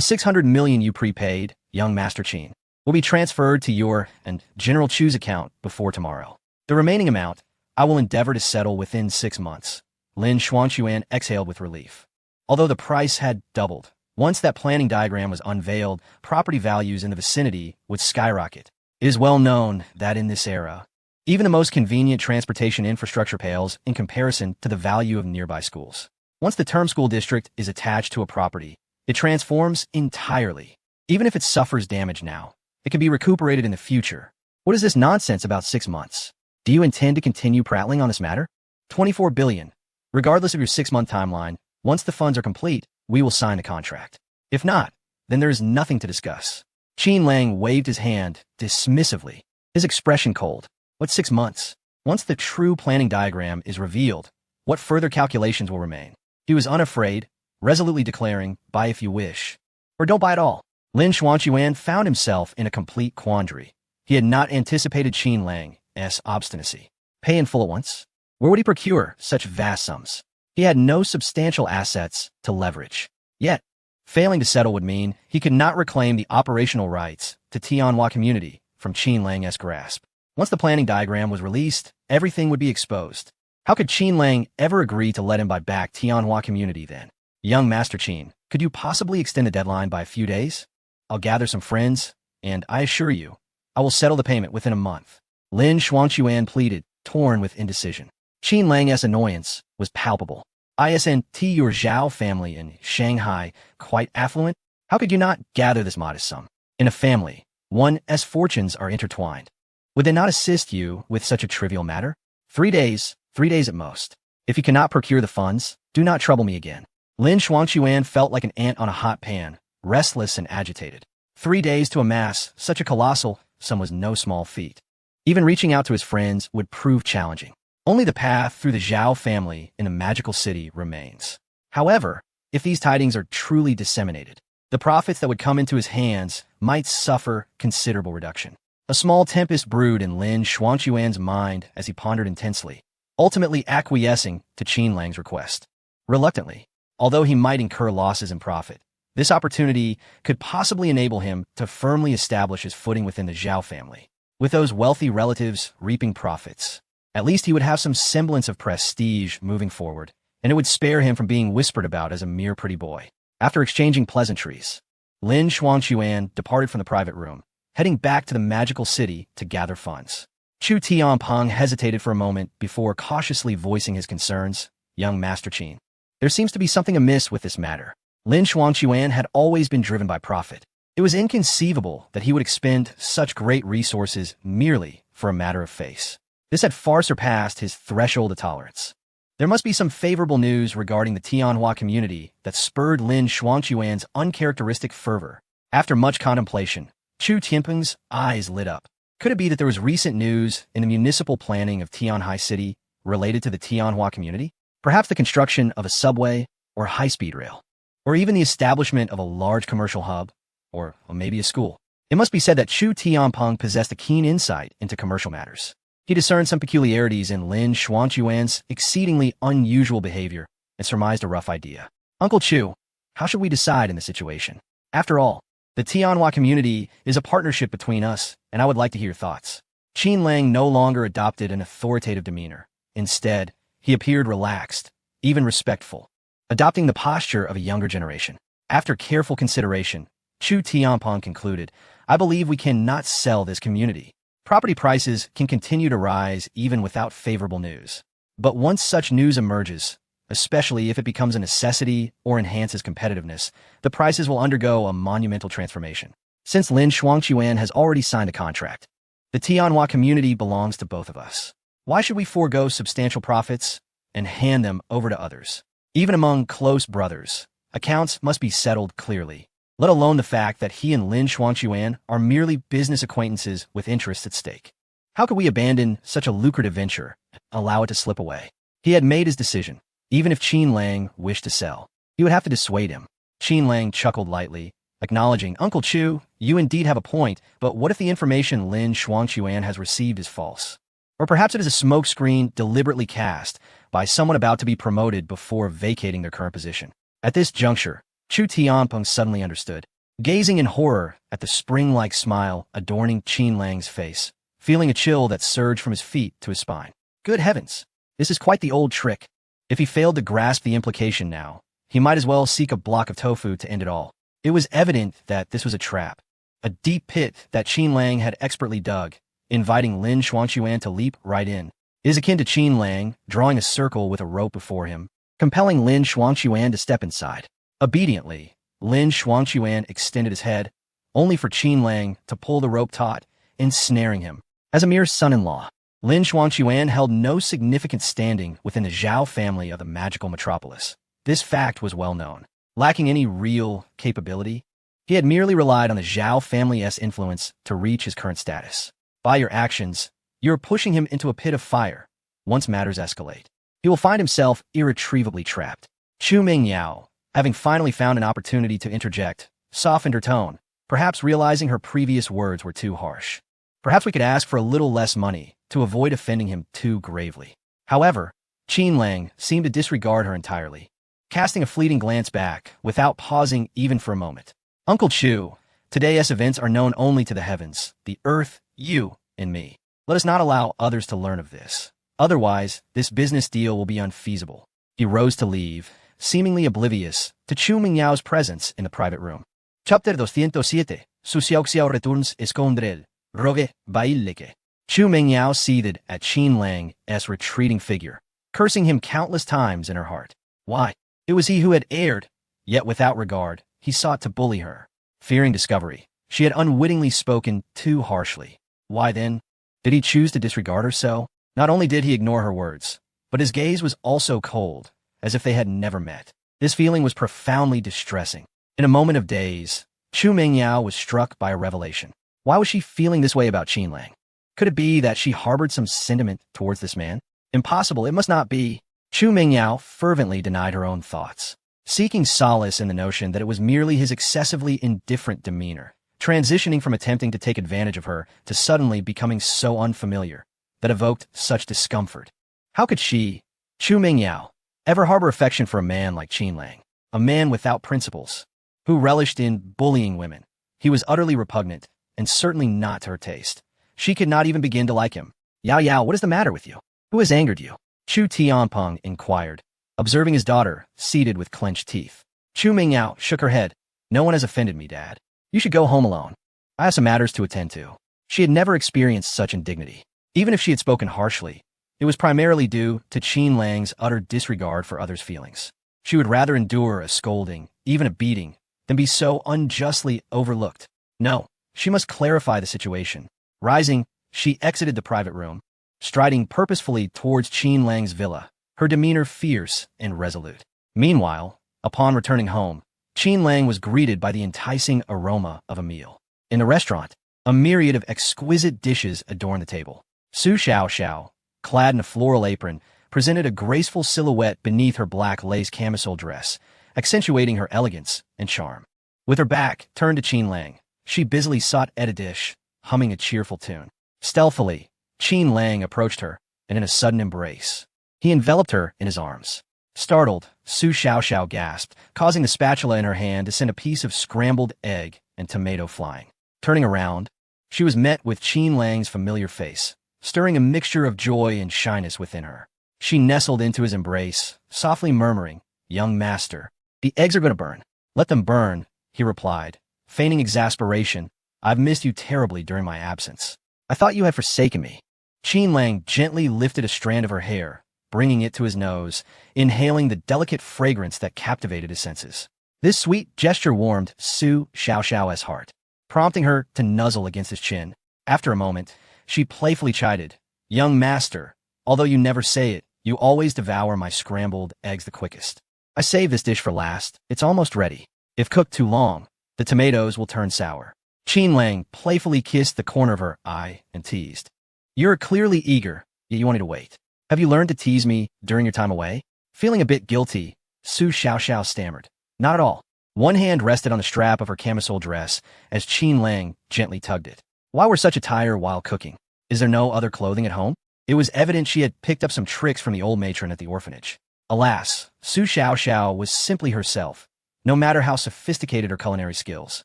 600 million you prepaid, young Master Qin, will be transferred to your and General Chu's account before tomorrow. The remaining amount, I will endeavor to settle within 6 months. Lin Xuanquan exhaled with relief. Although the price had doubled, once that planning diagram was unveiled, property values in the vicinity would skyrocket. It is well known that in this era, even the most convenient transportation infrastructure pales in comparison to the value of nearby schools. Once the term school district is attached to a property, it transforms entirely. Even if it suffers damage now, it can be recuperated in the future. What is this nonsense about 6 months? Do you intend to continue prattling on this matter? 24 billion. Regardless of your 6-month timeline, once the funds are complete, we will sign the contract. If not, then there is nothing to discuss. Qin Lang waved his hand dismissively, his expression cold. What 6 months? Once the true planning diagram is revealed, what further calculations will remain? He was unafraid, resolutely declaring, buy if you wish, or don't buy at all. Lin Xuanquan found himself in a complete quandary. He had not anticipated Qin Lang's obstinacy. Pay in full at once? Where would he procure such vast sums? He had no substantial assets to leverage. Yet, failing to settle would mean he could not reclaim the operational rights to Tianhua community from Qin Lang's grasp. Once the planning diagram was released, everything would be exposed. How could Qin Lang ever agree to let him buy back Tianhua community then? Young Master Qin, could you possibly extend the deadline by a few days? I'll gather some friends, and I assure you, I will settle the payment within a month. Lin Xuanquan pleaded, torn with indecision. Qin Lang's annoyance was palpable. Isn't your Zhao family in Shanghai quite affluent? How could you not gather this modest sum? In a family, one's fortunes are intertwined. Would they not assist you with such a trivial matter? 3 days, 3 days at most. If you cannot procure the funds, do not trouble me again. Lin Xuanquan felt like an ant on a hot pan, restless and agitated. 3 days to amass such a colossal sum was no small feat. Even reaching out to his friends would prove challenging. Only the path through the Zhao family in the magical city remains. However, if these tidings are truly disseminated, the profits that would come into his hands might suffer considerable reduction. A small tempest brewed in Lin Xuanquan's mind as he pondered intensely, ultimately acquiescing to Qin Lang's request. Reluctantly, although he might incur losses in profit, this opportunity could possibly enable him to firmly establish his footing within the Zhao family. With those wealthy relatives reaping profits, at least he would have some semblance of prestige moving forward, and it would spare him from being whispered about as a mere pretty boy. After exchanging pleasantries, Lin Xuanquan departed from the private room, heading back to the magical city to gather funds. Chu Tianpeng hesitated for a moment before cautiously voicing his concerns. Young Master Qin, there seems to be something amiss with this matter. Lin Xuanquan had always been driven by profit. It was inconceivable that he would expend such great resources merely for a matter of face. This had far surpassed his threshold of tolerance. There must be some favorable news regarding the Tianhua community that spurred Lin Xuanquan's uncharacteristic fervor. After much contemplation, Chu Tianpeng's eyes lit up. Could it be that there was recent news in the municipal planning of Tianhai City related to the Tianhua community? Perhaps the construction of a subway or high-speed rail, or even the establishment of a large commercial hub, or maybe a school. It must be said that Chu Tianpeng possessed a keen insight into commercial matters. He discerned some peculiarities in Lin Xuanquan's exceedingly unusual behavior and surmised a rough idea. Uncle Chu, how should we decide in this situation? After all, the Tianhua community is a partnership between us, and I would like to hear your thoughts. Qin Lang no longer adopted an authoritative demeanor. Instead, he appeared relaxed, even respectful, adopting the posture of a younger generation. After careful consideration, Chu Tianpeng concluded, I believe we cannot sell this community. Property prices can continue to rise even without favorable news. But once such news emerges, especially if it becomes a necessity or enhances competitiveness, the prices will undergo a monumental transformation. Since Lin Shuangquan has already signed a contract, the Tianhua community belongs to both of us. Why should we forego substantial profits and hand them over to others? Even among close brothers, accounts must be settled clearly, let alone the fact that he and Lin Shuangquan are merely business acquaintances with interests at stake. How could we abandon such a lucrative venture and allow it to slip away? He had made his decision. Even if Qin Lang wished to sell, he would have to dissuade him. Qin Lang chuckled lightly, acknowledging, Uncle Chu, you indeed have a point, but what if the information Lin Shuangquan has received is false? Or perhaps it is a smokescreen deliberately cast by someone about to be promoted before vacating their current position. At this juncture, Chu Tianpeng suddenly understood. Gazing in horror at the spring-like smile adorning Qin Lang's face, feeling a chill that surged from his feet to his spine. Good heavens! This is quite the old trick. If he failed to grasp the implication now, he might as well seek a block of tofu to end it all. It was evident that this was a trap, a deep pit that Qin Lang had expertly dug, inviting Lin Shuangquan to leap right in. It is akin to Qin Lang drawing a circle with a rope before him, compelling Lin Shuangquan to step inside. Obediently, Lin Shuangquan extended his head, only for Qin Lang to pull the rope taut, ensnaring him. As a mere son-in-law, Lin Shuangquan held no significant standing within the Zhao family of the magical metropolis. This fact was well known. Lacking any real capability, he had merely relied on the Zhao family's influence to reach his current status. By your actions, you are pushing him into a pit of fire. Once matters escalate, he will find himself irretrievably trapped. Chu Mingyao, having finally found an opportunity to interject, softened her tone, perhaps realizing her previous words were too harsh. Perhaps we could ask for a little less money to avoid offending him too gravely. However, Qin Lang seemed to disregard her entirely, casting a fleeting glance back without pausing even for a moment. Uncle Chu, today's events are known only to the heavens, the earth, you, and me. Let us not allow others to learn of this. Otherwise, this business deal will be unfeasible. He rose to leave, seemingly oblivious to Chu Mingyao's presence in the private room. Chapter 207. Su Xiaoxiao returns escondrel. Rogue baileke. Chu Mingyao seethed at Qin Lang's retreating figure, cursing him countless times in her heart. Why? It was he who had erred, yet without regard, he sought to bully her. Fearing discovery, she had unwittingly spoken too harshly. Why then? Did he choose to disregard her so? Not only did he ignore her words, but his gaze was also cold, as if they had never met. This feeling was profoundly distressing. In a moment of daze, Chu Mingyao was struck by a revelation. Why was she feeling this way about Qin Lang? Could it be that she harbored some sentiment towards this man? Impossible, it must not be. Chu Mingyao fervently denied her own thoughts, seeking solace in the notion that it was merely his excessively indifferent demeanor, transitioning from attempting to take advantage of her to suddenly becoming so unfamiliar that evoked such discomfort. How could she, Chu Mingyao, ever harbor affection for a man like Qin Lang, a man without principles, who relished in bullying women? He was utterly repugnant, and certainly not to her taste. She could not even begin to like him. Yao Yao, what is the matter with you? Who has angered you? Chu Tianpeng inquired, observing his daughter seated with clenched teeth. Chu Mingyao shook her head. No one has offended me, Dad. You should go home alone. I have some matters to attend to. She had never experienced such indignity. Even if she had spoken harshly, it was primarily due to Qin Lang's utter disregard for others' feelings. She would rather endure a scolding, even a beating, than be so unjustly overlooked. No, she must clarify the situation. Rising, she exited the private room, striding purposefully towards Qin Lang's villa, her demeanor fierce and resolute. Meanwhile, upon returning home, Qin Lang was greeted by the enticing aroma of a meal. In the restaurant, a myriad of exquisite dishes adorned the table. Su Xiaoxiao, clad in a floral apron, presented a graceful silhouette beneath her black lace camisole dress, accentuating her elegance and charm. With her back turned to Qin Lang, she busily sought at a dish, humming a cheerful tune. Stealthily, Qin Lang approached her, and in a sudden embrace, he enveloped her in his arms. Startled, Su Xiaoxiao gasped, causing the spatula in her hand to send a piece of scrambled egg and tomato flying. Turning around, she was met with Qin Lang's familiar face, stirring a mixture of joy and shyness within her. She nestled into his embrace, softly murmuring, "Young master, the eggs are going to burn." "Let them burn," he replied, feigning exasperation. I've missed you terribly during my absence. I thought you had forsaken me. Qin Lang gently lifted a strand of her hair, bringing it to his nose, inhaling the delicate fragrance that captivated his senses. This sweet gesture warmed Su Xiaoxiao's heart, prompting her to nuzzle against his chin. After a moment, she playfully chided, "Young master, although you never say it, you always devour my scrambled eggs the quickest. I saved this dish for last. It's almost ready. If cooked too long, the tomatoes will turn sour." Qin Lang playfully kissed the corner of her eye and teased, "You're clearly eager, yet you wanted to wait. Have you learned to tease me during your time away?" Feeling a bit guilty, Su Xiaoxiao stammered, "Not at all." One hand rested on the strap of her camisole dress as Qin Lang gently tugged it. "Why wear such attire while cooking? Is there no other clothing at home?" It was evident she had picked up some tricks from the old matron at the orphanage. Alas, Su Xiaoxiao was simply herself, no matter how sophisticated her culinary skills.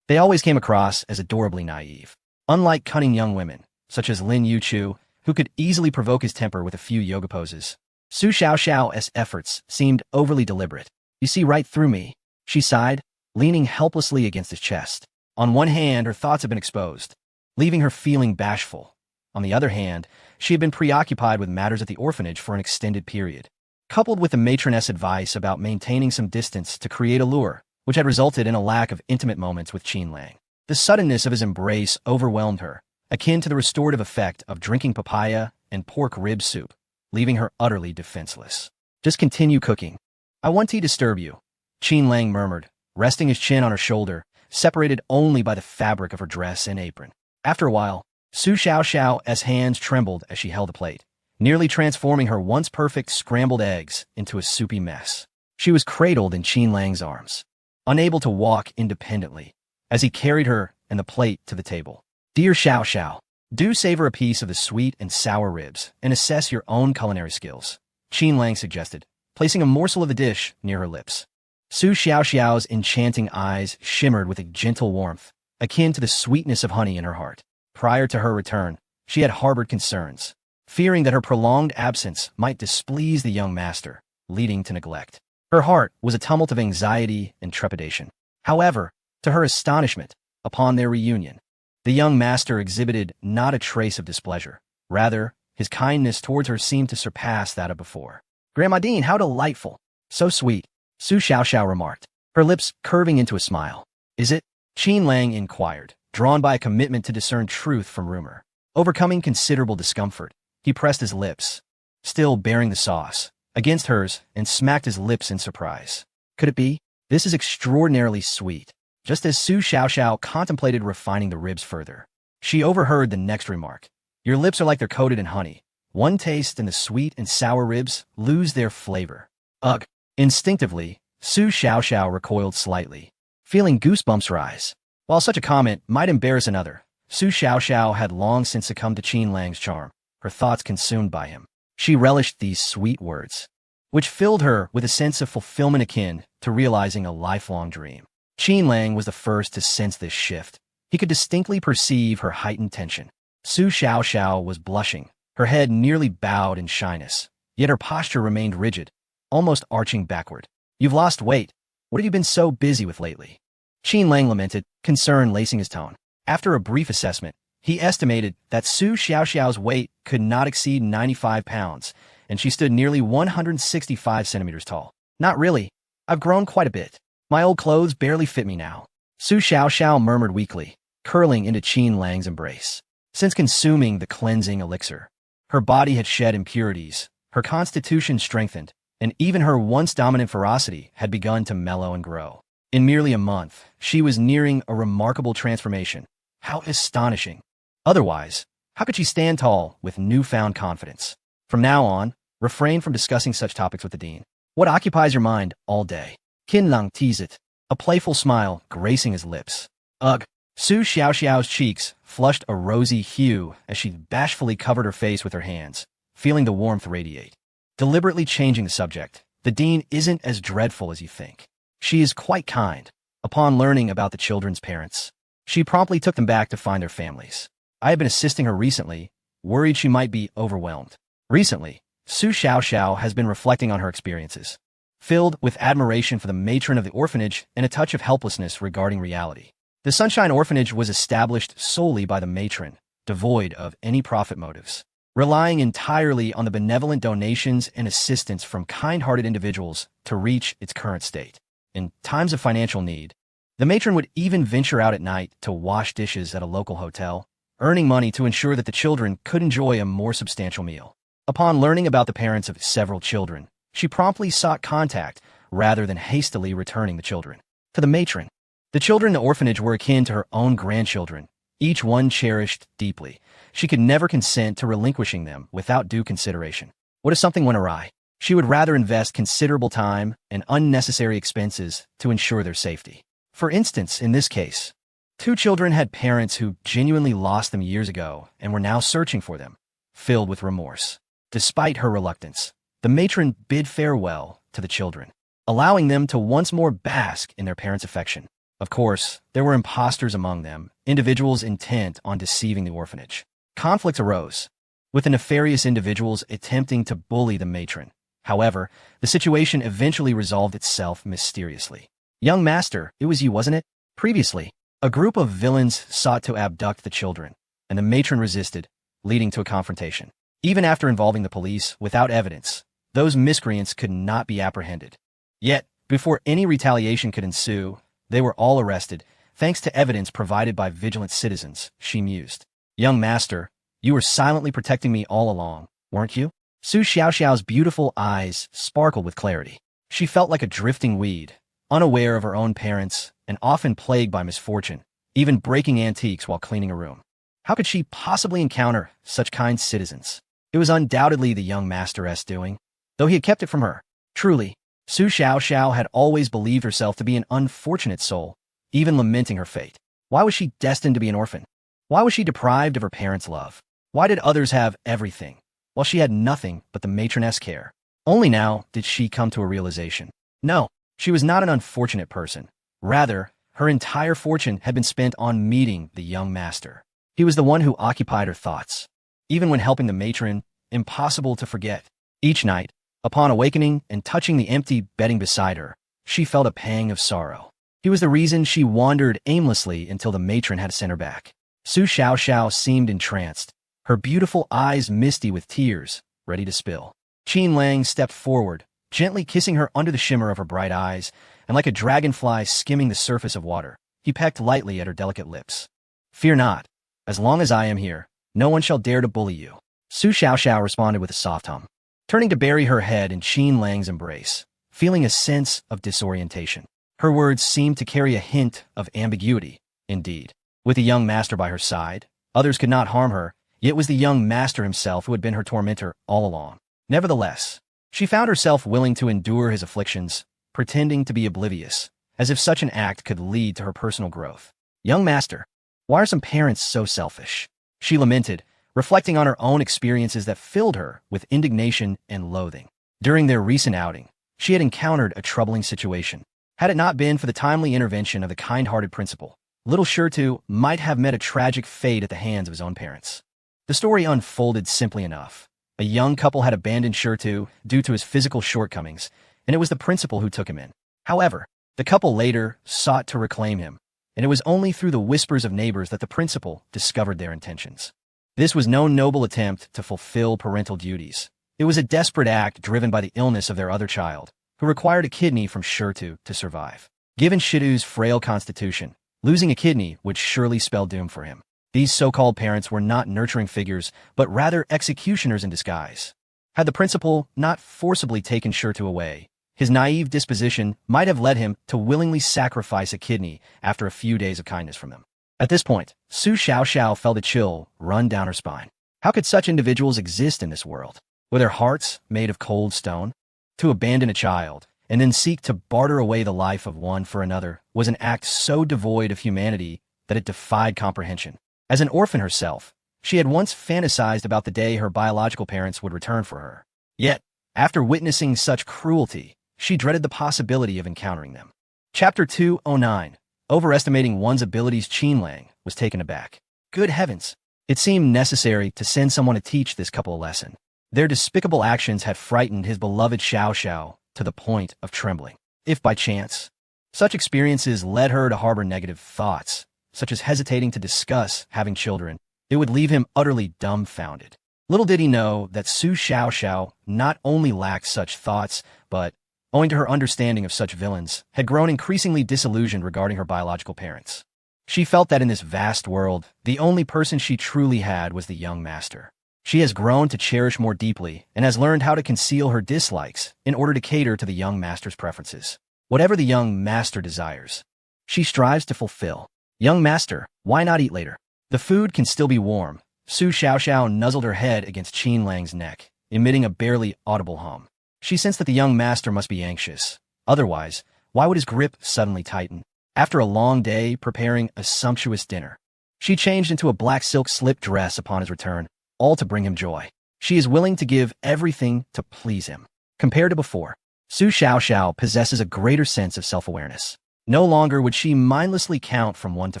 They always came across as adorably naive. Unlike cunning young women, such as Lin Yuchu, who could easily provoke his temper with a few yoga poses, Su Xiaoxiao's efforts seemed overly deliberate. "You see right through me," she sighed, leaning helplessly against his chest. On one hand, her thoughts had been exposed, leaving her feeling bashful. On the other hand, she had been preoccupied with matters at the orphanage for an extended period, coupled with the matroness' advice about maintaining some distance to create a lure, which had resulted in a lack of intimate moments with Qin Lang. The suddenness of his embrace overwhelmed her, akin to the restorative effect of drinking papaya and pork rib soup, leaving her utterly defenseless. "Just continue cooking. I want to disturb you," Qin Lang murmured, resting his chin on her shoulder, separated only by the fabric of her dress and apron. After a while, Su Xiaoxiao's hands trembled as she held the plate, nearly transforming her once perfect scrambled eggs into a soupy mess. She was cradled in Qin Lang's arms, unable to walk independently, as he carried her and the plate to the table. "Dear Xiaoxiao, do savor a piece of the sweet and sour ribs and assess your own culinary skills," Qin Lang suggested, placing a morsel of the dish near her lips. Su Xiaoxiao's enchanting eyes shimmered with a gentle warmth, akin to the sweetness of honey in her heart. Prior to her return, she had harbored concerns, fearing that her prolonged absence might displease the young master, leading to neglect. Her heart was a tumult of anxiety and trepidation. However, to her astonishment, upon their reunion, the young master exhibited not a trace of displeasure. Rather, his kindness towards her seemed to surpass that of before. "Grandmadine, how delightful! So sweet," Su Xiaoxiao remarked, her lips curving into a smile. "Is it?" Qin Lang inquired, drawn by a commitment to discern truth from rumor. Overcoming considerable discomfort, he pressed his lips, still bearing the sauce, against hers and smacked his lips in surprise. Could it be? This is extraordinarily sweet. Just as Su Xiaoxiao contemplated refining the ribs further, she overheard the next remark. "Your lips are like they're coated in honey. One taste and the sweet and sour ribs lose their flavor." Ugh! Instinctively, Su Xiaoxiao recoiled slightly, feeling goosebumps rise. While such a comment might embarrass another, Su Xiaoxiao had long since succumbed to Qin Lang's charm, her thoughts consumed by him. She relished these sweet words, which filled her with a sense of fulfillment akin to realizing a lifelong dream. Qin Lang was the first to sense this shift. He could distinctly perceive her heightened tension. Su Xiaoxiao was blushing, her head nearly bowed in shyness, yet her posture remained rigid, almost arching backward. "You've lost weight. What have you been so busy with lately?" Qin Lang lamented, concern lacing his tone. After a brief assessment, he estimated that Su Xiaoxiao's weight could not exceed 95 pounds, and she stood nearly 165 centimeters tall. "Not really. I've grown quite a bit. My old clothes barely fit me now," Su Xiaoxiao murmured weakly, curling into Qin Lang's embrace. Since consuming the cleansing elixir, her body had shed impurities, her constitution strengthened, and even her once dominant ferocity had begun to mellow and grow. In merely a month, she was nearing a remarkable transformation. How astonishing! Otherwise, how could she stand tall with newfound confidence? From now on, refrain from discussing such topics with the dean. What occupies your mind all day? Qin Lang teased it, a playful smile gracing his lips. Ugh! Su Xiaoxiao's cheeks flushed a rosy hue as she bashfully covered her face with her hands, feeling the warmth radiate. Deliberately changing the subject, the dean isn't as dreadful as you think. She is quite kind. Upon learning about the children's parents, she promptly took them back to find their families. I have been assisting her recently, worried she might be overwhelmed. Recently, Su Xiaoxiao has been reflecting on her experiences, filled with admiration for the matron of the orphanage and a touch of helplessness regarding reality. The Sunshine Orphanage was established solely by the matron, devoid of any profit motives, relying entirely on the benevolent donations and assistance from kind-hearted individuals to reach its current state. In times of financial need, the matron would even venture out at night to wash dishes at a local hotel, earning money to ensure that the children could enjoy a more substantial meal. Upon learning about the parents of several children, she promptly sought contact rather than hastily returning the children to the matron. The children in the orphanage were akin to her own grandchildren, each one cherished deeply. She could never consent to relinquishing them without due consideration. What if something went awry? She would rather invest considerable time and unnecessary expenses to ensure their safety. For instance, in this case, 2 children had parents who genuinely lost them years ago and were now searching for them, filled with remorse. Despite her reluctance, the matron bid farewell to the children, allowing them to once more bask in their parents' affection. Of course, there were imposters among them, individuals intent on deceiving the orphanage. Conflict arose, with the nefarious individuals attempting to bully the matron. However, the situation eventually resolved itself mysteriously. "Young master, it was you, wasn't it?" Previously, a group of villains sought to abduct the children, and the matron resisted, leading to a confrontation. Even after involving the police without evidence, those miscreants could not be apprehended. Yet, before any retaliation could ensue, they were all arrested, thanks to evidence provided by vigilant citizens, she mused. "Young master, you were silently protecting me all along, weren't you?" Su Xiaoxiao's beautiful eyes sparkled with clarity. She felt like a drifting weed, unaware of her own parents and often plagued by misfortune, even breaking antiques while cleaning a room. How could she possibly encounter such kind citizens? It was undoubtedly the young master's doing, though he had kept it from her. Truly, Su Xiaoxiao had always believed herself to be an unfortunate soul, even lamenting her fate. Why was she destined to be an orphan? Why was she deprived of her parents' love? Why did others have everything, while she had nothing but the matroness care? Only now did she come to a realization. No, she was not an unfortunate person. Rather, her entire fortune had been spent on meeting the young master. He was the one who occupied her thoughts. Even when helping the matron, impossible to forget. Each night, upon awakening and touching the empty bedding beside her, she felt a pang of sorrow. He was the reason she wandered aimlessly until the matron had sent her back. Su Xiaoxiao seemed entranced, her beautiful eyes misty with tears, ready to spill. Qin Lang stepped forward, gently kissing her under the shimmer of her bright eyes, and like a dragonfly skimming the surface of water, he pecked lightly at her delicate lips. "Fear not. As long as I am here, no one shall dare to bully you." Su Xiaoxiao responded with a soft hum, turning to bury her head in Qin Lang's embrace, feeling a sense of disorientation. Her words seemed to carry a hint of ambiguity. Indeed, with the young master by her side, others could not harm her, yet it was the young master himself who had been her tormentor all along. Nevertheless, she found herself willing to endure his afflictions, pretending to be oblivious, as if such an act could lead to her personal growth. "Young master, why are some parents so selfish?" she lamented, reflecting on her own experiences that filled her with indignation and loathing. During their recent outing, she had encountered a troubling situation. Had it not been for the timely intervention of the kind-hearted principal, little Shirtu might have met a tragic fate at the hands of his own parents. The story unfolded simply enough. A young couple had abandoned Shirtu due to his physical shortcomings, and it was the principal who took him in. However, the couple later sought to reclaim him, and it was only through the whispers of neighbors that the principal discovered their intentions. This was no noble attempt to fulfill parental duties. It was a desperate act driven by the illness of their other child, who required a kidney from Shirtu to survive. Given Shitu's frail constitution, losing a kidney would surely spell doom for him. These so-called parents were not nurturing figures, but rather executioners in disguise. Had the principal not forcibly taken Shirtu away, his naive disposition might have led him to willingly sacrifice a kidney after a few days of kindness from them. At this point, Su Xiaoxiao felt a chill run down her spine. How could such individuals exist in this world? Were their hearts made of cold stone? To abandon a child, and then seek to barter away the life of one for another, was an act so devoid of humanity that it defied comprehension. As an orphan herself, she had once fantasized about the day her biological parents would return for her. Yet, after witnessing such cruelty, she dreaded the possibility of encountering them. Chapter 209. Overestimating one's abilities. Qin Lang was taken aback. Good heavens! It seemed necessary to send someone to teach this couple a lesson. Their despicable actions had frightened his beloved Xiao Xiao to the point of trembling. If by chance, such experiences led her to harbor negative thoughts, such as hesitating to discuss having children, it would leave him utterly dumbfounded. Little did he know that Su Xiaoxiao not only lacked such thoughts, but, owing to her understanding of such villains, had grown increasingly disillusioned regarding her biological parents. She felt that in this vast world, the only person she truly had was the young master. She has grown to cherish more deeply and has learned how to conceal her dislikes in order to cater to the young master's preferences. Whatever the young master desires, she strives to fulfill. Young master, why not eat later? The food can still be warm. Su Xiaoxiao nuzzled her head against Qin Lang's neck, emitting a barely audible hum. She sensed that the young master must be anxious. Otherwise, why would his grip suddenly tighten? After a long day preparing a sumptuous dinner, she changed into a black silk slip dress upon his return, all to bring him joy. She is willing to give everything to please him. Compared to before, Su Xiaoxiao possesses a greater sense of self-awareness. No longer would she mindlessly count from 1 to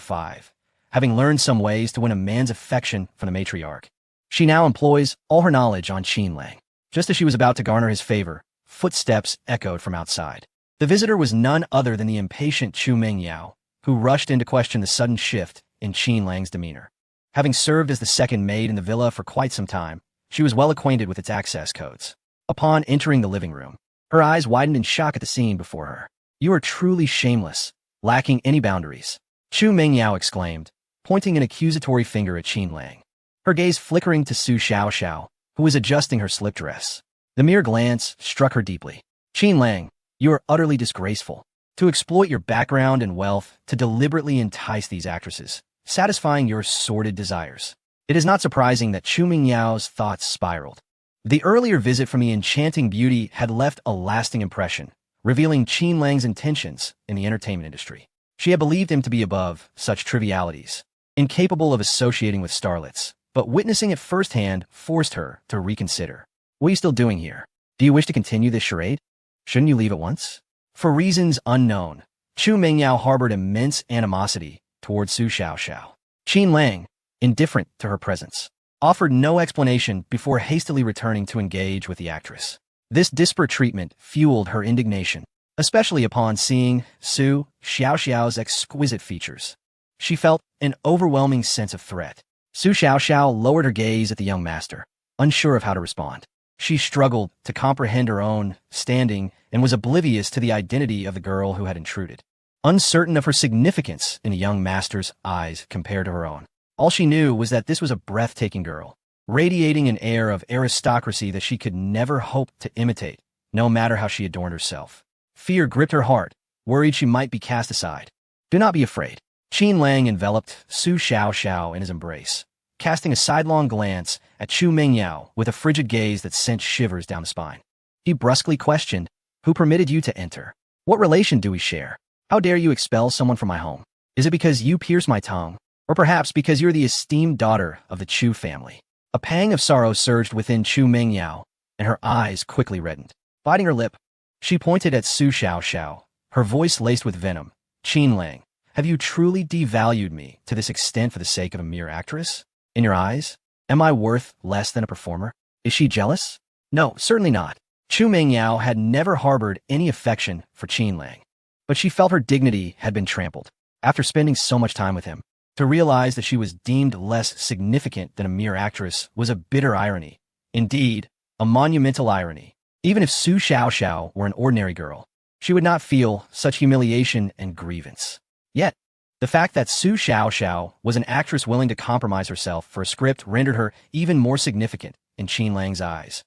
5. Having learned some ways to win a man's affection from the matriarch, she now employs all her knowledge on Qin Lang. Just as she was about to garner his favor, footsteps echoed from outside. The visitor was none other than the impatient Chu Mingyao, who rushed in to question the sudden shift in Qin Lang's demeanor. Having served as the second maid in the villa for quite some time, she was well acquainted with its access codes. Upon entering the living room, her eyes widened in shock at the scene before her. "You are truly shameless, lacking any boundaries," Chu Mingyao exclaimed, pointing an accusatory finger at Qin Lang. Her gaze flickering to Su Xiaoxiao, who was adjusting her slip dress. The mere glance struck her deeply. "Qin Lang, you are utterly disgraceful. To exploit your background and wealth to deliberately entice these actresses, satisfying your sordid desires." It is not surprising that Chu Mingyao's thoughts spiraled. The earlier visit from the enchanting beauty had left a lasting impression, revealing Qin Lang's intentions in the entertainment industry. She had believed him to be above such trivialities, incapable of associating with starlets, but witnessing it firsthand forced her to reconsider. "What are you still doing here? Do you wish to continue this charade? Shouldn't you leave at once?" For reasons unknown, Chu Mingyao harbored immense animosity towards Su Xiaoxiao. Qin Lang, indifferent to her presence, offered no explanation before hastily returning to engage with the actress. This disparate treatment fueled her indignation, especially upon seeing Su Xiaoxiao's exquisite features. She felt an overwhelming sense of threat. Su Xiaoxiao lowered her gaze at the young master, unsure of how to respond. She struggled to comprehend her own standing and was oblivious to the identity of the girl who had intruded. Uncertain of her significance in the young master's eyes compared to her own, all she knew was that this was a breathtaking girl, radiating an air of aristocracy that she could never hope to imitate, no matter how she adorned herself. Fear gripped her heart, worried she might be cast aside. "Do not be afraid." Qin Lang enveloped Su Xiaoxiao in his embrace, casting a sidelong glance at Chu Mingyao with a frigid gaze that sent shivers down the spine. He brusquely questioned, "Who permitted you to enter? What relation do we share? How dare you expel someone from my home? Is it because you pierce my tongue? Or perhaps because you're the esteemed daughter of the Chu family?" A pang of sorrow surged within Chu Mingyao, and her eyes quickly reddened. Biting her lip, she pointed at Su Xiaoxiao, her voice laced with venom. "Qin Lang, have you truly devalued me to this extent for the sake of a mere actress? In your eyes, am I worth less than a performer? Is she jealous?" "No, certainly not." Chu Mingyao had never harbored any affection for Qin Lang, but she felt her dignity had been trampled. After spending so much time with him, to realize that she was deemed less significant than a mere actress was a bitter irony. Indeed, a monumental irony. Even if Su Xiaoxiao were an ordinary girl, she would not feel such humiliation and grievance. Yet, the fact that Su Xiaoxiao was an actress willing to compromise herself for a script rendered her even more significant in Qin Lang's eyes.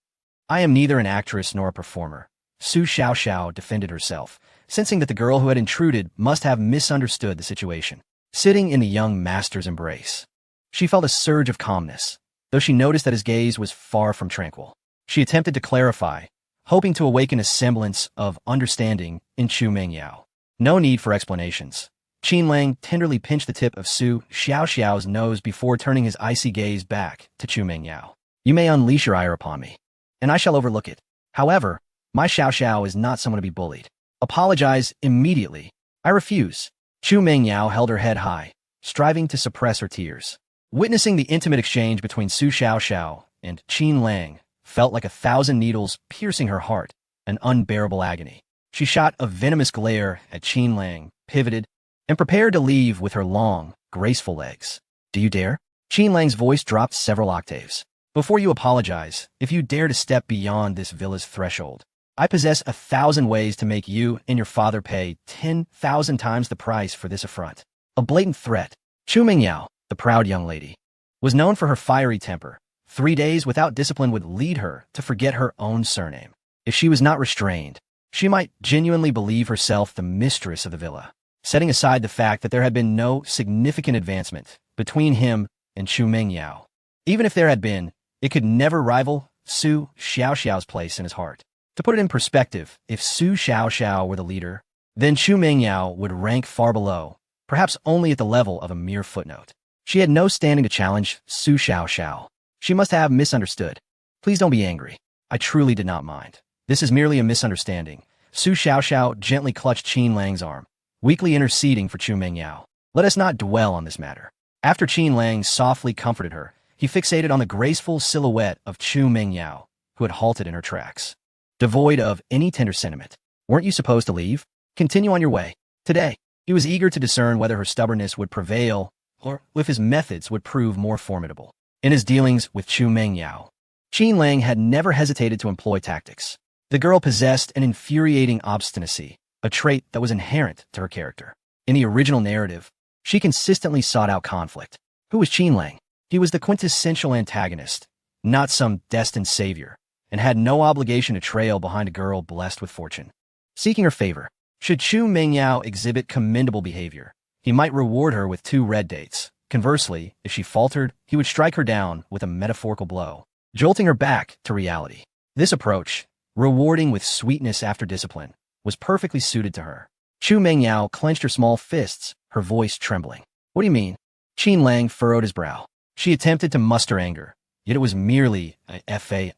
"I am neither an actress nor a performer," Su Xiaoxiao defended herself, sensing that the girl who had intruded must have misunderstood the situation. Sitting in the young master's embrace, she felt a surge of calmness, though she noticed that his gaze was far from tranquil. She attempted to clarify, hoping to awaken a semblance of understanding in Chu Mingyao. No need for explanations. Qin Lang tenderly pinched the tip of Su Xiaoxiao's nose before turning his icy gaze back to Chu Mingyao. "You may unleash your ire upon me, and I shall overlook it. However, my Xiaoxiao is not someone to be bullied. Apologize immediately. I refuse." Chu Mingyao held her head high, striving to suppress her tears. Witnessing the intimate exchange between Su Xiaoxiao and Qin Lang felt like 1,000 needles piercing her heart, an unbearable agony. She shot a venomous glare at Qin Lang, pivoted, and prepared to leave with her long, graceful legs. Do you dare? Qin Lang's voice dropped several octaves. Before you apologize, if you dare to step beyond this villa's threshold, I possess 1,000 ways to make you and your father pay 10,000 times the price for this affront. A blatant threat. Chu Mingyao, the proud young lady, was known for her fiery temper. 3 days without discipline would lead her to forget her own surname. If she was not restrained, she might genuinely believe herself the mistress of the villa. Setting aside the fact that there had been no significant advancement between him and Chu Mingyao. Even if there had been, it could never rival Su Xiaoxiao's place in his heart. To put it in perspective, if Su Xiaoxiao were the leader, then Chu Mingyao would rank far below, perhaps only at the level of a mere footnote. She had no standing to challenge Su Xiaoxiao. She must have misunderstood. Please don't be angry. I truly did not mind. This is merely a misunderstanding. Su Xiaoxiao gently clutched Qin Lang's arm, weakly interceding for Chu Mingyao. Let us not dwell on this matter. After Qin Lang softly comforted her, he fixated on the graceful silhouette of Chu Mingyao, who had halted in her tracks. Devoid of any tender sentiment. Weren't you supposed to leave? Continue on your way. Today, he was eager to discern whether her stubbornness would prevail or if his methods would prove more formidable. In his dealings with Chu Mingyao, Qin Lang had never hesitated to employ tactics. The girl possessed an infuriating obstinacy, a trait that was inherent to her character. In the original narrative, she consistently sought out conflict. Who was Qin Lang? He was the quintessential antagonist, not some destined savior, and had no obligation to trail behind a girl blessed with fortune. Seeking her favor, should Chu Mingyao exhibit commendable behavior, he might reward her with 2 red dates. Conversely, if she faltered, he would strike her down with a metaphorical blow, jolting her back to reality. This approach, rewarding with sweetness after discipline, was perfectly suited to her. Chu Mingyao clenched her small fists, her voice trembling. What do you mean? Qin Lang furrowed his brow. She attempted to muster anger, yet it was merely a fade.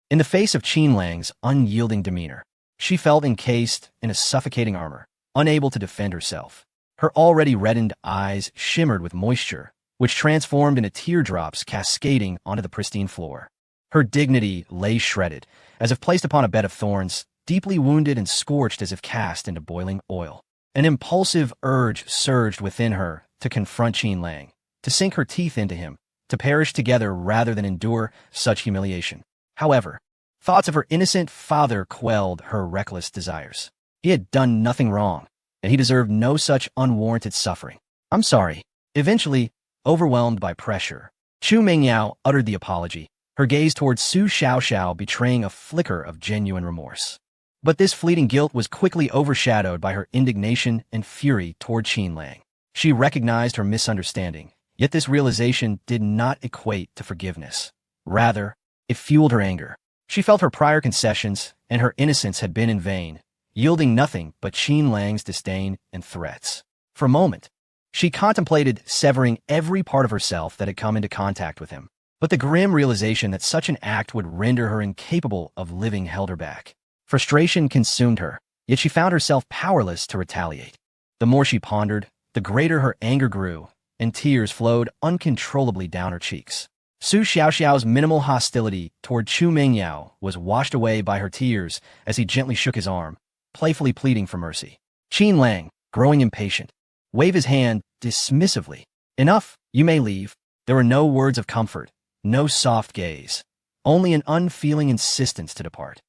In the face of Qin Lang's unyielding demeanor, she felt encased in a suffocating armor, unable to defend herself. Her already reddened eyes shimmered with moisture, which transformed into teardrops cascading onto the pristine floor. Her dignity lay shredded, as if placed upon a bed of thorns, deeply wounded and scorched as if cast into boiling oil. An impulsive urge surged within her to confront Qin Lang, to sink her teeth into him, to perish together rather than endure such humiliation. However, thoughts of her innocent father quelled her reckless desires. He had done nothing wrong, and he deserved no such unwarranted suffering. I'm sorry. Eventually, overwhelmed by pressure, Chu Mingyao uttered the apology, her gaze towards Su Xiaoxiao betraying a flicker of genuine remorse. But this fleeting guilt was quickly overshadowed by her indignation and fury toward Qin Lang. She recognized her misunderstanding, yet this realization did not equate to forgiveness. Rather, it fueled her anger. She felt her prior concessions and her innocence had been in vain, yielding nothing but Qin Lang's disdain and threats. For a moment, she contemplated severing every part of herself that had come into contact with him. But the grim realization that such an act would render her incapable of living held her back. Frustration consumed her, yet she found herself powerless to retaliate. The more she pondered, the greater her anger grew, and tears flowed uncontrollably down her cheeks. Su Xiaoxiao's minimal hostility toward Chu Mingyao was washed away by her tears as he gently shook his arm, playfully pleading for mercy. Qin Lang, growing impatient, waved his hand dismissively. Enough, you may leave. There were no words of comfort, no soft gaze, only an unfeeling insistence to depart.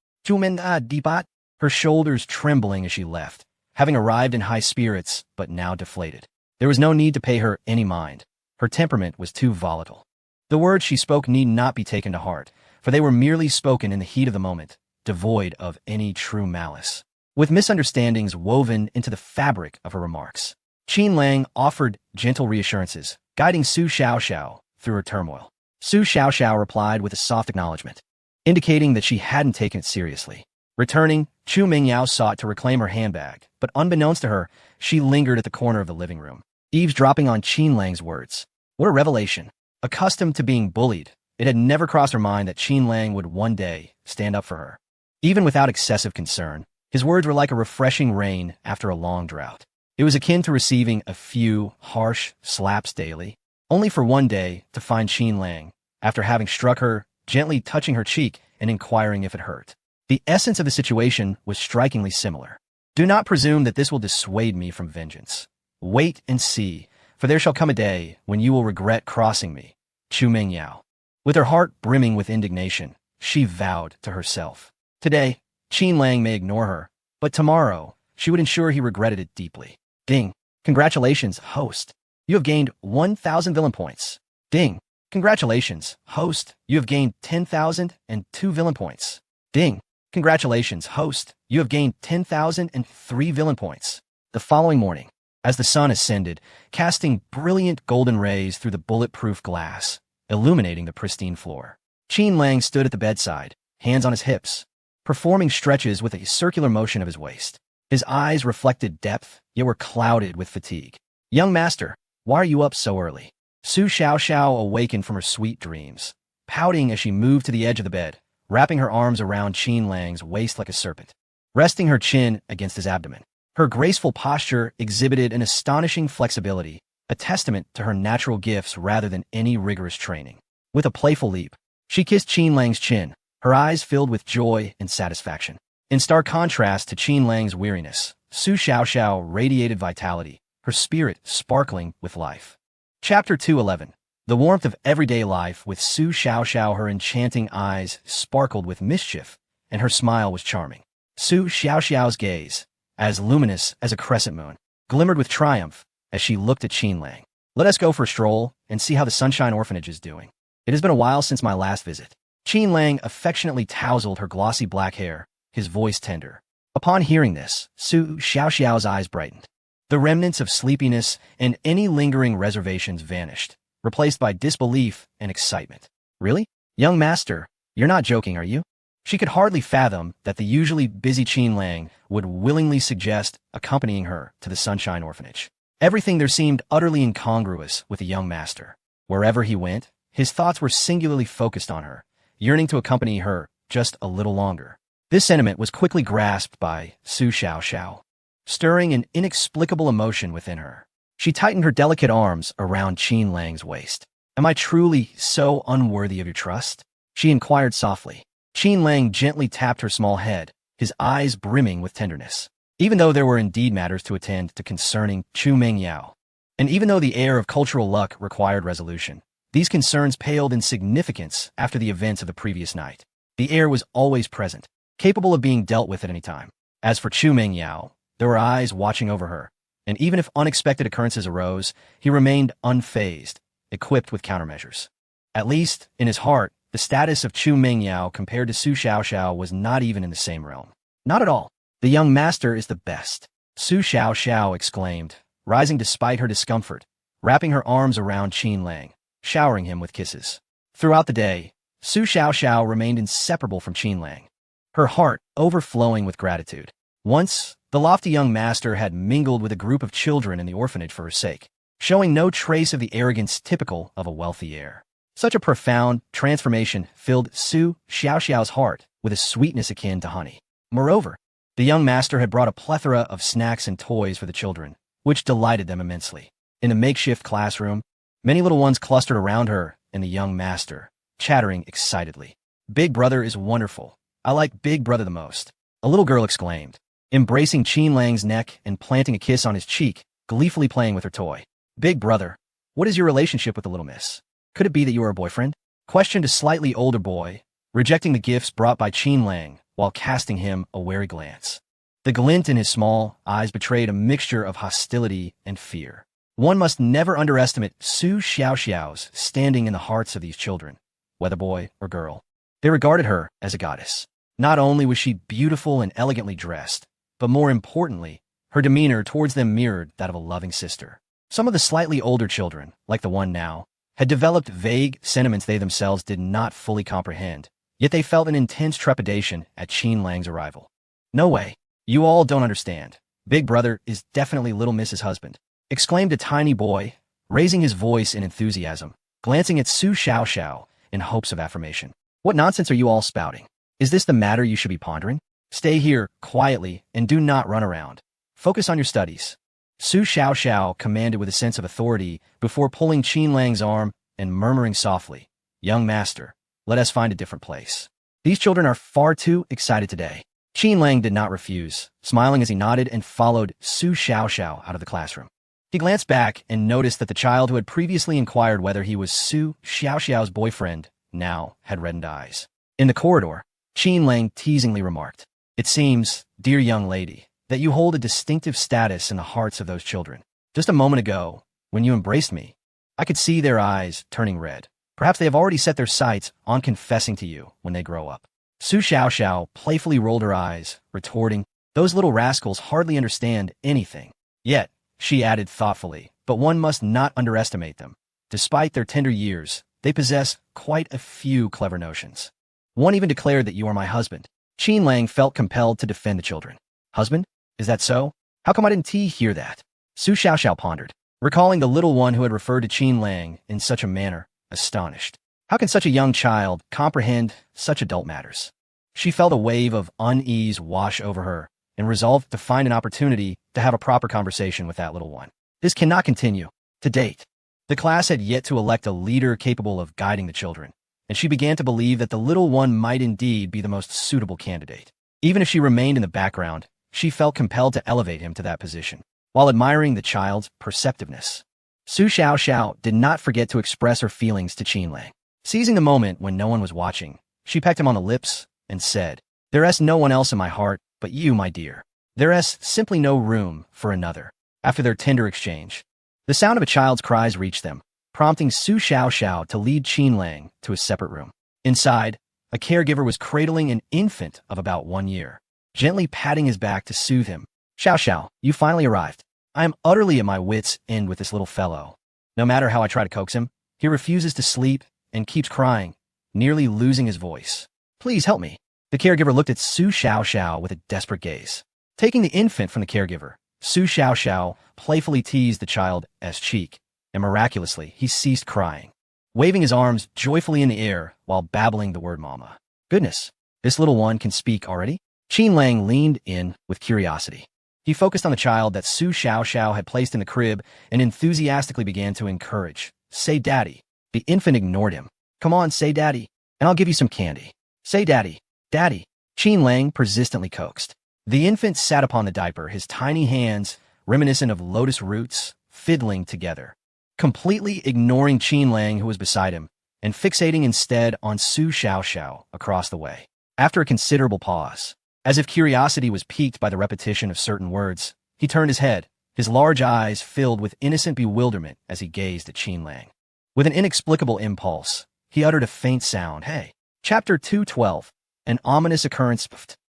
Her shoulders trembling as she left, having arrived in high spirits, but now deflated. There was no need to pay her any mind. Her temperament was too volatile. The words she spoke need not be taken to heart, for they were merely spoken in the heat of the moment, devoid of any true malice. With misunderstandings woven into the fabric of her remarks, Qin Lang offered gentle reassurances, guiding Su Xiaoxiao through her turmoil. Su Xiaoxiao replied with a soft acknowledgement, indicating that she hadn't taken it seriously. Returning, Chu Mingyao sought to reclaim her handbag, but unbeknownst to her, she lingered at the corner of the living room, eavesdropping on Qin Lang's words. What a revelation! Accustomed to being bullied, it had never crossed her mind that Qin Lang would one day stand up for her. Even without excessive concern, his words were like a refreshing rain after a long drought. It was akin to receiving a few harsh slaps daily, only for one day to find Qin Lang, after having struck her, gently touching her cheek and inquiring if it hurt. The essence of the situation was strikingly similar. Do not presume that this will dissuade me from vengeance. Wait and see, for there shall come a day when you will regret crossing me. Chu Mingyao. With her heart brimming with indignation, she vowed to herself. Today, Qin Lang may ignore her, but tomorrow, she would ensure he regretted it deeply. Ding. Congratulations, host. You have gained 1,000 villain points. Ding. Congratulations, host. You have gained 10,002 villain points. Ding. Congratulations, host. You have gained 10,003 villain points. The following morning, as the sun ascended, casting brilliant golden rays through the bulletproof glass, illuminating the pristine floor, Qin Lang stood at the bedside, hands on his hips, performing stretches with a circular motion of his waist. His eyes reflected depth, yet were clouded with fatigue. Young master, why are you up so early? Su Xiaoxiao awakened from her sweet dreams, pouting as she moved to the edge of the bed, wrapping her arms around Qin Lang's waist like a serpent, resting her chin against his abdomen. Her graceful posture exhibited an astonishing flexibility, a testament to her natural gifts rather than any rigorous training. With a playful leap, she kissed Qin Lang's chin, her eyes filled with joy and satisfaction. In stark contrast to Qin Lang's weariness, Su Xiaoxiao radiated vitality, her spirit sparkling with life. Chapter 211. The warmth of everyday life with Su Xiaoxiao. Her enchanting eyes sparkled with mischief, and her smile was charming. Su Xiaoxiao's gaze, as luminous as a crescent moon, glimmered with triumph as she looked at Qin Lang. Let us go for a stroll and see how the Sunshine Orphanage is doing. It has been a while since my last visit. Qin Lang affectionately tousled her glossy black hair, his voice tender. Upon hearing this, Su Xiaoxiao's eyes brightened. The remnants of sleepiness and any lingering reservations vanished, replaced by disbelief and excitement. Really? Young master, you're not joking, are you? She could hardly fathom that the usually busy Qin Lang would willingly suggest accompanying her to the Sunshine Orphanage. Everything there seemed utterly incongruous with the young master. Wherever he went, his thoughts were singularly focused on her, yearning to accompany her just a little longer. This sentiment was quickly grasped by Su Xiaoxiao, stirring an inexplicable emotion within her. She tightened her delicate arms around Qin Lang's waist. Am I truly so unworthy of your trust? She inquired softly. Qin Lang gently tapped her small head, his eyes brimming with tenderness. Even though there were indeed matters to attend to concerning Chu Mingyao, and even though the air of cultural luck required resolution, these concerns paled in significance after the events of the previous night. The air was always present, capable of being dealt with at any time. As for Chu Mingyao, there were eyes watching over her, and even if unexpected occurrences arose, he remained unfazed, equipped with countermeasures. At least, in his heart, the status of Chu Mingyao compared to Su Xiaoxiao was not even in the same realm. Not at all. The young master is the best, Su Xiaoxiao exclaimed, rising despite her discomfort, wrapping her arms around Qin Lang, showering him with kisses. Throughout the day, Su Xiaoxiao remained inseparable from Qin Lang, her heart overflowing with gratitude. Once, the lofty young master had mingled with a group of children in the orphanage for her sake, showing no trace of the arrogance typical of a wealthy heir. Such a profound transformation filled Su Xiaoxiao's heart with a sweetness akin to honey. Moreover, the young master had brought a plethora of snacks and toys for the children, which delighted them immensely. In the makeshift classroom, many little ones clustered around her and the young master, chattering excitedly. Big Brother is wonderful. I like Big Brother the most, a little girl exclaimed, embracing Qin Lang's neck and planting a kiss on his cheek, gleefully playing with her toy. Big Brother, what is your relationship with the little miss? Could it be that you are a boyfriend? Questioned a slightly older boy, rejecting the gifts brought by Qin Lang while casting him a wary glance. The glint in his small eyes betrayed a mixture of hostility and fear. One must never underestimate Su Xiaoxiao's standing in the hearts of these children, whether boy or girl. They regarded her as a goddess. Not only was she beautiful and elegantly dressed, but more importantly, her demeanor towards them mirrored that of a loving sister. Some of the slightly older children, like the one now, had developed vague sentiments they themselves did not fully comprehend, yet they felt an intense trepidation at Qin Lang's arrival. No way. You all don't understand. Big Brother is definitely Little Miss's husband, exclaimed a tiny boy, raising his voice in enthusiasm, glancing at Su Xiaoxiao in hopes of affirmation. What nonsense are you all spouting? Is this the matter you should be pondering? Stay here quietly and do not run around. Focus on your studies. Su Xiaoxiao commanded with a sense of authority before pulling Qin Lang's arm and murmuring softly, Young master, let us find a different place. These children are far too excited today. Qin Lang did not refuse, smiling as he nodded and followed Su Xiaoxiao out of the classroom. He glanced back and noticed that the child who had previously inquired whether he was Su Xiaoxiao's boyfriend now had reddened eyes. In the corridor, Qin Lang teasingly remarked, "It seems, dear young lady, that you hold a distinctive status in the hearts of those children. Just a moment ago, when you embraced me, I could see their eyes turning red. Perhaps they have already set their sights on confessing to you when they grow up." Su Xiaoxiao playfully rolled her eyes, retorting, "Those little rascals hardly understand anything. Yet," she added thoughtfully, "but one must not underestimate them. Despite their tender years, they possess quite a few clever notions. One even declared that you are my husband." Qin Lang felt compelled to defend the children. "Husband? Is that so? How come I didn't hear that?" Su Xiaoxiao pondered, recalling the little one who had referred to Qin Lang in such a manner, astonished. How can such a young child comprehend such adult matters? She felt a wave of unease wash over her and resolved to find an opportunity to have a proper conversation with that little one. This cannot continue. To date, the class had yet to elect a leader capable of guiding the children, and she began to believe that the little one might indeed be the most suitable candidate. Even if she remained in the background, she felt compelled to elevate him to that position, while admiring the child's perceptiveness. Su Xiaoxiao did not forget to express her feelings to Qin Lang. Seizing the moment when no one was watching, she pecked him on the lips and said, "There is no one else in my heart but you, my dear. There is simply no room for another." After their tender exchange, the sound of a child's cries reached them, prompting Su Xiaoxiao to lead Qin Lang to a separate room. Inside, a caregiver was cradling an infant of about 1 year, gently patting his back to soothe him. "Xiaoxiao, you finally arrived. I am utterly at my wits' end with this little fellow. No matter how I try to coax him, he refuses to sleep and keeps crying, nearly losing his voice. Please help me." The caregiver looked at Su Xiaoxiao with a desperate gaze. Taking the infant from the caregiver, Su Xiaoxiao playfully teased the child's cheek, and miraculously, he ceased crying, waving his arms joyfully in the air while babbling the word mama. "Goodness, this little one can speak already?" Qin Lang leaned in with curiosity. He focused on the child that Su Xiaoxiao had placed in the crib and enthusiastically began to encourage. "Say daddy." The infant ignored him. "Come on, say daddy, and I'll give you some candy. Say daddy, daddy," Qin Lang persistently coaxed. The infant sat upon the diaper, his tiny hands, reminiscent of lotus roots, fiddling together, completely ignoring Qin Lang, who was beside him, and fixating instead on Su Xiaoxiao across the way. After a considerable pause, as if curiosity was piqued by the repetition of certain words, he turned his head, his large eyes filled with innocent bewilderment as he gazed at Qin Lang. With an inexplicable impulse, he uttered a faint sound. "Hey." Chapter 212. An ominous occurrence.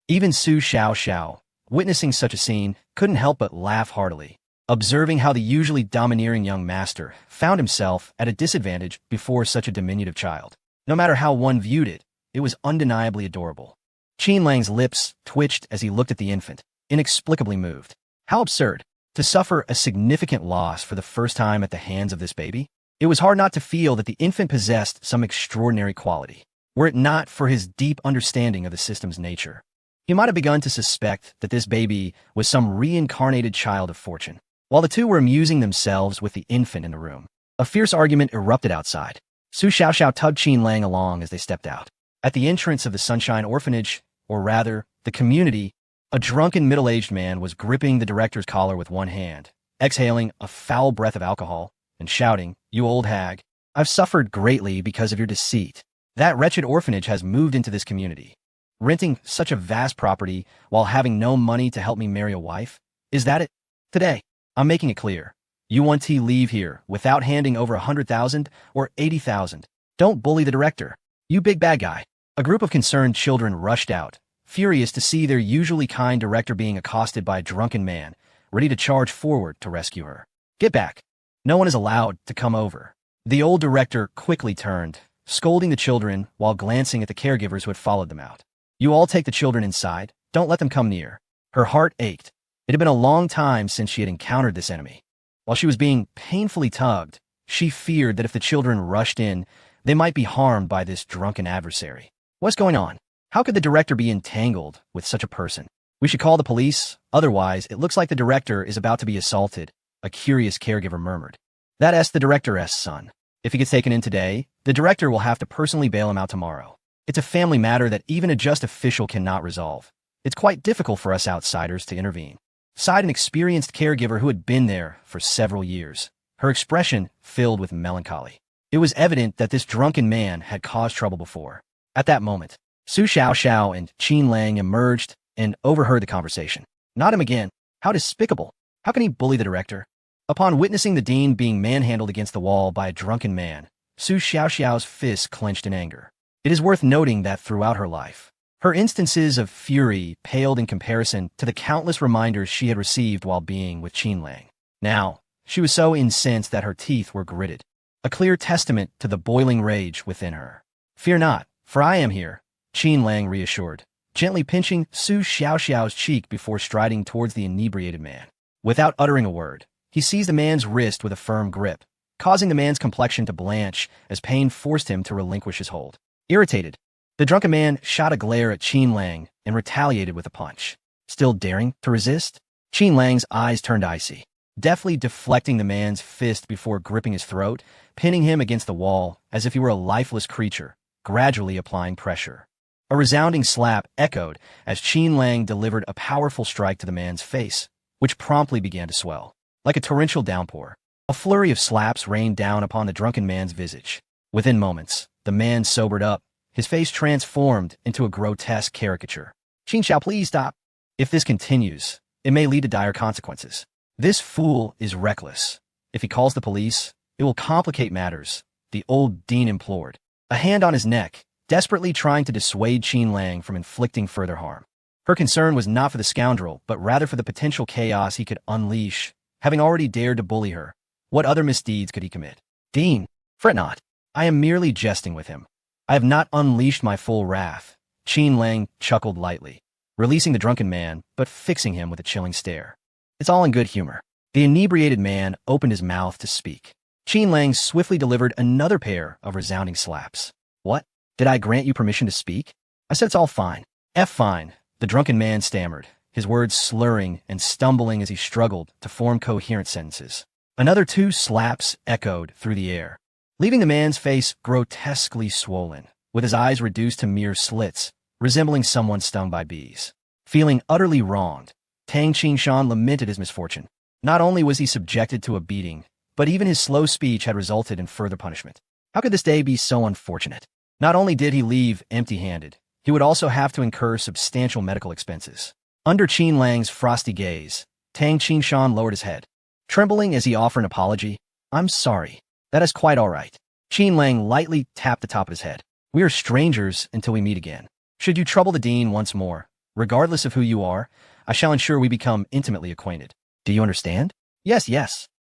Even Su Xiaoxiao, witnessing such a scene, couldn't help but laugh heartily, observing how the usually domineering young master found himself at a disadvantage before such a diminutive child. No matter how one viewed it, it was undeniably adorable. Qin Lang's lips twitched as he looked at the infant, inexplicably moved. How absurd, to suffer a significant loss for the first time at the hands of this baby? It was hard not to feel that the infant possessed some extraordinary quality, were it not for his deep understanding of the system's nature. He might have begun to suspect that this baby was some reincarnated child of fortune. While the two were amusing themselves with the infant in the room, a fierce argument erupted outside. Su Xiaoxiao tugged Qin Lang along as they stepped out. At the entrance of the Sunshine Orphanage, or rather, the community, a drunken middle-aged man was gripping the director's collar with one hand, exhaling a foul breath of alcohol, and shouting, "You old hag, I've suffered greatly because of your deceit. That wretched orphanage has moved into this community, renting such a vast property while having no money to help me marry a wife. Is that it? Today, I'm making it clear. You want to leave here without handing over 100,000 or 80,000. Don't bully the director, you big bad guy." A group of concerned children rushed out, furious to see their usually kind director being accosted by a drunken man, ready to charge forward to rescue her. "Get back. No one is allowed to come over." The old director quickly turned, scolding the children while glancing at the caregivers who had followed them out. "You all take the children inside. Don't let them come near." Her heart ached. It had been a long time since she had encountered this enemy. While she was being painfully tugged, she feared that if the children rushed in, they might be harmed by this drunken adversary. What's going on? How could the director be entangled with such a person? "We should call the police, otherwise it looks like the director is about to be assaulted," a curious caregiver murmured. "That's the director's son. If he gets taken in today, the director will have to personally bail him out tomorrow. It's a family matter that even a just official cannot resolve. It's quite difficult for us outsiders to intervene." sighed an experienced caregiver who had been there for several years, her expression filled with melancholy. It was evident that this drunken man had caused trouble before. At that moment, Su Xiaoxiao and Qin Lang emerged and overheard the conversation. Not him again. How despicable. How can he bully the director? Upon witnessing the dean being manhandled against the wall by a drunken man, Su Xiaoxiao's fists clenched in anger. It is worth noting that throughout her life, her instances of fury paled in comparison to the countless reminders she had received while being with Qin Lang. Now, she was so incensed that her teeth were gritted, a clear testament to the boiling rage within her. "Fear not, for I am here," Qin Lang reassured, gently pinching Su Xiaoxiao's cheek before striding towards the inebriated man. Without uttering a word, he seized the man's wrist with a firm grip, causing the man's complexion to blanch as pain forced him to relinquish his hold. Irritated, the drunken man shot a glare at Qin Lang and retaliated with a punch. Still daring to resist, Qin Lang's eyes turned icy, deftly deflecting the man's fist before gripping his throat, pinning him against the wall as if he were a lifeless creature, gradually applying pressure. A resounding slap echoed as Qin Lang delivered a powerful strike to the man's face, which promptly began to swell. Like a torrential downpour, a flurry of slaps rained down upon the drunken man's visage. Within moments, the man sobered up, his face transformed into a grotesque caricature. "Qin Xiao, please stop. If this continues, it may lead to dire consequences. This fool is reckless. If he calls the police, it will complicate matters," the old dean implored, a hand on his neck, desperately trying to dissuade Qin Lang from inflicting further harm. Her concern was not for the scoundrel, but rather for the potential chaos he could unleash, having already dared to bully her. What other misdeeds could he commit? "Dean, fret not. I am merely jesting with him. I have not unleashed my full wrath." Qin Lang chuckled lightly, releasing the drunken man, but fixing him with a chilling stare. "It's all in good humor." The inebriated man opened his mouth to speak. Qin Lang swiftly delivered another pair of resounding slaps. "What? Did I grant you permission to speak? I said it's all fine." Fine," the drunken man stammered, his words slurring and stumbling as he struggled to form coherent sentences. Another 2 slaps echoed through the air, leaving the man's face grotesquely swollen, with his eyes reduced to mere slits, resembling someone stung by bees. Feeling utterly wronged, Tang Qingshan lamented his misfortune. Not only was he subjected to a beating, but even his slow speech had resulted in further punishment. How could this day be so unfortunate? Not only did he leave empty-handed, he would also have to incur substantial medical expenses. Under Qin Lang's frosty gaze, Tang Qingshan lowered his head, trembling as he offered an apology. "I'm sorry. That is quite all right." Qin Lang lightly tapped the top of his head. "We are strangers until we meet again. Should you trouble the dean once more, regardless of who you are, I shall ensure we become intimately acquainted. Do you understand?" Yes.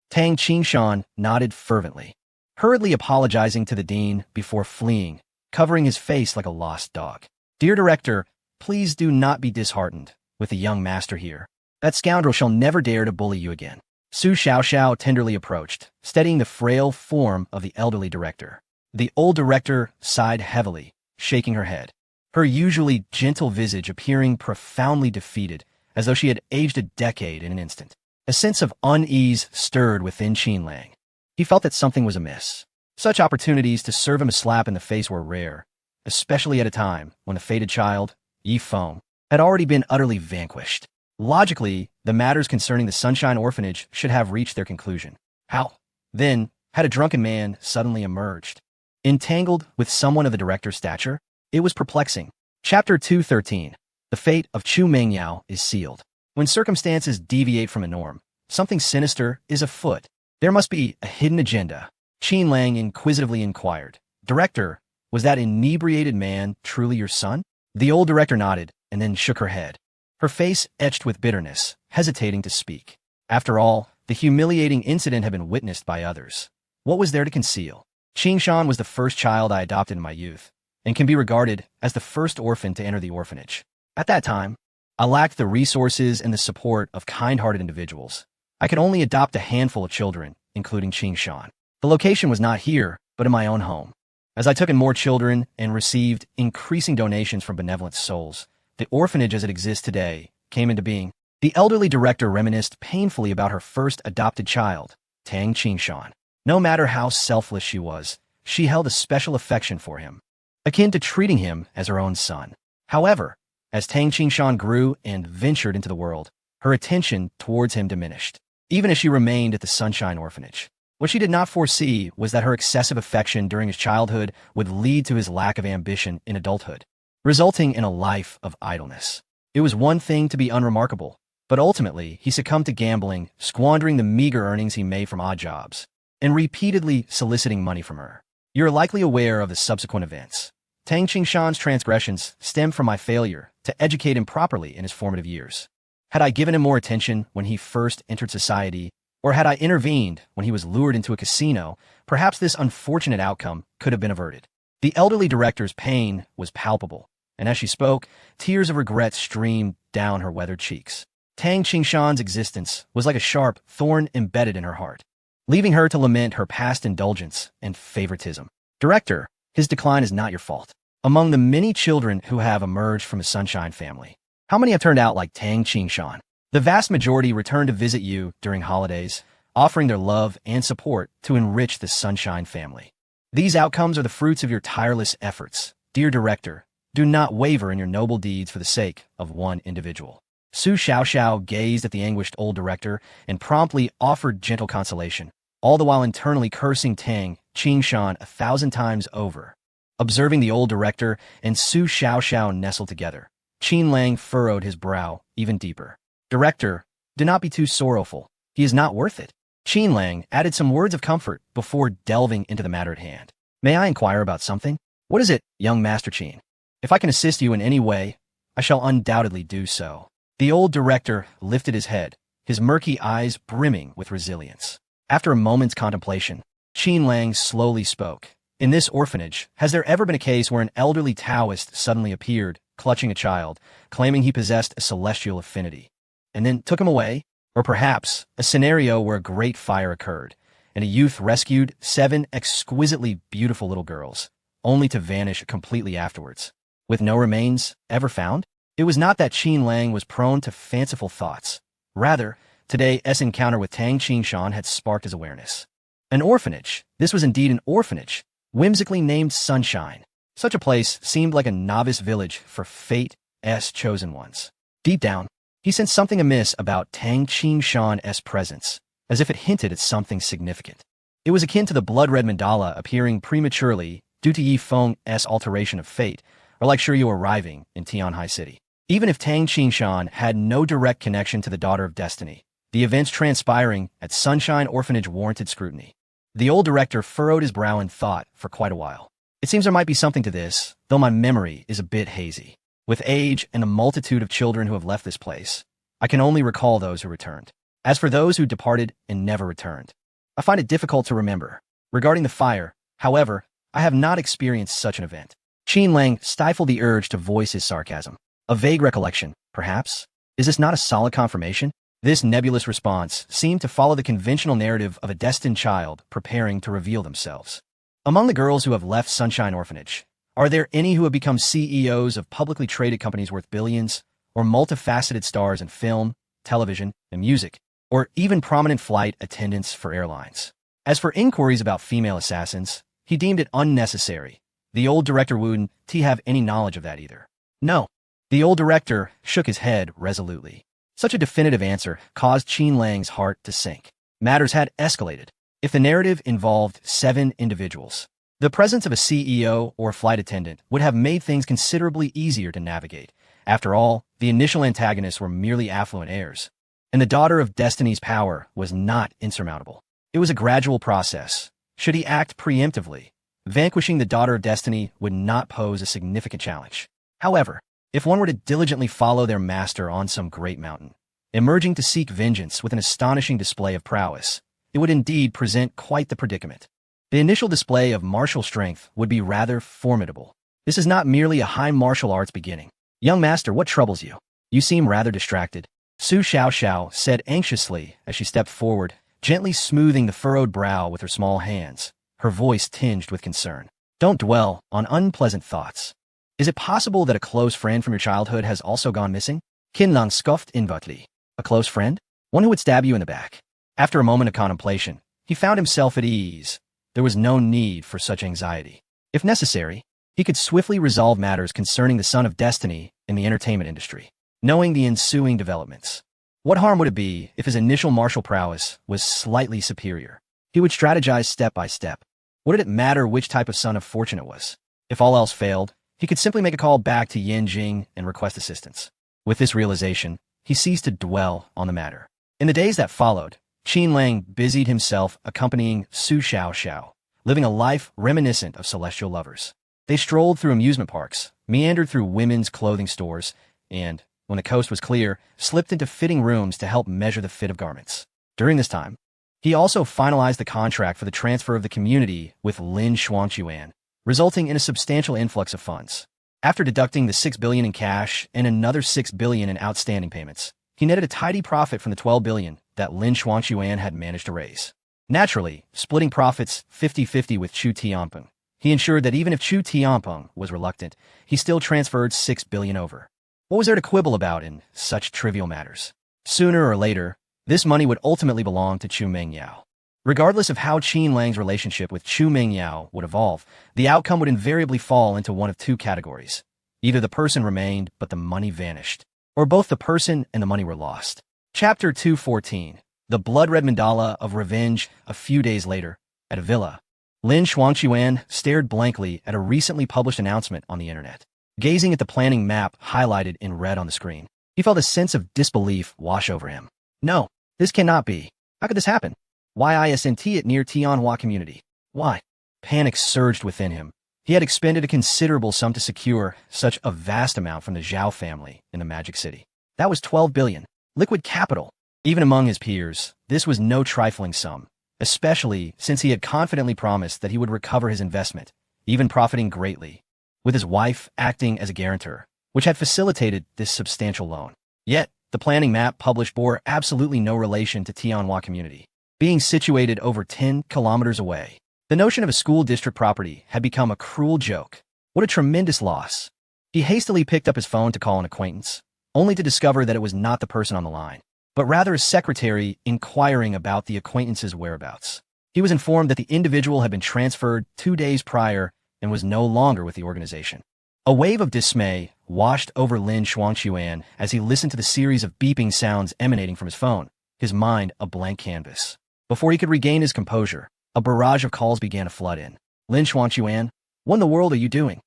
Tang Qingshan nodded fervently, hurriedly apologizing to the dean before fleeing, covering his face like a lost dog. "Dear director, please do not be disheartened with the young master here. That scoundrel shall never dare to bully you again." Su Xiaoxiao tenderly approached, steadying the frail form of the elderly director. The old director sighed heavily, shaking her head, her usually gentle visage appearing profoundly defeated, as though she had aged a decade in an instant. A sense of unease stirred within Qin Lang. He felt that something was amiss. Such opportunities to serve him a slap in the face were rare, especially at a time when the fated child, Yi Feng, had already been utterly vanquished. Logically, the matters concerning the Sunshine Orphanage should have reached their conclusion. How, then, had a drunken man suddenly emerged, entangled with someone of the director's stature? It was perplexing. Chapter 213. The fate of Chu Mengyao is sealed. When circumstances deviate from a norm, something sinister is afoot. There must be a hidden agenda. Qin Lang inquisitively inquired. "Director, was that inebriated man truly your son?" The old director nodded and then shook her head, her face etched with bitterness, hesitating to speak. After all, the humiliating incident had been witnessed by others. What was there to conceal? Qingshan was the first child I adopted in my youth, and can be regarded as the first orphan to enter the orphanage. At that time, I lacked the resources and the support of kind-hearted individuals. I could only adopt a handful of children, including Qingshan. The location was not here, but in my own home. As I took in more children and received increasing donations from benevolent souls, the orphanage as it exists today came into being. The elderly director reminisced painfully about her first adopted child, Tang Qingshan. No matter how selfless she was, she held a special affection for him, akin to treating him as her own son. However, as Tang Qingshan grew and ventured into the world, her attention towards him diminished, even as she remained at the Sunshine Orphanage. What she did not foresee was that her excessive affection during his childhood would lead to his lack of ambition in adulthood, resulting in a life of idleness. It was one thing to be unremarkable, but ultimately he succumbed to gambling, squandering the meager earnings he made from odd jobs, and repeatedly soliciting money from her. You're likely aware of the subsequent events. Tang Qingshan's transgressions stem from my failure to educate him properly in his formative years. Had I given him more attention when he first entered society, or had I intervened when he was lured into a casino, perhaps this unfortunate outcome could have been averted. The elderly director's pain was palpable, and as she spoke, tears of regret streamed down her weathered cheeks. Tang Qingshan's existence was like a sharp thorn embedded in her heart, leaving her to lament her past indulgence and favoritism. Director, his decline is not your fault. Among the many children who have emerged from a Sunshine family, how many have turned out like Tang Qingshan? The vast majority return to visit you during holidays, offering their love and support to enrich the Sunshine family. These outcomes are the fruits of your tireless efforts. Dear Director, do not waver in your noble deeds for the sake of one individual. Su Xiaoxiao gazed at the anguished old director and promptly offered gentle consolation, all the while internally cursing Tang Qingshan 1,000 times over. Observing the old director and Su Xiaoxiao nestled together, Qin Lang furrowed his brow even deeper. Director, do not be too sorrowful. He is not worth it. Qin Lang added some words of comfort before delving into the matter at hand. May I inquire about something? What is it, young Master Qin? If I can assist you in any way, I shall undoubtedly do so. The old director lifted his head, his murky eyes brimming with resilience. After a moment's contemplation, Qin Lang slowly spoke. In this orphanage, has there ever been a case where an elderly Taoist suddenly appeared, clutching a child, claiming he possessed a celestial affinity, and then took him away? Or perhaps a scenario where a great fire occurred, and a youth rescued 7 exquisitely beautiful little girls, only to vanish completely afterwards, with no remains ever found? It was not that Qin Lang was prone to fanciful thoughts. Rather, today's encounter with Tang Qingshan had sparked his awareness. An orphanage. This was indeed an orphanage, whimsically named Sunshine. Such a place seemed like a novice village for fate's chosen ones. Deep down, he sensed something amiss about Tang Qingshan's presence, as if it hinted at something significant. It was akin to the blood-red mandala appearing prematurely due to Yi Feng's alteration of fate, or like Shiryu arriving in Tianhai City. Even if Tang Qingshan had no direct connection to the Daughter of Destiny, the events transpiring at Sunshine Orphanage warranted scrutiny. The old director furrowed his brow in thought for quite a while. It seems there might be something to this, though my memory is a bit hazy. With age and a multitude of children who have left this place, I can only recall those who returned. As for those who departed and never returned, I find it difficult to remember. Regarding the fire, however, I have not experienced such an event. Qin Lang stifled the urge to voice his sarcasm. A vague recollection, perhaps? Is this not a solid confirmation? This nebulous response seemed to follow the conventional narrative of a destined child preparing to reveal themselves. Among the girls who have left Sunshine Orphanage, are there any who have become CEOs of publicly traded companies worth billions, or multifaceted stars in film, television, and music, or even prominent flight attendants for airlines? As for inquiries about female assassins, he deemed it unnecessary. The old director wouldn't have any knowledge of that either. No. The old director shook his head resolutely. Such a definitive answer caused Qin Lang's heart to sink. Matters had escalated. If the narrative involved 7 individuals, the presence of a CEO or flight attendant would have made things considerably easier to navigate. After all, the initial antagonists were merely affluent heirs, and the Daughter of Destiny's power was not insurmountable. It was a gradual process. Should he act preemptively, vanquishing the Daughter of Destiny would not pose a significant challenge. However, if one were to diligently follow their master on some great mountain, emerging to seek vengeance with an astonishing display of prowess, it would indeed present quite the predicament. The initial display of martial strength would be rather formidable. This is not merely a high martial arts beginning. Young master, what troubles you? You seem rather distracted. Su Xiaoxiao said anxiously as she stepped forward, gently smoothing the furrowed brow with her small hands, her voice tinged with concern. Don't dwell on unpleasant thoughts. Is it possible that a close friend from your childhood has also gone missing? Qin Lang scoffed inwardly. A close friend? One who would stab you in the back. After a moment of contemplation, he found himself at ease. There was no need for such anxiety. If necessary, he could swiftly resolve matters concerning the Son of Destiny in the entertainment industry. Knowing the ensuing developments, What harm would it be if his initial martial prowess was slightly superior? He would strategize step by step. What did it matter which type of son of fortune it was? If all else failed, he could simply make a call back to Yin Jing and request assistance. With this realization, he ceased to dwell on the matter. In the days that followed, Qin Lang busied himself accompanying Su Xiao, living a life reminiscent of celestial lovers. They strolled through amusement parks, meandered through women's clothing stores, and, when the coast was clear, slipped into fitting rooms to help measure the fit of garments. During this time, he also finalized the contract for the transfer of the community with Lin Xuanquan, resulting in a substantial influx of funds. After deducting the $6 billion in cash and another $6 billion in outstanding payments, he netted a tidy profit from the $12 billion that Lin Xuanquan had managed to raise. Naturally, splitting profits 50-50 with Chu Tianpeng, he ensured that even if Chu Tianpeng was reluctant, he still transferred $6 billion over. What was there to quibble about in such trivial matters? Sooner or later, this money would ultimately belong to Chu Mengyao. Regardless of how Qin Lang's relationship with Chu Mengyao would evolve, the outcome would invariably fall into one of two categories. Either the person remained, but the money vanished, or both the person and the money were lost. Chapter 214. The Blood-Red Mandala of Revenge. A few days later, at a villa, Lin Xuanquan stared blankly at a recently published announcement on the internet. Gazing at the planning map highlighted in red on the screen, he felt a sense of disbelief wash over him. No, this cannot be. How could this happen? Why isn't it near Tianhua community? Why? Panic surged within him. He had expended a considerable sum to secure such a vast amount from the Zhao family in the Magic City. That was 12 billion. Liquid capital. Even among his peers, this was no trifling sum, especially since he had confidently promised that he would recover his investment, even profiting greatly, with his wife acting as a guarantor, which had facilitated this substantial loan. Yet, the planning map published bore absolutely no relation to Tianhua community, being situated over 10 kilometers away. The notion of a school district property had become a cruel joke. What a tremendous loss. He hastily picked up his phone to call an acquaintance, only to discover that it was not the person on the line, but rather a secretary inquiring about the acquaintance's whereabouts. He was informed that the individual had been transferred 2 days prior and was no longer with the organization. A wave of dismay washed over Lin Xuanquan as he listened to the series of beeping sounds emanating from his phone, his mind a blank canvas. Before he could regain his composure, a barrage of calls began to flood in. Lin Xuanquan, what in the world are you doing?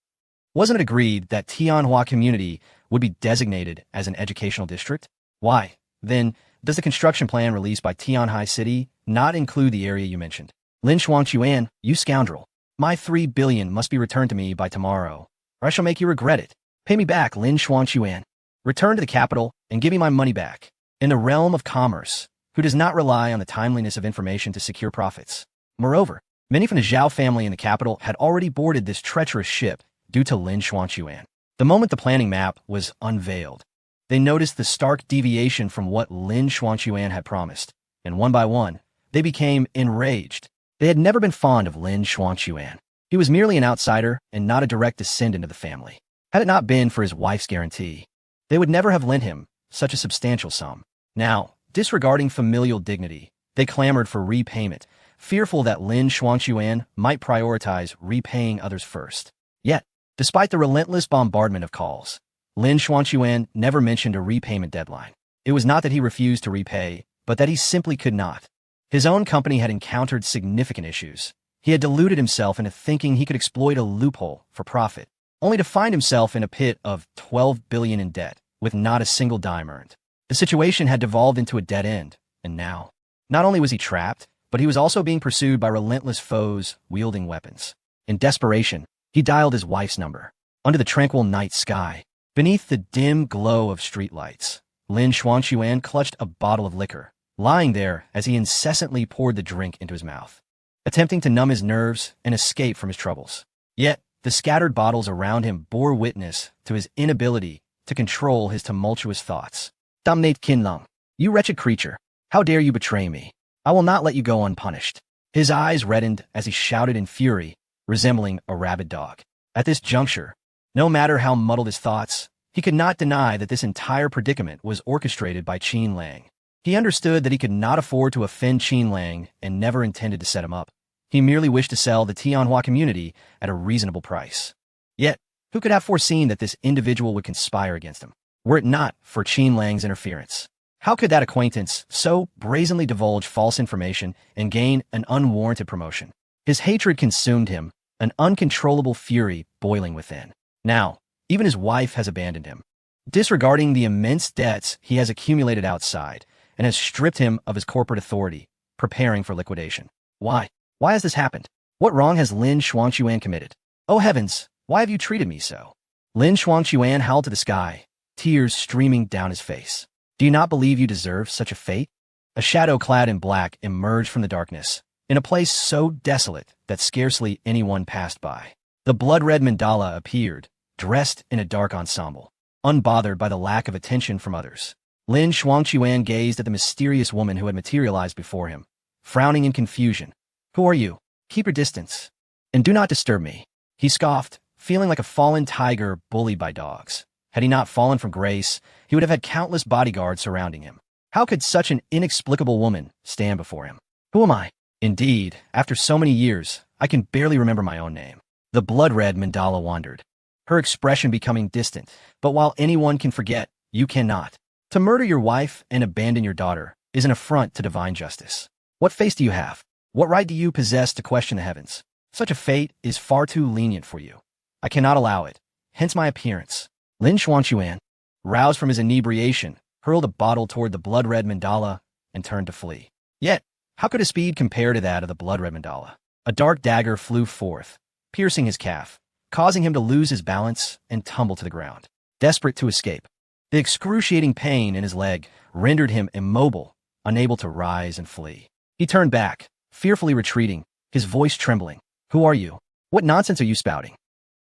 Wasn't it agreed that Tianhua community would be designated as an educational district? Why, then, does the construction plan released by Tianhai City not include the area you mentioned? Lin Xuanquan, you scoundrel. My 3 billion must be returned to me by tomorrow, or I shall make you regret it. Pay me back, Lin Xuanquan. Return to the capital and give me my money back. In the realm of commerce, who does not rely on the timeliness of information to secure profits? Moreover, many from the Zhao family in the capital had already boarded this treacherous ship due to Lin Xuanquan. The moment the planning map was unveiled, they noticed the stark deviation from what Lin Xuanquan had promised, and one by one, they became enraged. They had never been fond of Lin Xuanquan. He was merely an outsider and not a direct descendant of the family. Had it not been for his wife's guarantee, they would never have lent him such a substantial sum. Now, disregarding familial dignity, they clamored for repayment, fearful that Lin Xuanquan might prioritize repaying others first. Yet, despite the relentless bombardment of calls, Lin Xuanquan never mentioned a repayment deadline. It was not that he refused to repay, but that he simply could not. His own company had encountered significant issues. He had deluded himself into thinking he could exploit a loophole for profit, only to find himself in a pit of 12 billion in debt, with not a single dime earned. The situation had devolved into a dead end, and now, not only was he trapped, but he was also being pursued by relentless foes wielding weapons. In desperation, he dialed his wife's number. Under the tranquil night sky, beneath the dim glow of streetlights, Lin Xuanquan clutched a bottle of liquor, lying there as he incessantly poured the drink into his mouth, attempting to numb his nerves and escape from his troubles. Yet, the scattered bottles around him bore witness to his inability to control his tumultuous thoughts. Damnate Qinlang, you wretched creature, how dare you betray me? I will not let you go unpunished. His eyes reddened as he shouted in fury, resembling a rabid dog. At this juncture, no matter how muddled his thoughts, he could not deny that this entire predicament was orchestrated by Qin Lang. He understood that he could not afford to offend Qin Lang and never intended to set him up. He merely wished to sell the Tianhua community at a reasonable price. Yet, who could have foreseen that this individual would conspire against him, were it not for Qin Lang's interference? How could that acquaintance so brazenly divulge false information and gain an unwarranted promotion? His hatred consumed him, an uncontrollable fury boiling within. Now, even his wife has abandoned him, disregarding the immense debts he has accumulated outside, and has stripped him of his corporate authority, preparing for liquidation. Why? Why has this happened? What wrong has Lin Xuanquan committed? Oh heavens, why have you treated me so? Lin Xuanquan howled to the sky, tears streaming down his face. Do you not believe you deserve such a fate? A shadow clad in black emerged from the darkness, in a place so desolate that scarcely anyone passed by. The blood-red mandala appeared, dressed in a dark ensemble, unbothered by the lack of attention from others. Lin Xuanquan gazed at the mysterious woman who had materialized before him, frowning in confusion. Who are you? Keep your distance, and do not disturb me. He scoffed, feeling like a fallen tiger bullied by dogs. Had he not fallen from grace, he would have had countless bodyguards surrounding him. How could such an inexplicable woman stand before him? Who am I? Indeed, after so many years, I can barely remember my own name. The blood-red mandala wandered, her expression becoming distant. But while anyone can forget, you cannot. To murder your wife and abandon your daughter is an affront to divine justice. What face do you have? What right do you possess to question the heavens? Such a fate is far too lenient for you. I cannot allow it. Hence my appearance. Lin Xuanquan, roused from his inebriation, hurled a bottle toward the blood-red mandala and turned to flee. Yet, how could his speed compare to that of the blood-red mandala? A dark dagger flew forth, piercing his calf, causing him to lose his balance and tumble to the ground. Desperate to escape, the excruciating pain in his leg rendered him immobile, unable to rise and flee. He turned back, fearfully retreating, his voice trembling. Who are you? What nonsense are you spouting?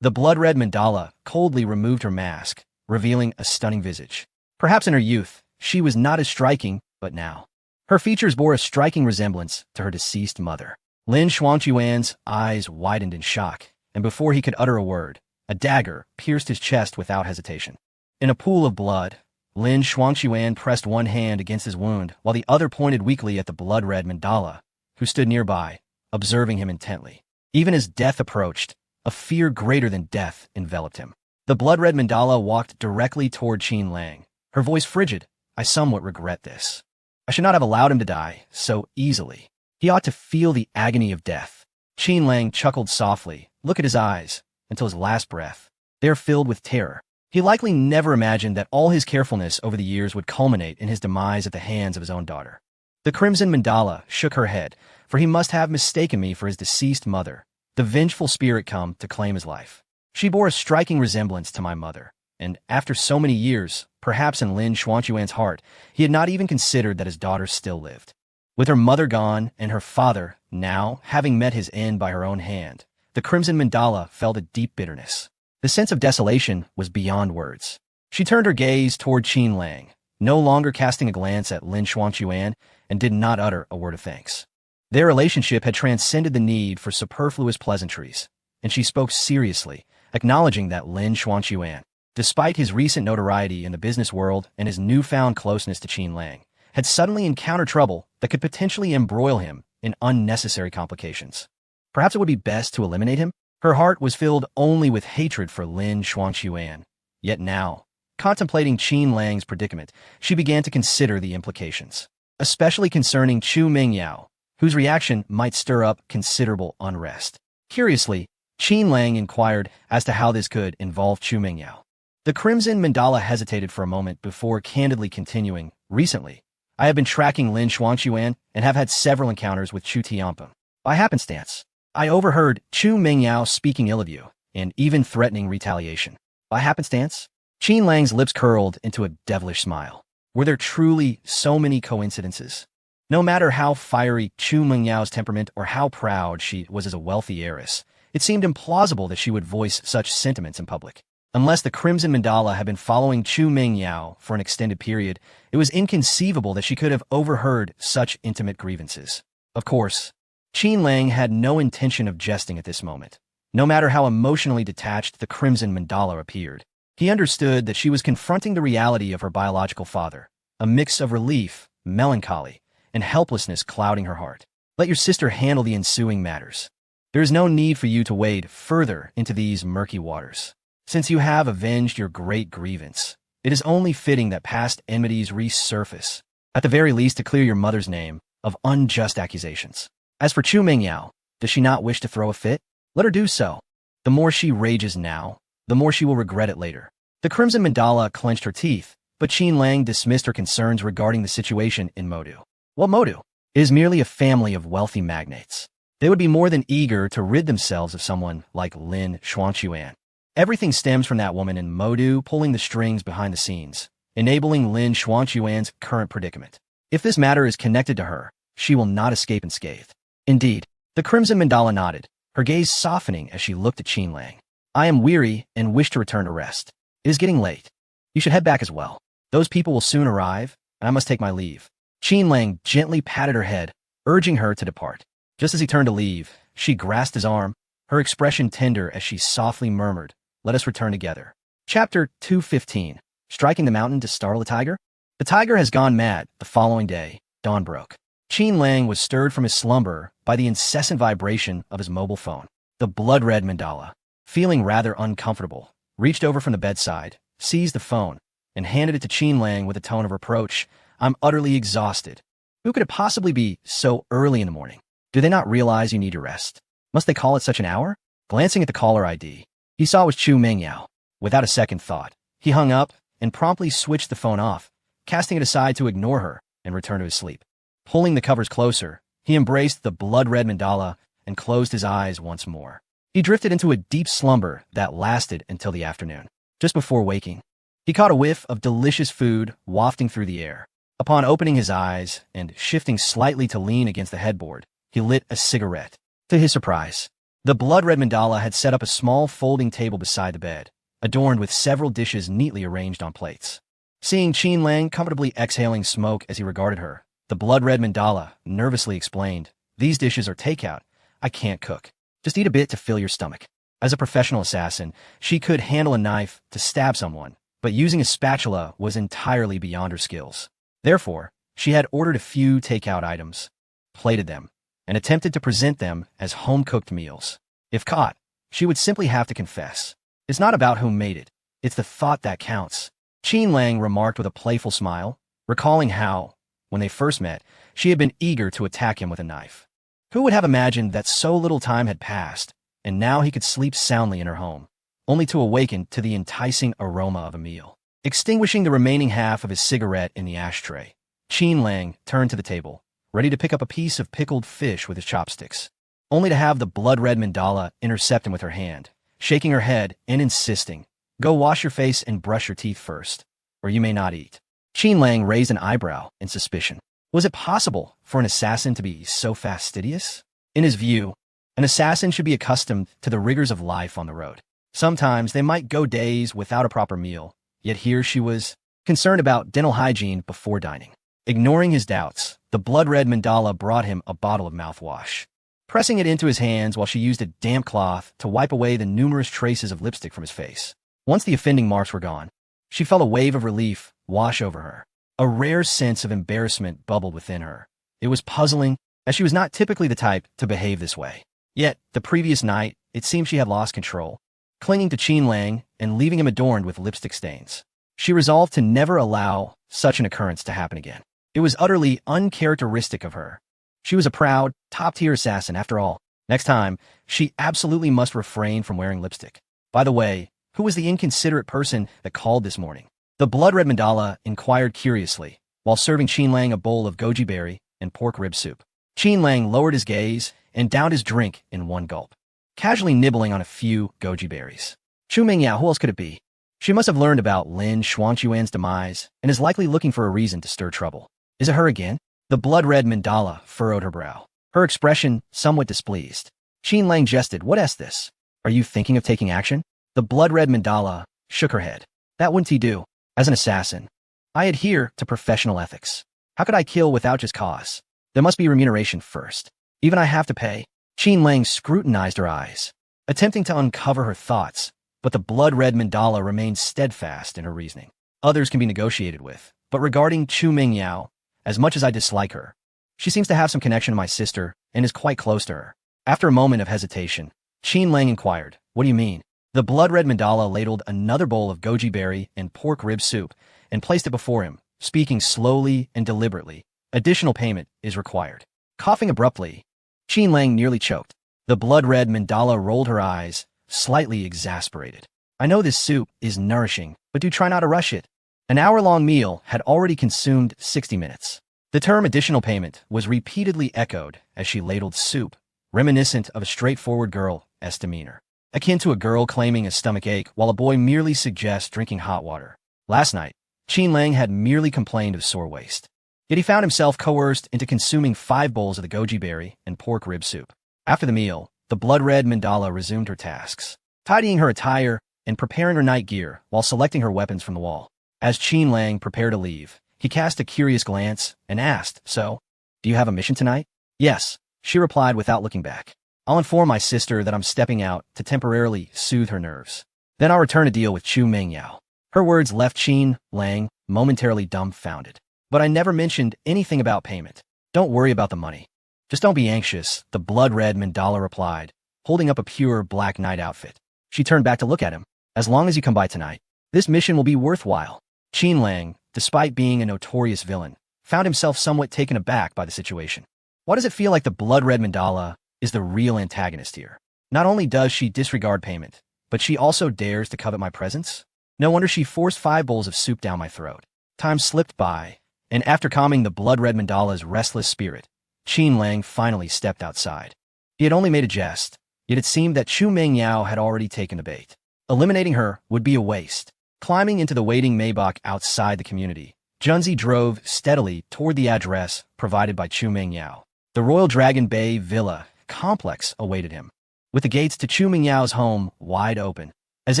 The blood-red mandala coldly removed her mask, revealing a stunning visage. Perhaps in her youth, she was not as striking, but now her features bore a striking resemblance to her deceased mother. Lin Xuanquan's eyes widened in shock, and before he could utter a word, a dagger pierced his chest without hesitation. In a pool of blood, Lin Xuanquan pressed one hand against his wound while the other pointed weakly at the blood-red mandala, who stood nearby, observing him intently. Even as death approached, a fear greater than death enveloped him. The blood-red mandala walked directly toward Qin Lang, her voice frigid. I somewhat regret this. I should not have allowed him to die so easily. He ought to feel the agony of death. Qin Lang chuckled softly. Look at his eyes, until his last breath. They are filled with terror. He likely never imagined that all his carefulness over the years would culminate in his demise at the hands of his own daughter. The crimson mandala shook her head, for he must have mistaken me for his deceased mother, the vengeful spirit come to claim his life. She bore a striking resemblance to my mother, and after so many years, perhaps in Lin Xuanquan's heart, he had not even considered that his daughter still lived. With her mother gone and her father, now, having met his end by her own hand, the crimson mandala felt a deep bitterness. The sense of desolation was beyond words. She turned her gaze toward Qin Lang, no longer casting a glance at Lin Xuanquan, and did not utter a word of thanks. Their relationship had transcended the need for superfluous pleasantries, and she spoke seriously, acknowledging that Lin Xuanquan, despite his recent notoriety in the business world and his newfound closeness to Qin Lang, had suddenly encountered trouble that could potentially embroil him in unnecessary complications. Perhaps it would be best to eliminate him? Her heart was filled only with hatred for Lin Xuanquan. Yet now, contemplating Qin Lang's predicament, she began to consider the implications, especially concerning Chu Mingyao, whose reaction might stir up considerable unrest. Curiously, Qin Lang inquired as to how this could involve Chu Mingyao. The crimson mandala hesitated for a moment before candidly continuing. Recently, I have been tracking Lin Xuanquan and have had several encounters with Chu Tianpeng. By happenstance, I overheard Chu Mingyao speaking ill of you and even threatening retaliation. By happenstance? Qin Lang's lips curled into a devilish smile. Were there truly so many coincidences? No matter how fiery Chu Mingyao's temperament or how proud she was as a wealthy heiress, it seemed implausible that she would voice such sentiments in public. Unless the Crimson Mandala had been following Chu Mingyao for an extended period, it was inconceivable that she could have overheard such intimate grievances. Of course, Qin Lang had no intention of jesting at this moment. No matter how emotionally detached the Crimson Mandala appeared, he understood that she was confronting the reality of her biological father, a mix of relief, melancholy, and helplessness clouding her heart. Let your sister handle the ensuing matters. There is no need for you to wade further into these murky waters. Since you have avenged your great grievance, It is only fitting that past enmities resurface, at the very least to clear your mother's name of unjust accusations. As for Chu Mingyao, does she not wish to throw a fit? Let her do so. The more she rages now, the more she will regret it later. The Crimson Mandala clenched her teeth, but Qin Lang dismissed her concerns regarding the situation in Modu. Well, Modu is merely a family of wealthy magnates. They would be more than eager to rid themselves of someone like Lin Xuanquan. Everything stems from that woman in Modu pulling the strings behind the scenes, enabling Lin Xuanquan's current predicament. If this matter is connected to her, she will not escape unscathed. Indeed, the Crimson Mandala nodded, her gaze softening as she looked at Qin Lang. I am weary and wish to return to rest. It is getting late. You should head back as well. Those people will soon arrive, and I must take my leave. Qin Lang gently patted her head, urging her to depart. Just as he turned to leave, she grasped his arm, her expression tender as she softly murmured, "Let us return together." Chapter 215. Striking the mountain to startle the tiger? The tiger has gone mad. The following day, dawn broke. Qin Lang was stirred from his slumber by the incessant vibration of his mobile phone. The blood-red mandala, feeling rather uncomfortable, reached over from the bedside, seized the phone, and handed it to Qin Lang with a tone of reproach. I'm utterly exhausted. Who could it possibly be so early in the morning? Do they not realize you need your rest? Must they call at such an hour? Glancing at the caller ID, he saw it was Chu Mingyao. Without a second thought, he hung up and promptly switched the phone off, casting it aside to ignore her and return to his sleep. Pulling the covers closer, he embraced the blood-red mandala and closed his eyes once more. He drifted into a deep slumber that lasted until the afternoon. Just before waking, he caught a whiff of delicious food wafting through the air. Upon opening his eyes and shifting slightly to lean against the headboard, he lit a cigarette. To his surprise, the blood-red mandala had set up a small folding table beside the bed, adorned with several dishes neatly arranged on plates. Seeing Qin Lang comfortably exhaling smoke as he regarded her, the blood-red mandala nervously explained, "These dishes are takeout. I can't cook. Just eat a bit to fill your stomach." As a professional assassin, she could handle a knife to stab someone, but using a spatula was entirely beyond her skills. Therefore, she had ordered a few takeout items, plated them, and attempted to present them as home-cooked meals. If caught, she would simply have to confess. It's not about who made it, it's the thought that counts. Qin Lang remarked with a playful smile, recalling how, when they first met, she had been eager to attack him with a knife. Who would have imagined that so little time had passed, and now he could sleep soundly in her home, only to awaken to the enticing aroma of a meal. Extinguishing the remaining half of his cigarette in the ashtray, Qin Lang turned to the table, ready to pick up a piece of pickled fish with his chopsticks, only to have the blood-red mandala intercept him with her hand, shaking her head and insisting, "Go wash your face and brush your teeth first, or you may not eat." Qin Lang raised an eyebrow in suspicion. Was it possible for an assassin to be so fastidious? In his view, an assassin should be accustomed to the rigors of life on the road. Sometimes they might go days without a proper meal, yet here she was concerned about dental hygiene before dining. Ignoring his doubts, the blood-red mandala brought him a bottle of mouthwash. Pressing it into his hands while she used a damp cloth to wipe away the numerous traces of lipstick from his face. Once the offending marks were gone, she felt a wave of relief wash over her. A rare sense of embarrassment bubbled within her. It was puzzling, as she was not typically the type to behave this way. Yet, the previous night, it seemed she had lost control, clinging to Qin Lang and leaving him adorned with lipstick stains. She resolved to never allow such an occurrence to happen again. It was utterly uncharacteristic of her. She was a proud, top-tier assassin after all. Next time, she absolutely must refrain from wearing lipstick. By the way, who was the inconsiderate person that called this morning? The blood-red mandala inquired curiously, while serving Qin Lang a bowl of goji berry and pork rib soup. Qin Lang lowered his gaze and downed his drink in one gulp, casually nibbling on a few goji berries. Chu Mingyao, who else could it be? She must have learned about Lin Xuanquan's demise and is likely looking for a reason to stir trouble. Is it her again? The blood-red mandala furrowed her brow, her expression somewhat displeased. Qin Lang jested, "What is this? Are you thinking of taking action?" The blood-red mandala shook her head. "That wouldn't he do? As an assassin, I adhere to professional ethics. How could I kill without just cause? There must be remuneration first. Even I have to pay." Qin Lang scrutinized her eyes, attempting to uncover her thoughts, but the blood-red mandala remained steadfast in her reasoning. Others can be negotiated with, but regarding Chu Mingyao, as much as I dislike her, she seems to have some connection to my sister and is quite close to her. After a moment of hesitation, Qin Lang inquired, "What do you mean?" The blood-red mandala ladled another bowl of goji berry and pork rib soup and placed it before him, speaking slowly and deliberately. Additional payment is required. Coughing abruptly, Qin Lang nearly choked. The blood-red mandala rolled her eyes, slightly exasperated. I know this soup is nourishing, but do try not to rush it. An hour-long meal had already consumed 60 minutes. The term additional payment was repeatedly echoed as she ladled soup, reminiscent of a straightforward girl's demeanor, akin to a girl claiming a stomach ache while a boy merely suggests drinking hot water. Last night, Qin Lang had merely complained of sore waist. Yet he found himself coerced into consuming 5 bowls of the goji berry and pork rib soup. After the meal, the blood-red mandala resumed her tasks, tidying her attire and preparing her night gear while selecting her weapons from the wall. As Qin Lang prepared to leave, he cast a curious glance and asked, "So, do you have a mission tonight?" "Yes," she replied without looking back. "I'll inform my sister that I'm stepping out to temporarily soothe her nerves. Then I'll return to deal with Chu Mengyao." Her words left Qin Lang momentarily dumbfounded. "But I never mentioned anything about payment. Don't worry about the money. Just don't be anxious," the blood-red mandala replied, holding up a pure black night outfit. She turned back to look at him. "As long as you come by tonight, this mission will be worthwhile." Qin Lang, despite being a notorious villain, found himself somewhat taken aback by the situation. Why does it feel like the blood-red mandala is the real antagonist here? Not only does she disregard payment, but she also dares to covet my presence? No wonder she forced 5 bowls of soup down my throat. Time slipped by, and after calming the blood-red mandala's restless spirit, Qin Lang finally stepped outside. He had only made a jest, yet it seemed that Chu Mengyao had already taken the bait. Eliminating her would be a waste. Climbing into the waiting Maybach outside the community, Junzi drove steadily toward the address provided by Chu Mengyao. The Royal Dragon Bay Villa complex awaited him, with the gates to Chu Mengyao's home wide open, as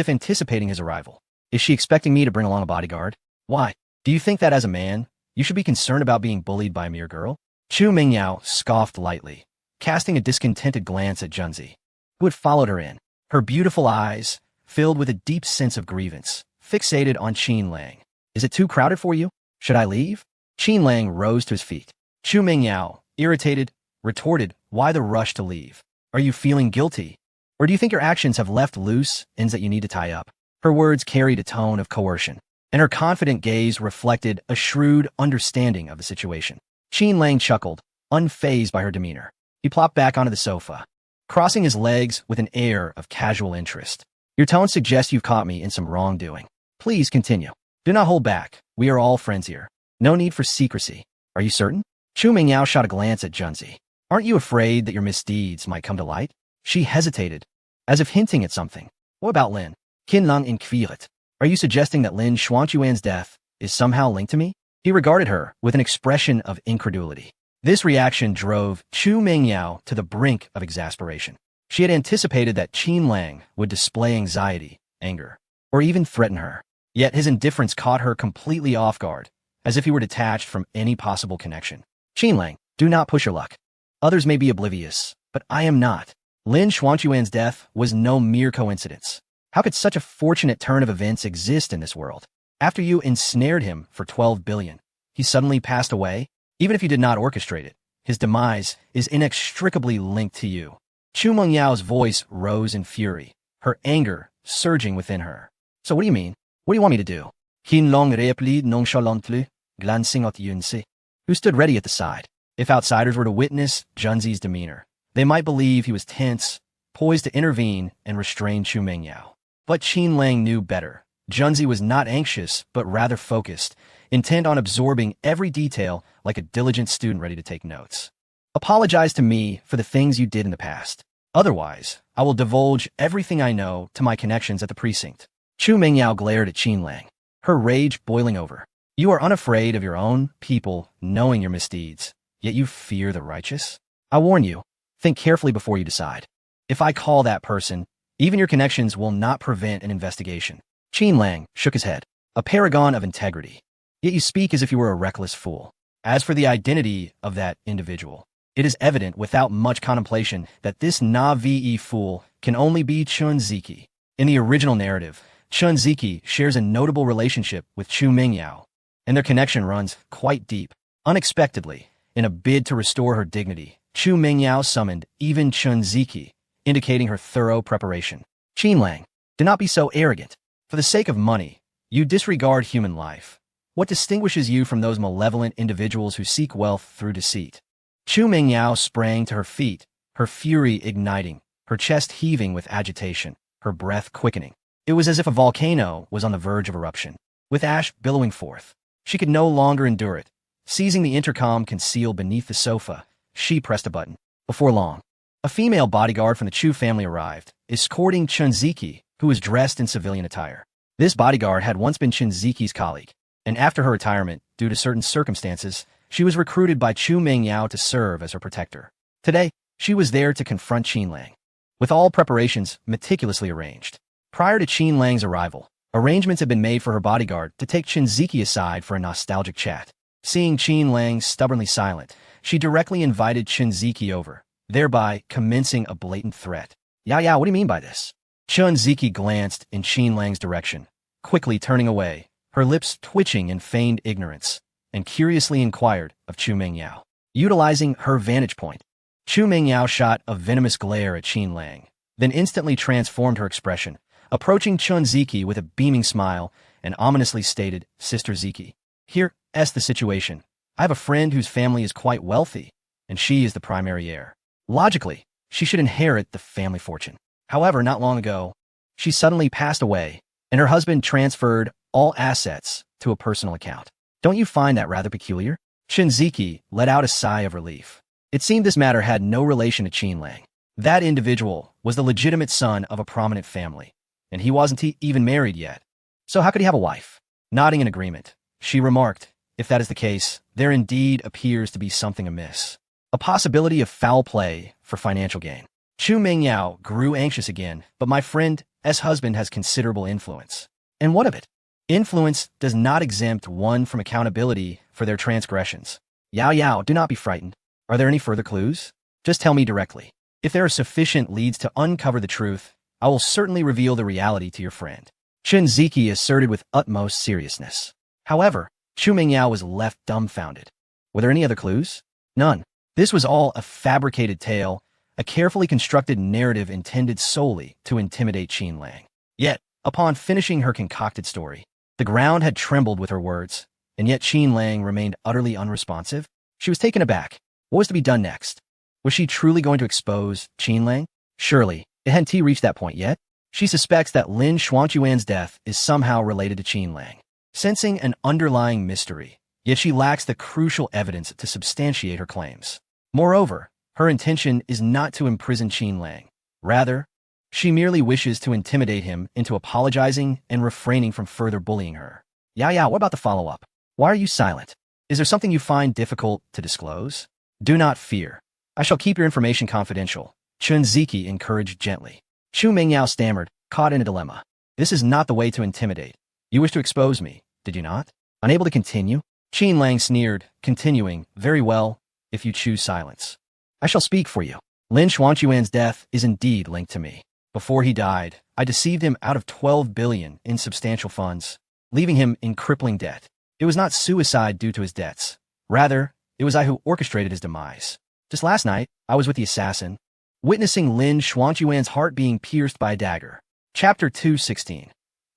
if anticipating his arrival. "Is she expecting me to bring along a bodyguard? Why? Do you think that as a man, you should be concerned about being bullied by a mere girl?" Chu Mengyao scoffed lightly, casting a discontented glance at Junzi, who had followed her in. Her beautiful eyes, filled with a deep sense of grievance, fixated on Qin Lang. "Is it too crowded for you? Should I leave?" Qin Lang rose to his feet. Chu Mengyao, irritated, retorted, "Why the rush to leave? Are you feeling guilty? Or do you think your actions have left loose ends that you need to tie up?" Her words carried a tone of coercion, and her confident gaze reflected a shrewd understanding of the situation. Qin Lang chuckled, unfazed by her demeanor. He plopped back onto the sofa, crossing his legs with an air of casual interest. "Your tone suggests you've caught me in some wrongdoing. Please continue. Do not hold back. We are all friends here. No need for secrecy. Are you certain?" Chu Mengyao shot a glance at Junzi. "Aren't you afraid that your misdeeds might come to light?" She hesitated, as if hinting at something. "What about Lin? Qin Lang inquired. Are you suggesting that Lin Xuanquan's death is somehow linked to me?" He regarded her with an expression of incredulity. This reaction drove Chu Mengyao to the brink of exasperation. She had anticipated that Qin Lang would display anxiety, anger, or even threaten her. Yet his indifference caught her completely off guard, as if he were detached from any possible connection. "Qin Lang, do not push your luck. Others may be oblivious, but I am not. Lin Xuanquan's death was no mere coincidence. How could such a fortunate turn of events exist in this world? After you ensnared him for 12 billion, he suddenly passed away? Even if you did not orchestrate it, his demise is inextricably linked to you." Chu Mengyao's voice rose in fury, her anger surging within her. "So what do you mean? What do you want me to do?" Qin Lang replied nonchalantly, glancing at Yunzi, who stood ready at the side. If outsiders were to witness Junzi's demeanor, they might believe he was tense, poised to intervene and restrain Chu Mengyao. But Qin Lang knew better. Junzi was not anxious, but rather focused, intent on absorbing every detail like a diligent student ready to take notes. "Apologize to me for the things you did in the past. Otherwise, I will divulge everything I know to my connections at the precinct." Chu Mengyao glared at Qin Lang, her rage boiling over. "You are unafraid of your own people knowing your misdeeds, yet you fear the righteous? I warn you, think carefully before you decide. If I call that person, even your connections will not prevent an investigation." Qin Lang shook his head. "A paragon of integrity. Yet you speak as if you were a reckless fool. As for the identity of that individual, it is evident without much contemplation that this Na-ve fool can only be Chun Ziki. In the original narrative, Chun Ziki shares a notable relationship with Chu Mengyao, and their connection runs quite deep. Unexpectedly, in a bid to restore her dignity, Chu Mengyao summoned even Chun Ziki, indicating her thorough preparation. Qin Lang, Do not be so arrogant. For the sake of money, you disregard human life. What distinguishes you from those malevolent individuals who seek wealth through deceit? Chu Mingyao sprang to her feet, her fury igniting, her chest heaving with agitation, her breath quickening. It was as if a volcano was on the verge of eruption. With ash billowing forth, she could no longer endure it. Seizing the intercom concealed beneath the sofa, she pressed a button. Before long, a female bodyguard from the Chu family arrived, escorting Chunziki, who was dressed in civilian attire. This bodyguard had once been Chunziki's colleague, and after her retirement, due to certain circumstances, she was recruited by Chu Mingyao to serve as her protector. Today, she was there to confront Qin Lang, with all preparations meticulously arranged. Prior to Qin Lang's arrival, arrangements had been made for her bodyguard to take Chunziki aside for a nostalgic chat. Seeing Qin Lang stubbornly silent, she directly invited Chunziki over, thereby commencing a blatant threat. Yeah, what do you mean by this? Chunziki glanced in Qin Lang's direction, quickly turning away, her lips twitching in feigned ignorance, and curiously inquired of Chu Mingyao. Utilizing her vantage point, Chu Mingyao shot a venomous glare at Qin Lang, then instantly transformed her expression, approaching Chunziki with a beaming smile and ominously stated, Sister Ziki, here's the situation. I have a friend whose family is quite wealthy, and she is the primary heir. Logically, she should inherit the family fortune. However, not long ago, she suddenly passed away, and her husband transferred all assets to a personal account. Don't you find that rather peculiar? Chunziki let out a sigh of relief. It seemed this matter had no relation to Qin Lang. That individual was the legitimate son of a prominent family, and he wasn't even married yet. So how could he have a wife? Nodding in agreement, she remarked, if that is the case, there indeed appears to be something amiss. A possibility of foul play for financial gain. Chu Mingyao grew anxious again, but my friend's husband has considerable influence. And what of it? Influence does not exempt one from accountability for their transgressions. Yao, do not be frightened. Are there any further clues? Just tell me directly. If there are sufficient leads to uncover the truth, I will certainly reveal the reality to your friend. Chunziki asserted with utmost seriousness. However, Chu Mingyao was left dumbfounded. Were there any other clues? None. This was all a fabricated tale, a carefully constructed narrative intended solely to intimidate Qin Lang. Yet, upon finishing her concocted story, the ground had trembled with her words, and yet Qin Lang remained utterly unresponsive. She was taken aback. What was to be done next? Was she truly going to expose Qin Lang? Surely, it hadn't reached that point yet. She suspects that Lin Xuanquan's death is somehow related to Qin Lang, sensing an underlying mystery, yet she lacks the crucial evidence to substantiate her claims. Moreover, her intention is not to imprison Qin Lang. Rather, she merely wishes to intimidate him into apologizing and refraining from further bullying her. Yeah, what about the follow-up? Why are you silent? Is there something you find difficult to disclose? Do not fear. I shall keep your information confidential, Chunziki encouraged gently. Chu Mingyao stammered, caught in a dilemma. This is not the way to intimidate. You wish to expose me, did you not? Unable to continue? Qin Lang sneered, continuing, very well, if you choose silence. I shall speak for you. Lin Xuanquan's death is indeed linked to me. Before he died, I deceived him out of 12 billion in substantial funds, leaving him in crippling debt. It was not suicide due to his debts. Rather, it was I who orchestrated his demise. Just last night, I was with the assassin, witnessing Lin Xuanquan's heart being pierced by a dagger. Chapter 216.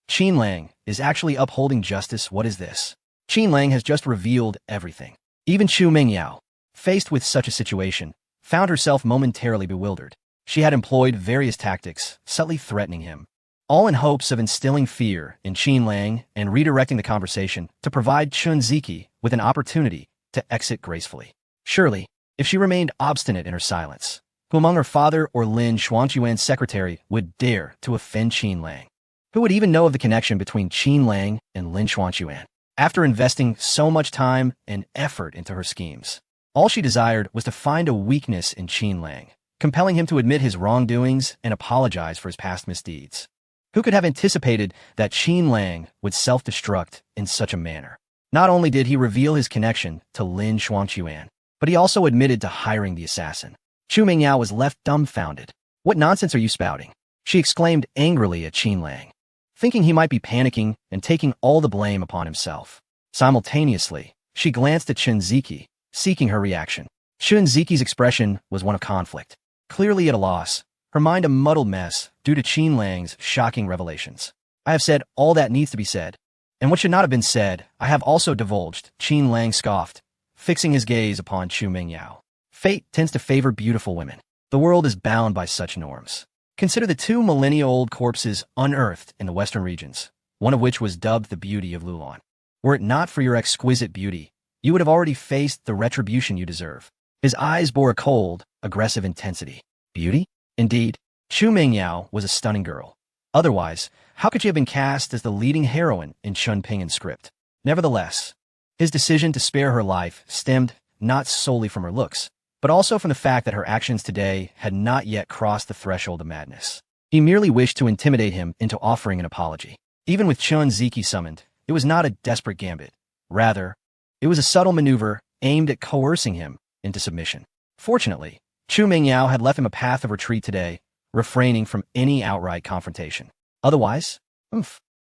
Qin Lang is actually upholding justice. What is this? Qin Lang has just revealed everything. Even Chu Mingyao, faced with such a situation, found herself momentarily bewildered. She had employed various tactics, subtly threatening him, all in hopes of instilling fear in Qin Lang and redirecting the conversation to provide Chunziki with an opportunity to exit gracefully. Surely, if she remained obstinate in her silence, who among her father or Lin Xuanquan's secretary would dare to offend Qin Lang? Who would even know of the connection between Qin Lang and Lin Xuanquan? After investing so much time and effort into her schemes, all she desired was to find a weakness in Qin Lang, compelling him to admit his wrongdoings and apologize for his past misdeeds. Who could have anticipated that Qin Lang would self-destruct in such a manner? Not only did he reveal his connection to Lin Xuanquan, but he also admitted to hiring the assassin. Chu Mingyao was left dumbfounded. What nonsense are you spouting? She exclaimed angrily at Qin Lang, thinking he might be panicking and taking all the blame upon himself. Simultaneously, she glanced at Chunziki, seeking her reaction. Chunziki's expression was one of conflict. Clearly at a loss, her mind a muddled mess due to Qin Lang's shocking revelations. I have said all that needs to be said, and what should not have been said, I have also divulged, Qin Lang scoffed, fixing his gaze upon Chu Mingyao. Fate tends to favor beautiful women. The world is bound by such norms. Consider the 2 millennia-old corpses unearthed in the western regions, one of which was dubbed the beauty of Lulan. Were it not for your exquisite beauty, you would have already faced the retribution you deserve. His eyes bore a cold, aggressive intensity. Beauty? Indeed, Chu Mingyao was a stunning girl. Otherwise, how could she have been cast as the leading heroine in Chun Ping'an's script? Nevertheless, his decision to spare her life stemmed not solely from her looks, but also from the fact that her actions today had not yet crossed the threshold of madness. He merely wished to intimidate him into offering an apology. Even with Chun Ziki summoned, it was not a desperate gambit. Rather, it was a subtle maneuver aimed at coercing him into submission. Fortunately, Chu Mingyao had left him a path of retreat today, refraining from any outright confrontation. Otherwise,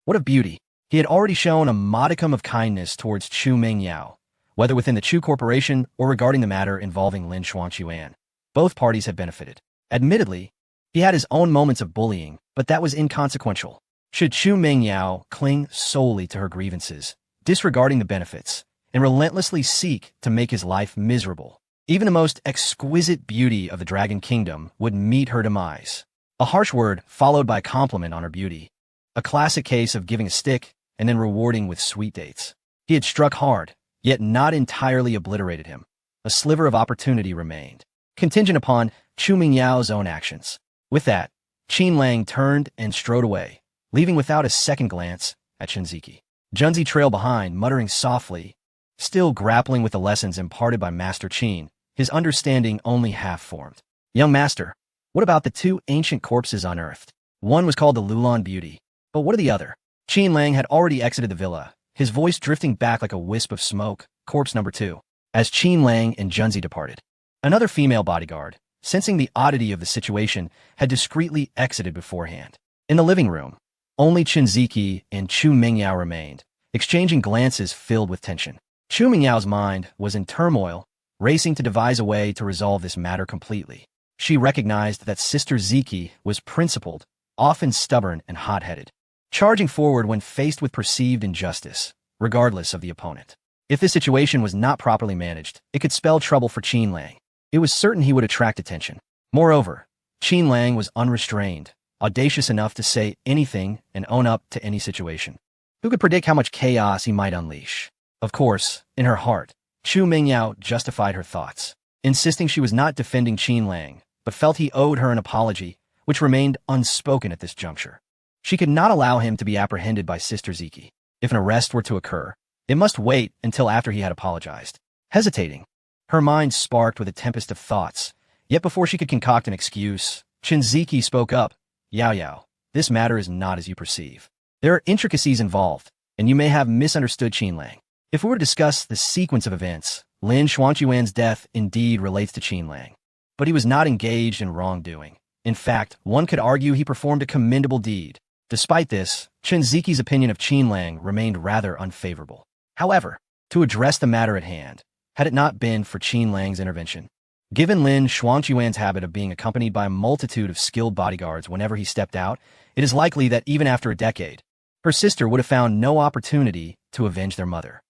what a beauty. He had already shown a modicum of kindness towards Chu Mingyao, whether within the Chu Corporation or regarding the matter involving Lin Xuanquan. Both parties had benefited. Admittedly, he had his own moments of bullying, but that was inconsequential. Should Chu Mingyao cling solely to her grievances, disregarding the benefits, and relentlessly seek to make his life miserable, even the most exquisite beauty of the Dragon Kingdom would meet her demise. A harsh word followed by a compliment on her beauty. A classic case of giving a stick and then rewarding with sweet dates. He had struck hard, yet not entirely obliterated him. A sliver of opportunity remained, contingent upon Chu Mingyao's own actions. With that, Qin Lang turned and strode away, leaving without a second glance at Shinziki. Junzi trailed behind, muttering softly, still grappling with the lessons imparted by Master Qin, his understanding only half formed. Young master, what about the 2 ancient corpses unearthed? One was called the Lulan Beauty, but what of the other? Qin Lang had already exited the villa, his voice drifting back like a wisp of smoke. Corpse number 2. As Qin Lang and Junzi departed, another female bodyguard, sensing the oddity of the situation, had discreetly exited beforehand. In the living room, only Shinziki and Chu Mingyao remained, exchanging glances filled with tension. Chu Mingyao's mind was in turmoil, racing to devise a way to resolve this matter completely. She recognized that Sister Ziki was principled, often stubborn and hot-headed, charging forward when faced with perceived injustice, regardless of the opponent. If this situation was not properly managed, it could spell trouble for Qin Lang. It was certain he would attract attention. Moreover, Qin Lang was unrestrained, audacious enough to say anything and own up to any situation. Who could predict how much chaos he might unleash? Of course, in her heart, Chu Mingyao justified her thoughts, insisting she was not defending Qin Lang, but felt he owed her an apology, which remained unspoken at this juncture. She could not allow him to be apprehended by Sister Ziki. If an arrest were to occur, it must wait until after he had apologized. Hesitating, her mind sparked with a tempest of thoughts, yet before she could concoct an excuse, Shinziki spoke up. Yao Yao, this matter is not as you perceive. There are intricacies involved, and you may have misunderstood Qin Lang. If we were to discuss the sequence of events, Lin Xuanquan's death indeed relates to Qin Lang. But he was not engaged in wrongdoing. In fact, one could argue he performed a commendable deed. Despite this, Shinziki's opinion of Qin Lang remained rather unfavorable. However, to address the matter at hand, had it not been for Qin Lang's intervention, given Lin Xuanquan's habit of being accompanied by a multitude of skilled bodyguards whenever he stepped out, it is likely that even after a decade, her sister would have found no opportunity to avenge their mother.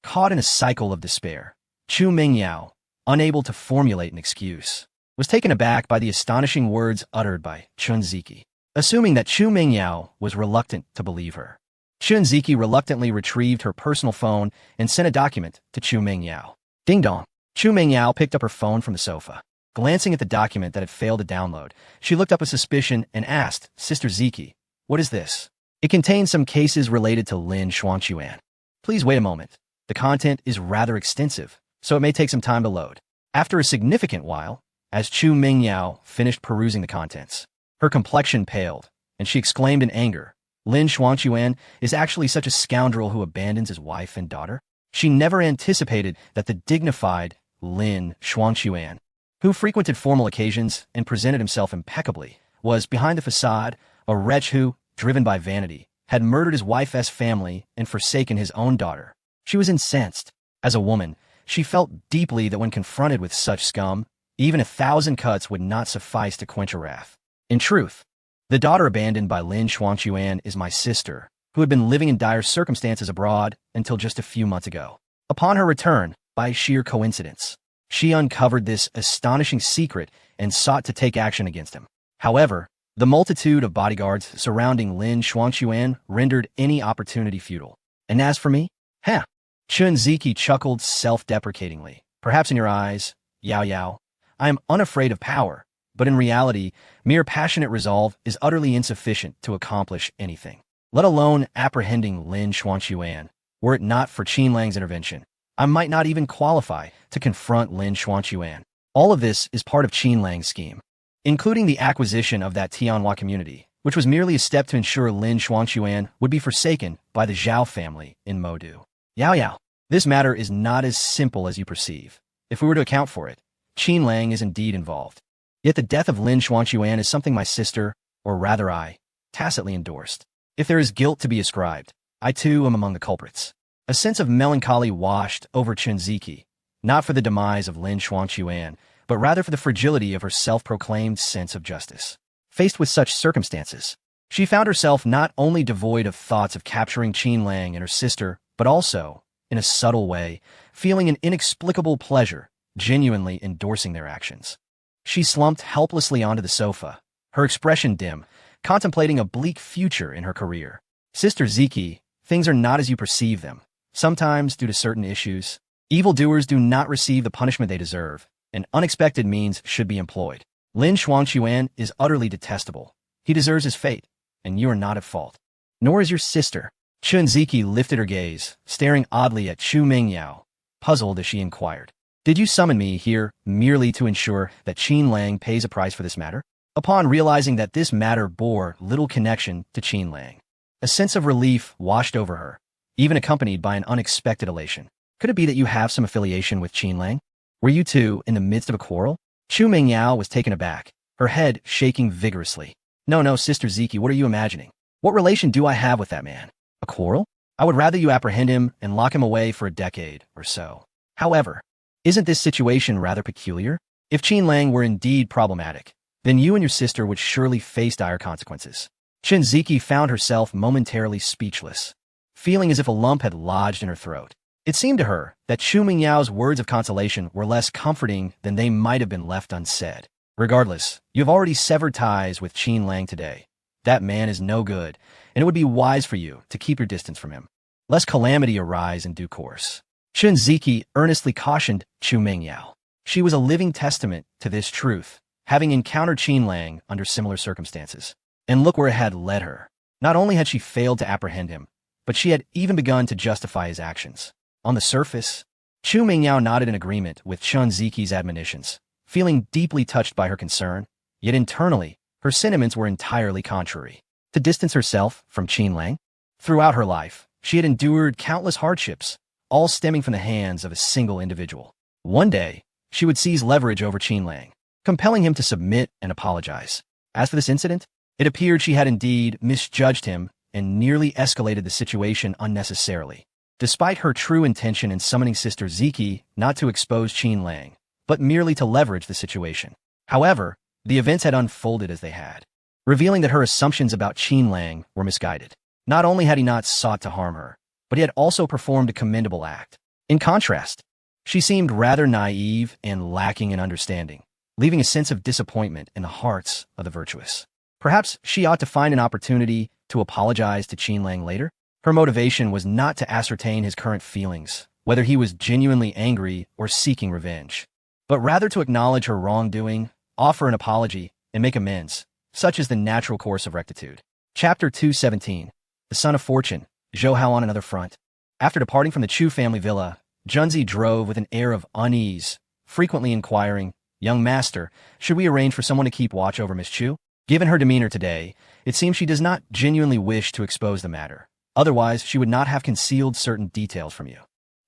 Caught in a cycle of despair, Chu Mingyao, unable to formulate an excuse, was taken aback by the astonishing words uttered by Chunziki. Assuming that Chu Mingyao was reluctant to believe her, Chunziki reluctantly retrieved her personal phone and sent a document to Chu Mingyao. Ding dong. Chu Mingyao picked up her phone from the sofa. Glancing at the document that had failed to download, she looked up with suspicion and asked, Sister Ziki, what is this? It contains some cases related to Lin Xuanquan. Please wait a moment. The content is rather extensive, so it may take some time to load. After a significant while, as Chu Mingyao finished perusing the contents, her complexion paled, and she exclaimed in anger, Lin Xuanquan is actually such a scoundrel who abandons his wife and daughter? She never anticipated that the dignified Lin Xuanquan, who frequented formal occasions and presented himself impeccably, was, behind the facade, a wretch who, driven by vanity, had murdered his wife's family and forsaken his own daughter. She was incensed. As a woman, she felt deeply that when confronted with such scum, even 1,000 cuts would not suffice to quench her wrath. In truth, the daughter abandoned by Lin Xuanquan is my sister, who had been living in dire circumstances abroad until just a few months ago. Upon her return, by sheer coincidence, she uncovered this astonishing secret and sought to take action against him. However, the multitude of bodyguards surrounding Lin Xuanquan rendered any opportunity futile. And as for me? Huh. Chun Ziki chuckled self-deprecatingly. Perhaps in your eyes, Yao Yao, I am unafraid of power, but in reality, mere passionate resolve is utterly insufficient to accomplish anything, let alone apprehending Lin Xuanquan. Were it not for Qin Lang's intervention, I might not even qualify to confront Lin Xuanquan. All of this is part of Qin Lang's scheme, including the acquisition of that Tianhua community, which was merely a step to ensure Lin Xuanquan would be forsaken by the Zhao family in Modu. Yao Yao, this matter is not as simple as you perceive. If we were to account for it, Qin Lang is indeed involved. Yet the death of Lin Xuanquan is something my sister, or rather I, tacitly endorsed. If there is guilt to be ascribed, I too am among the culprits. A sense of melancholy washed over Chun Ziki, not for the demise of Lin Xuanquan, but rather for the fragility of her self-proclaimed sense of justice. Faced with such circumstances, she found herself not only devoid of thoughts of capturing Qin Lang and her sister, but also, in a subtle way, feeling an inexplicable pleasure, genuinely endorsing their actions. She slumped helplessly onto the sofa, her expression dim, contemplating a bleak future in her career. Sister Ziki, things are not as you perceive them. Sometimes, due to certain issues, evildoers do not receive the punishment they deserve, and unexpected means should be employed. Lin Xuanquan is utterly detestable. He deserves his fate, and you are not at fault. Nor is your sister. Chun Ziki lifted her gaze, staring oddly at Chu Mingyao, puzzled as she inquired. Did you summon me here merely to ensure that Qin Lang pays a price for this matter? Upon realizing that this matter bore little connection to Qin Lang, a sense of relief washed over her, even accompanied by an unexpected elation. Could it be that you have some affiliation with Qin Lang? Were you two in the midst of a quarrel? Chu Mingyao was taken aback, her head shaking vigorously. No, Sister Ziki, what are you imagining? What relation do I have with that man? A quarrel? I would rather you apprehend him and lock him away for a decade or so. However, isn't this situation rather peculiar? If Qin Lang were indeed problematic, then you and your sister would surely face dire consequences. Chun Ziki found herself momentarily speechless, feeling as if a lump had lodged in her throat. It seemed to her that Chu Mingyao's words of consolation were less comforting than they might have been left unsaid. Regardless, you have already severed ties with Qin Lang today. That man is no good, and it would be wise for you to keep your distance from him, lest calamity arise in due course. Chun Ziki earnestly cautioned Chu Mingyao. She was a living testament to this truth, having encountered Qin Lang under similar circumstances. And look where it had led her. Not only had she failed to apprehend him, but she had even begun to justify his actions. On the surface, Chu Mingyao nodded in agreement with Chun Ziki's admonitions, feeling deeply touched by her concern, yet internally, her sentiments were entirely contrary. To distance herself from Qin Lang? Throughout her life, she had endured countless hardships, all stemming from the hands of a single individual. One day, she would seize leverage over Qin Lang, compelling him to submit and apologize. As for this incident, it appeared she had indeed misjudged him and nearly escalated the situation unnecessarily. Despite her true intention in summoning Sister Ziki not to expose Qin Lang, but merely to leverage the situation. However, the events had unfolded as they had, revealing that her assumptions about Qin Lang were misguided. Not only had he not sought to harm her, but he had also performed a commendable act. In contrast, she seemed rather naive and lacking in understanding, leaving a sense of disappointment in the hearts of the virtuous. Perhaps she ought to find an opportunity to apologize to Qin Lang later? Her motivation was not to ascertain his current feelings, whether he was genuinely angry or seeking revenge, but rather to acknowledge her wrongdoing, offer an apology, and make amends, such is the natural course of rectitude. Chapter 217. The Son of Fortune, Zhou Hao on another front. After departing from the Chu family villa, Junzi drove with an air of unease, frequently inquiring, "Young master, should we arrange for someone to keep watch over Miss Chu?" Given her demeanor today, it seems she does not genuinely wish to expose the matter. Otherwise, she would not have concealed certain details from you.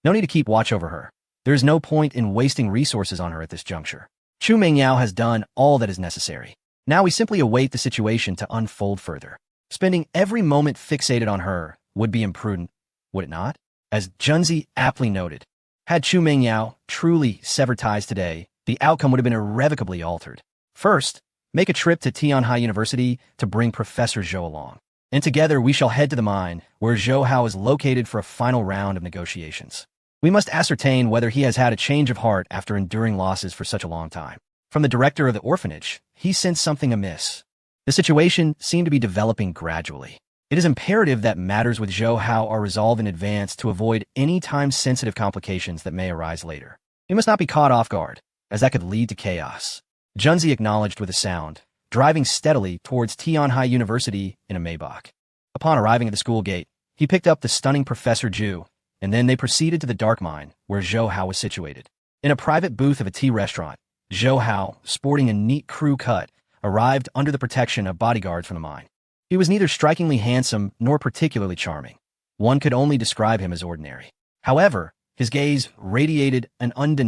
No need to keep watch over her. There is no point in wasting resources on her at this juncture. Chu Mingyao has done all that is necessary. Now we simply await the situation to unfold further. Spending every moment fixated on her would be imprudent, would it not? As Junzi aptly noted, had Chu Mingyao truly severed ties today, the outcome would have been irrevocably altered. First, Make a trip to Tianhai University to bring Professor Zhou along. And together we shall head to the mine, where Zhou Hao is located for a final round of negotiations. We must ascertain whether he has had a change of heart after enduring losses for such a long time. From the director of the orphanage, he sensed something amiss. The situation seemed to be developing gradually. It is imperative that matters with Zhou Hao are resolved in advance to avoid any time-sensitive complications that may arise later. He must not be caught off guard, as that could lead to chaos. Junzi acknowledged with a sound, driving steadily towards Tianhai University in a Maybach. Upon arriving at the school gate, he picked up the stunning Professor Zhu, and then they proceeded to the dark mine where Zhou Hao was situated. In a private booth of a tea restaurant, Zhou Hao, sporting a neat crew cut, arrived under the protection of bodyguards from the mine. He was neither strikingly handsome nor particularly charming. One could only describe him as ordinary. However, his gaze radiated an undeniable